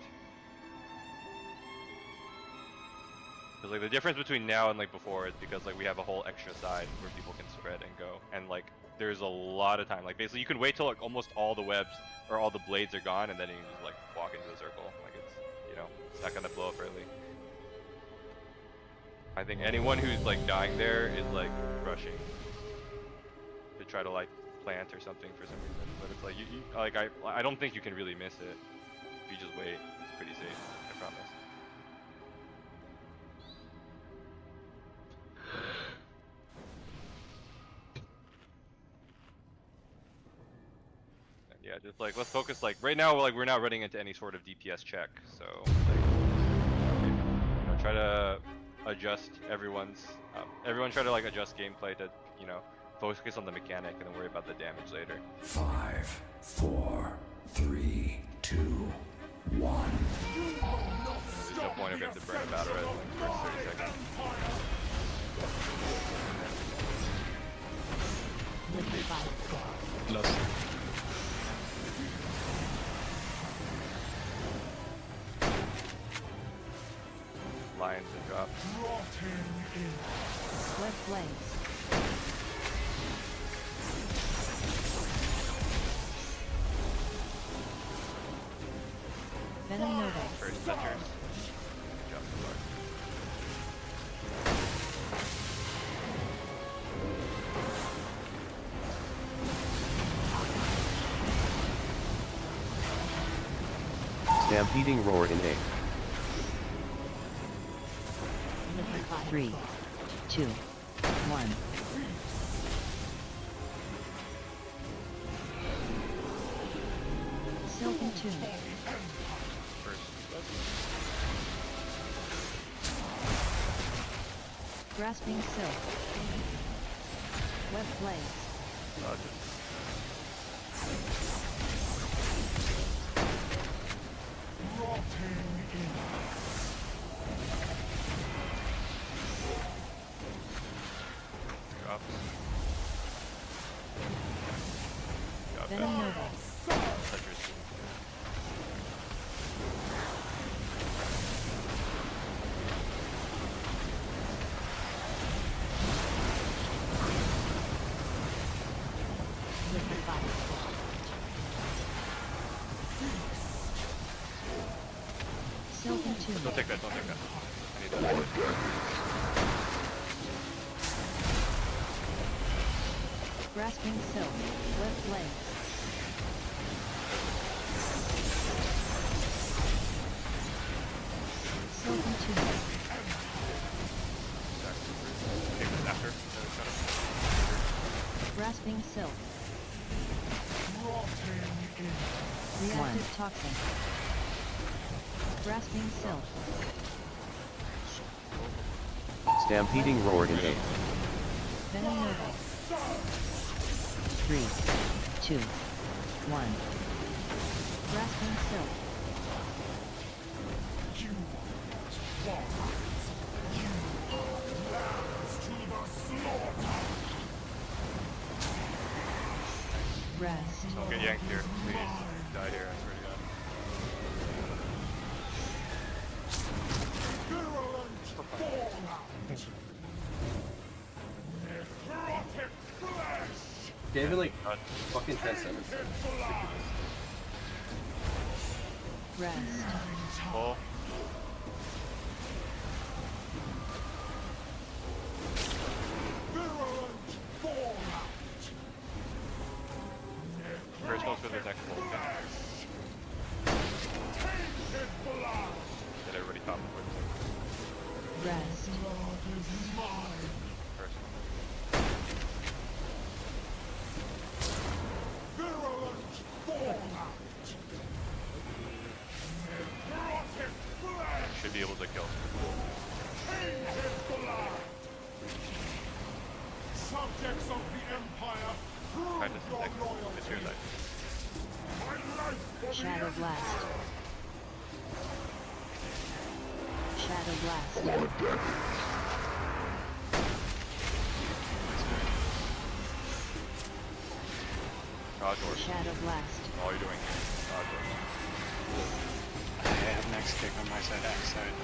Because like the difference between now and like before is because like we have a whole extra side where people can spread and go, and like there's a lot of time. Like basically you can wait till like almost all the webs or all the blades are gone, and then you can just like walk into the circle. Like it's it's not gonna blow up early. I think anyone who's like dying there is like rushing to try to like plant or something for some reason, but it's like I don't think you can really miss it if you just wait. It's pretty safe, I promise. Yeah, just like let's focus. Like right now, like we're not running into any sort of DPS check, so like try to adjust everyone try to like adjust gameplay to focus on the mechanic and then worry about the damage later. 5, 4, 3, 2, 1. There's no point if we have to burn a Mavroars in like the first 30 seconds. Lost. Lions and drop. Swift Blaze. Venom Nova. First centers. Good job so far. Stampeding roar in A. 3, 2, 1. Silken Tune. Grasping Silk. Web Blaze. Venom Nova. Silken Tune. Don't take that, don't take that. I need that. Grasping Silk. Web Blaze. Silken Tune. Take this after. Grasping Silk. Reactive Toxin. Grasping Silk. Stampeding roar in A. Venom Nova. 3, 2, 1. Grasping Silk. Rest. Don't get yanked here, please. Die here, I swear to God. Gave it like fucking 10 seconds. Rest. Full. First goes for the next full. Okay. Get everybody top quick. Rest. First. Should be able to kill. Subjects of the Empire, Kind of next. It's your side. Shadow Blast. Shadow Blast. Dodge or Shadow Blast. all you're doing here. Dodge or. I have next kick on my side, X side.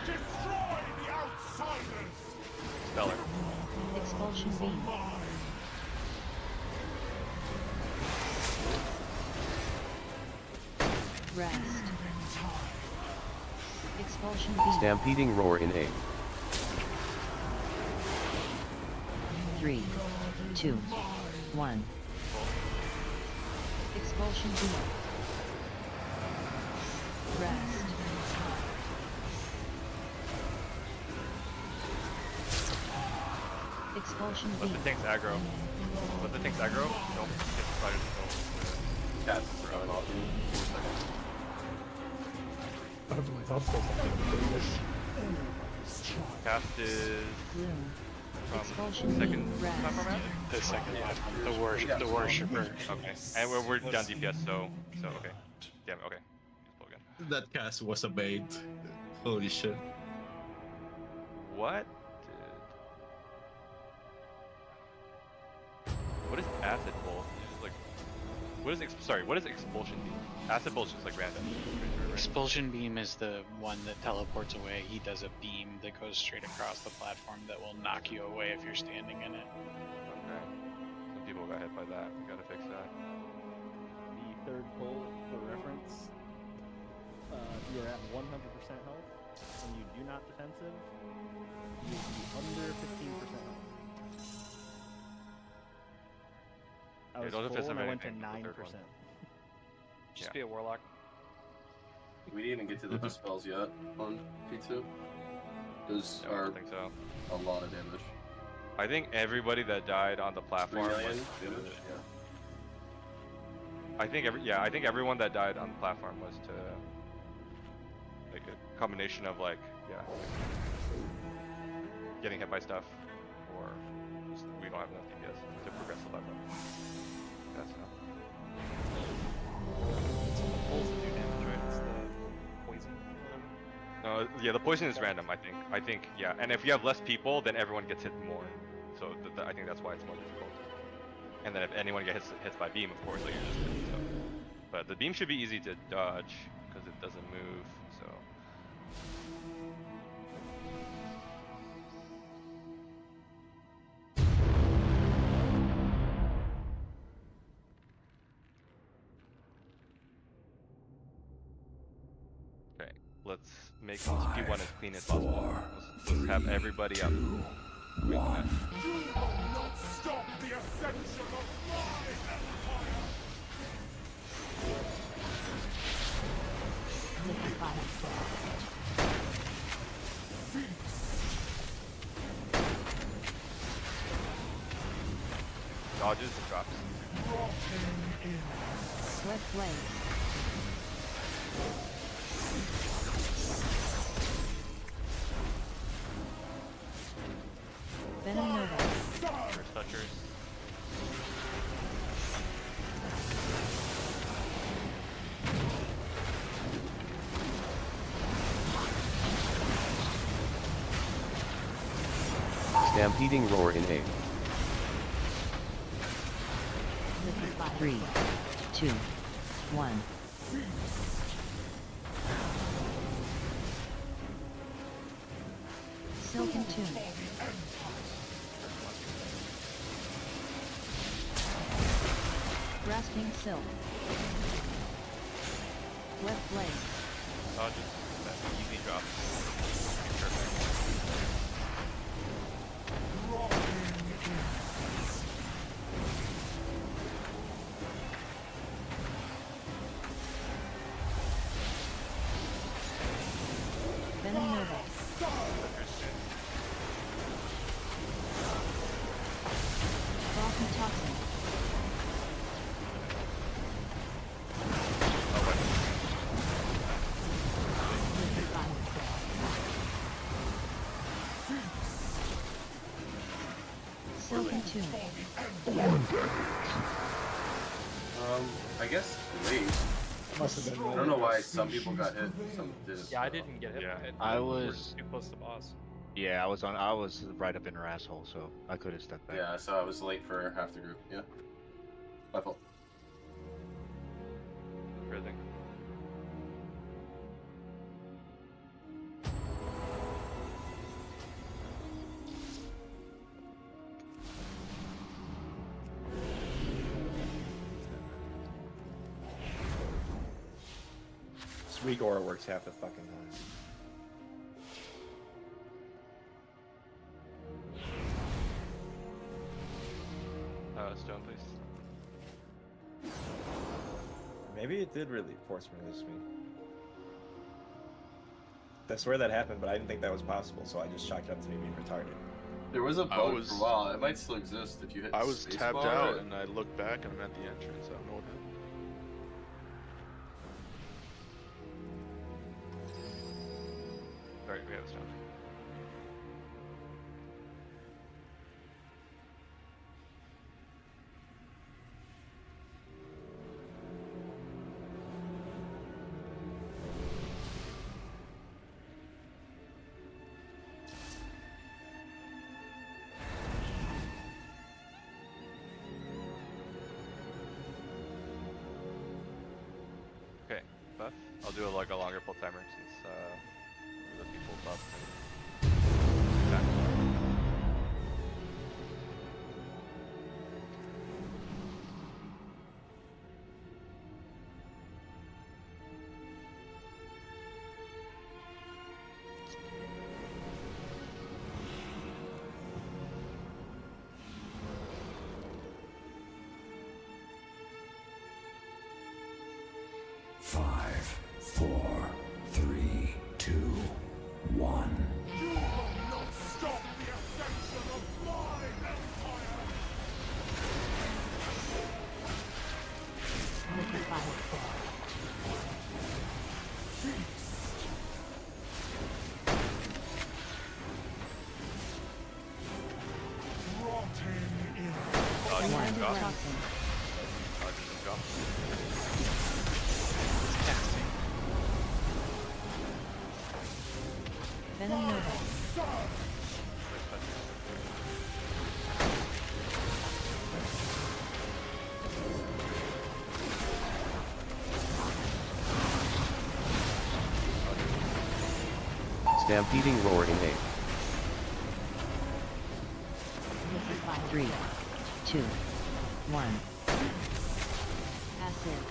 destroy the outsiders! Stellar. Expulsion Beam. Rest. Expulsion Beam. Stampeding roar in A. 3, 2, 1. Expulsion Beam. Rest. Expulsion Let the Beam. tanks aggro. Let the tanks aggro. Don't get the fighters until Cats running off. I thought so. Cast is from Expulsion second beam rest. platform out? The second platform, the worshiper. Okay, and we're down DPS, so okay. Damn, okay. Just pull again. That cast was a bait. Holy shit. What is acid bolt? It's just like, what is expulsion beam? Acid bolt is just like random. Right? Expulsion beam is the one that teleports away. He does a beam that goes straight across the platform that will knock you away if you're standing in it. Okay. Some people got hit by that. We gotta fix that. The third pull for reference, you're at 100% health. When you do not defensive, you will be under 15% health. I was don't full defensive and I went to anything, 9%. the third one. Just be a warlock. We didn't even get to the dispels yet on P2. Those I are don't think so. a lot of damage. I think everybody that died on the 3 platform million was damage, yeah. I think everyone that died on the platform was to like a combination of like getting hit by stuff or just, we don't have enough DPS to progress the platform. That's enough. It's on the pulls that do damage, right? It's the poison. No, yeah, the poison is random. I think yeah, and if you have less people, then everyone gets hit more. So I think that's why it's more difficult. And then if anyone gets hit by beam, of course, like you're just hitting stuff. But the beam should be easy to dodge because it doesn't move. So. Okay, let's make P1 as clean as possible. Let's have everybody up. Do not stop the ascension of my empire! Dodges and drops. Swift blade. Venom Nova. First touchers. Stampeding roar in A. 3, 2, 1. Silken Tune. Grasping Silk. Wet Blade. Dodges. That's an easy drop. Venom Nova. Frothy Toxin. Silken Tune. I guess late. Must have been I don't know why some people got hit, some didn't. Yeah, I didn't get hit by it. I We're was too close to boss. Yeah, I was right up in her asshole, so I could have stepped back. Yeah, so I was late for half the group. Yeah, my fault. Everything. Sweet aura works half the fucking time. Stone, please. Maybe it did really force release me. I swear that happened, but I didn't think that was possible, so I just chalked it up to me being retarded. There was a bug for a while. It might still exist if you hit. I was space tabbed bar out and I looked back and I'm at the entrance. I don't know what happened. Alright, we have a stone. Okay, buff. I'll do like a longer pull timer since the people buff and back. Five, four, three, two, one. You will not stop the ascension of my empire! Feast! Rotting in Venom Nova. Stampeding roar in 8. 3, 2, 1. Acid.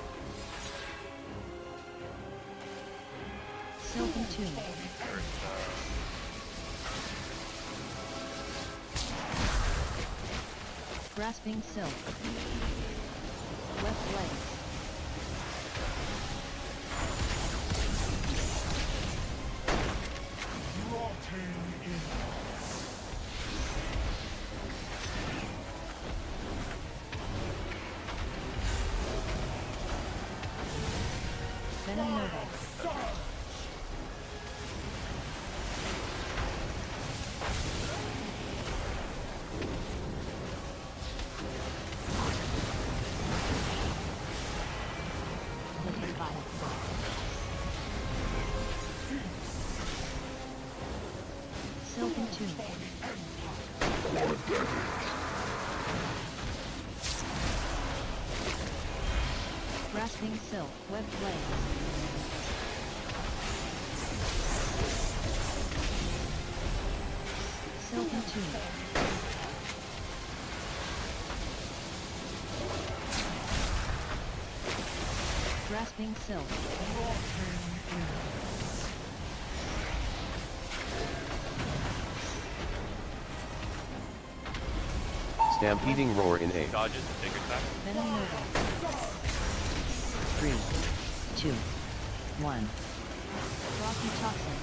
Sylvan Tomb. Grasping Silk. Left leg. rotting in Venom Nova. Silken Tomb. Grasping Silk. Web Blade. Silken Tomb. Grasping Silk. Stampeding roar in 8. Dodges, take attack. Venom Nova. 3, 2, 1. Rocky Toxin.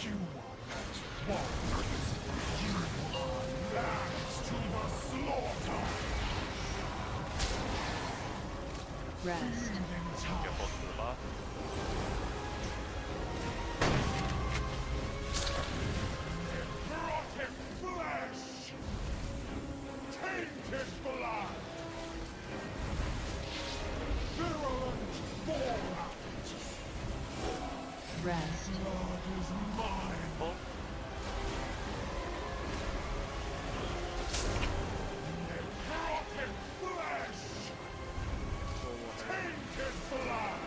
you are you are lambs to the slaughter. Rest. Get close to the boss. Rotten flesh! Tainted blood! Virulent fallout! Rest. Blood is mine! Rotten flesh! Tainted blood!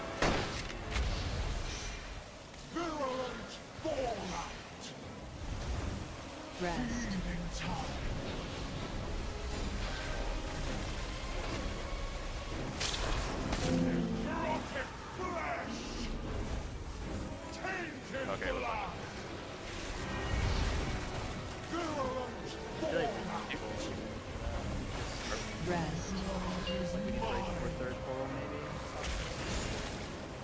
Virulent fallout! Rest. Healing time! Rotten flesh! Tainted Okay, let's blood! Virulent fallout! Rest. We need break for third portal, maybe.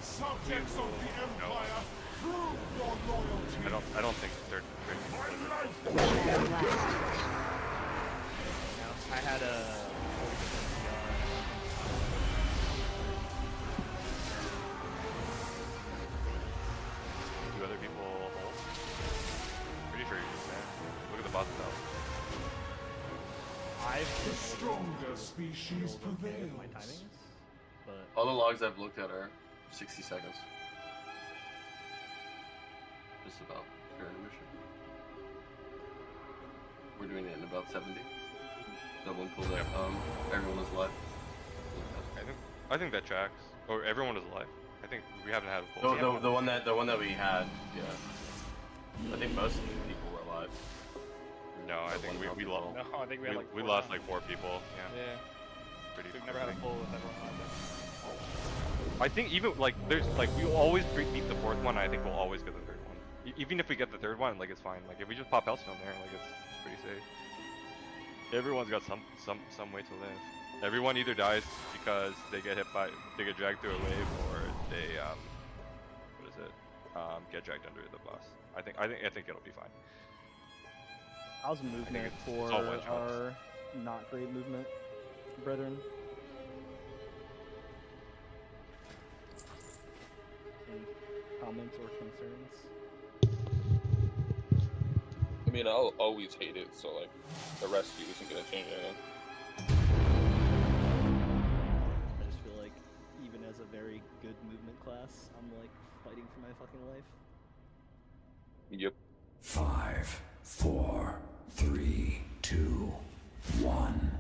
Subjects of the Empire, prove your loyalty! I don't think third. I had a. stronger species Okay with my prevails. timings, but All the logs I've looked at are 60 seconds. Just about for intermission. We're doing it in about 70. Doubling pull that everyone is live. I think that tracks. Or everyone is alive. I think we haven't had a full. The one that we had, yeah. I think most of the people were alive. No, I think we lost. No, I think we had like we four lost now. like 4 people. Yeah. Yeah. Pretty. We've never had a pull with everyone live. I think even like there's like we always beat the 4th one. I think we'll always get the 3rd one. Even if we get the 3rd one, like it's fine. Like if we just pop Hellstone there, like it's pretty safe. Everyone's got some way to live. Everyone either dies because they get dragged through a wave, or they what is it? Get dragged under the bus. I think it'll be fine. how's movement it's for all one shots. our not great movement, brethren? Any comments or concerns? I mean, I'll always hate it, so like, the rescue isn't gonna change anything. I just feel like even as a very good movement class, I'm like fighting for my fucking life. Yep. 5, 4, 3, 2, 1.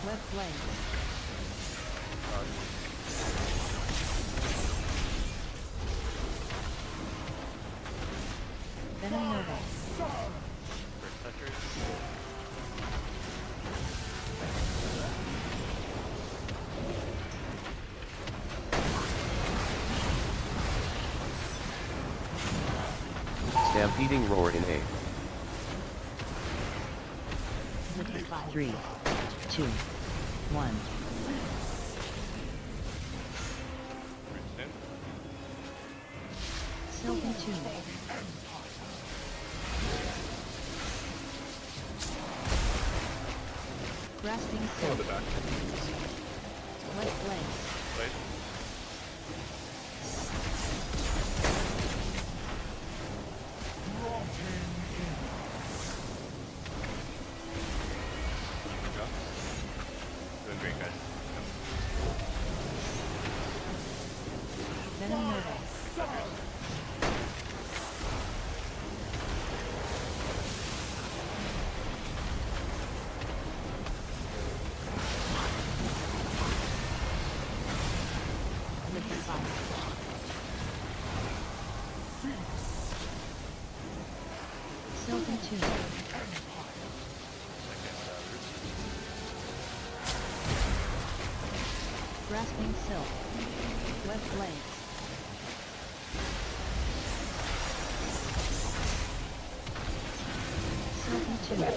Swift blade. Venom Nova. Stampeding roar in 8. 3, 2, 1. Silken Tunic. Grasping Silk. the back. Split Blade. Doing great, guys. Venom Nova. Silken Tunic. Grasping Silk. Web Blades. Silken Tunic.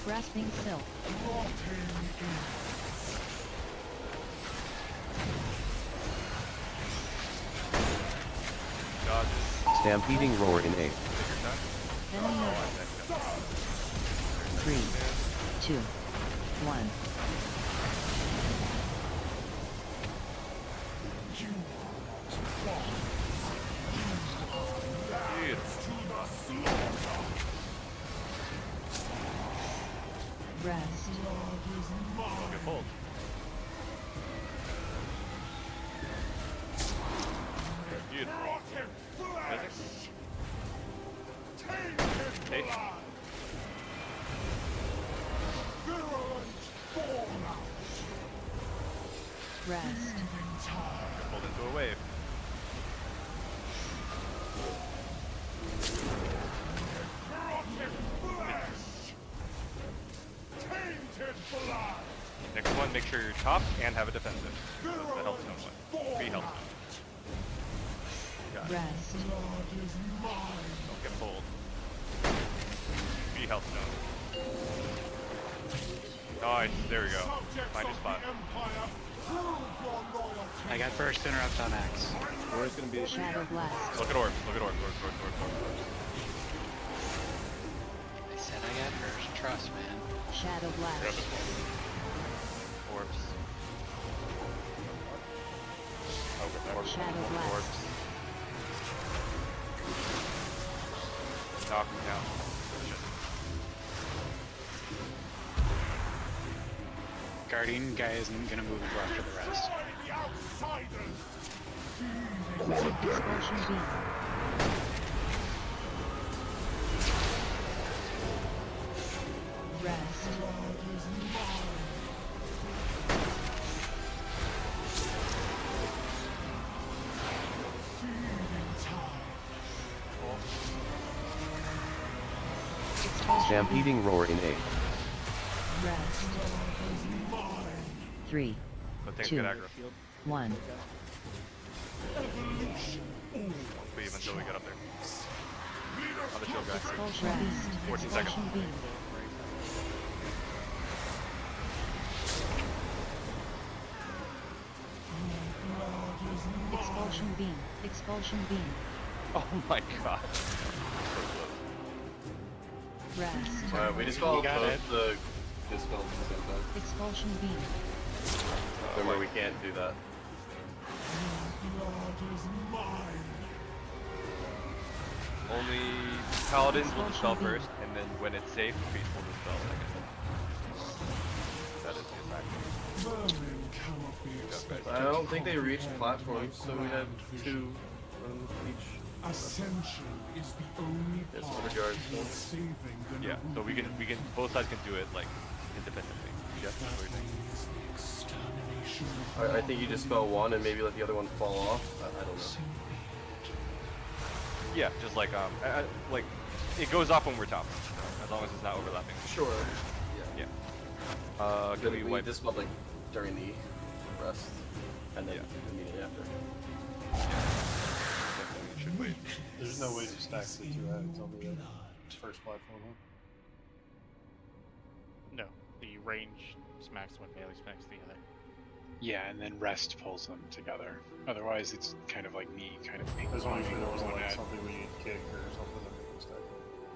Grasping Silk. Stampeding roar in 8. Venom Nova. 3, 2, 1. Rest. Okay, hold. Beautiful. Physics. Take. Rest. Pulled into a wave. Next one, make sure you're top and have a defensive. The Hellstone one. 3 Hellstone. Got it. Rest. Don't get pulled. 3 Hellstone. Nice, there we go. Find your spot. I got first interrupt on X. Where's gonna be? Shadow Blast. Look at orbs. Look at orbs. Orbs. I said I got first. Trust, man. Shadow Blast. Orbs. Orbs. Shadow Blast. Orbs. Knock down. Guardian guy isn't gonna move until after the rest. Expulsion Beam. Rest. Stampeding Roar in 8. Rest. 3, Let's 2, get aggro. 1. Leave until we get up there. On the shield guy. Expulsion Beast. 14 seconds. Expulsion Beam. Expulsion Beam. Expulsion Beam. Oh my god. Rest. We dispelled both the dispels at the same time. Expulsion Beam. Remember, we can't do that. Only paladins will dispel first, and then when it's safe, priests will dispel second. That is the attack. I don't think they reached platforms, so we have 2 on each. Ascension is the only Yes, path 100 yards. toward saving the Yeah, so we can both sides can do it like independently. Yeah, that's what you're saying. I think you just spell one and maybe let the other one fall off. I don't know. Yeah, just like like it goes off when we're top, as long as it's not overlapping. Sure. Yeah. Yeah. Can we we wipe? dispelled like during the rest, and then immediately after. Should wait. There's no way to stack the 2 heads on the first platform, huh? No, the range smacks one, melee smacks the other. Yeah, and then rest pulls them together. Otherwise, it's kind of like me kind of ping That's why if there was one like head. something we need kick or something that we can stack.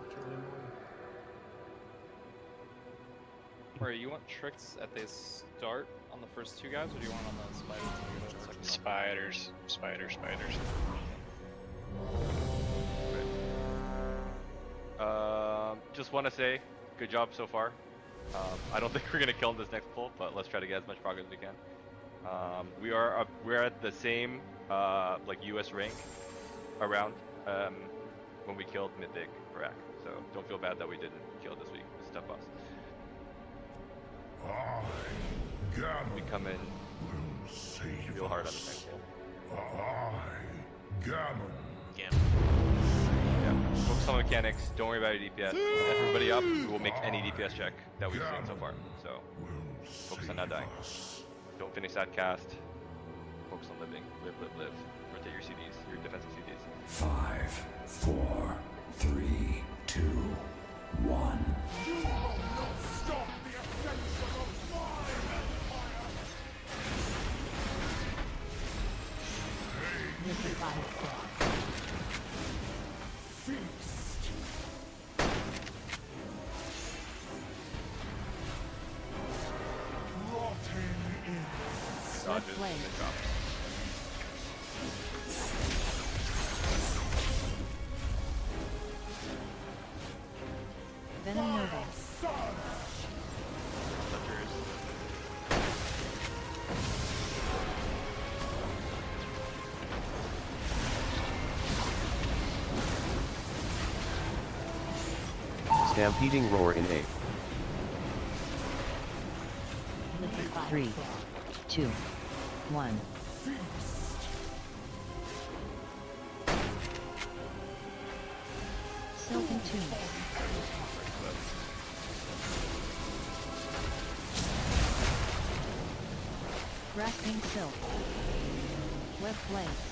It's really annoying. Or you want tricks at the start on the first 2 guys, or do you want on the spiders? Spiders. Just want to say, good job so far. I don't think we're gonna kill him this next pull, but let's try to get as much progress as we can. We're at the same like US rank around when we killed Mythic Maveryck, so don't feel bad that we didn't kill this week. It's a tough boss. We come in real hard on the next pull. Yeah, focus on mechanics, don't worry about your DPS. Everybody up, we will make any DPS check that we've seen so far. So, focus on not dying. Don't finish that cast. Focus on living. Live. Rotate your CDs, your defensive CDs. 5, 4, 3, 2, 1. You will not stop the ascension of my feast. Rotting in. Dodges and then drops. Venom Nova. Touchers. Stampeding Roar in 8. 3, 2, 1. Silken Tune. Grasping Silk. Web Blades.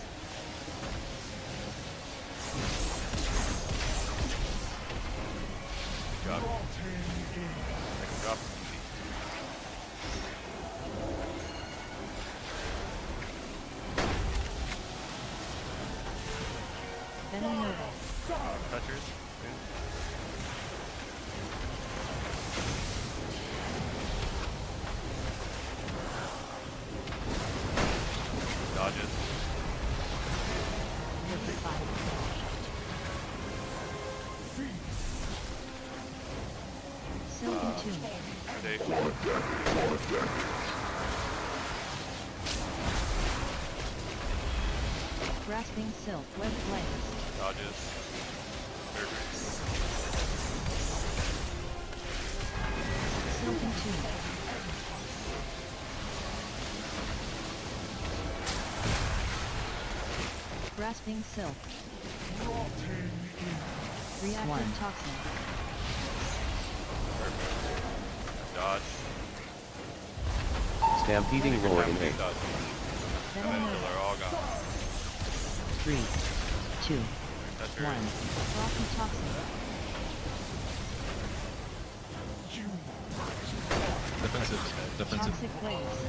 Drop. Make him drop. Safe. Grasping Silk, Web Blades. Dodges. Silken Tune. Grasping Silk. Reactive Toxin. Dodge. Stampeding Roar in 8. And then until they're all gone. 3, 2, That's 1. right. Rocky Toxin. Defensive. Defensive. Toxic Blaze.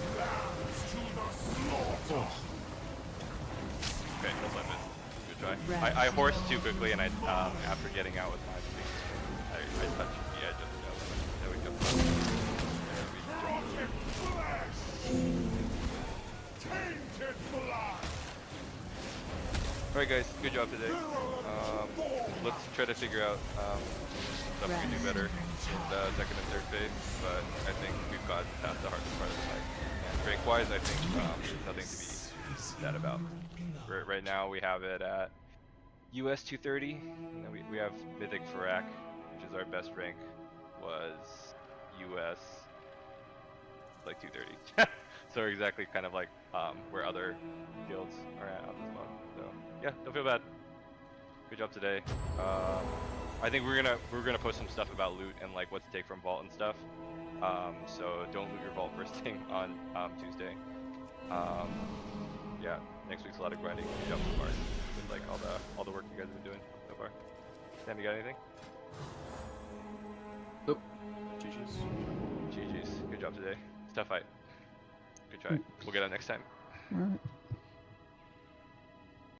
Oh. Okay, no limit. Good try. I horsed too quickly, and I after getting out with my police, I touched the edge of the no limit. There we go. Alright guys, good job today. Let's try to figure out stuff we can do better in the second and third phase, but I think we've got past the hardest part of the fight. And rank-wise, I think there's nothing to be sad about. Right now we have it at US 230, and then we have Mythic Maveryck, which is our best rank, was US like 230. So we're exactly kind of like where other guilds are at on this one. So yeah, don't feel bad. Good job today. I think we're gonna post some stuff about loot and like what to take from vault and stuff. So don't loot your vault first thing on Tuesday. Yeah, next week's a lot of grinding. Good job so far with like all the work you guys have been doing so far. Sam, you got anything? Nope. GG's. GG's. Good job today. It's a tough fight. Good try. We'll get it next time. Alright.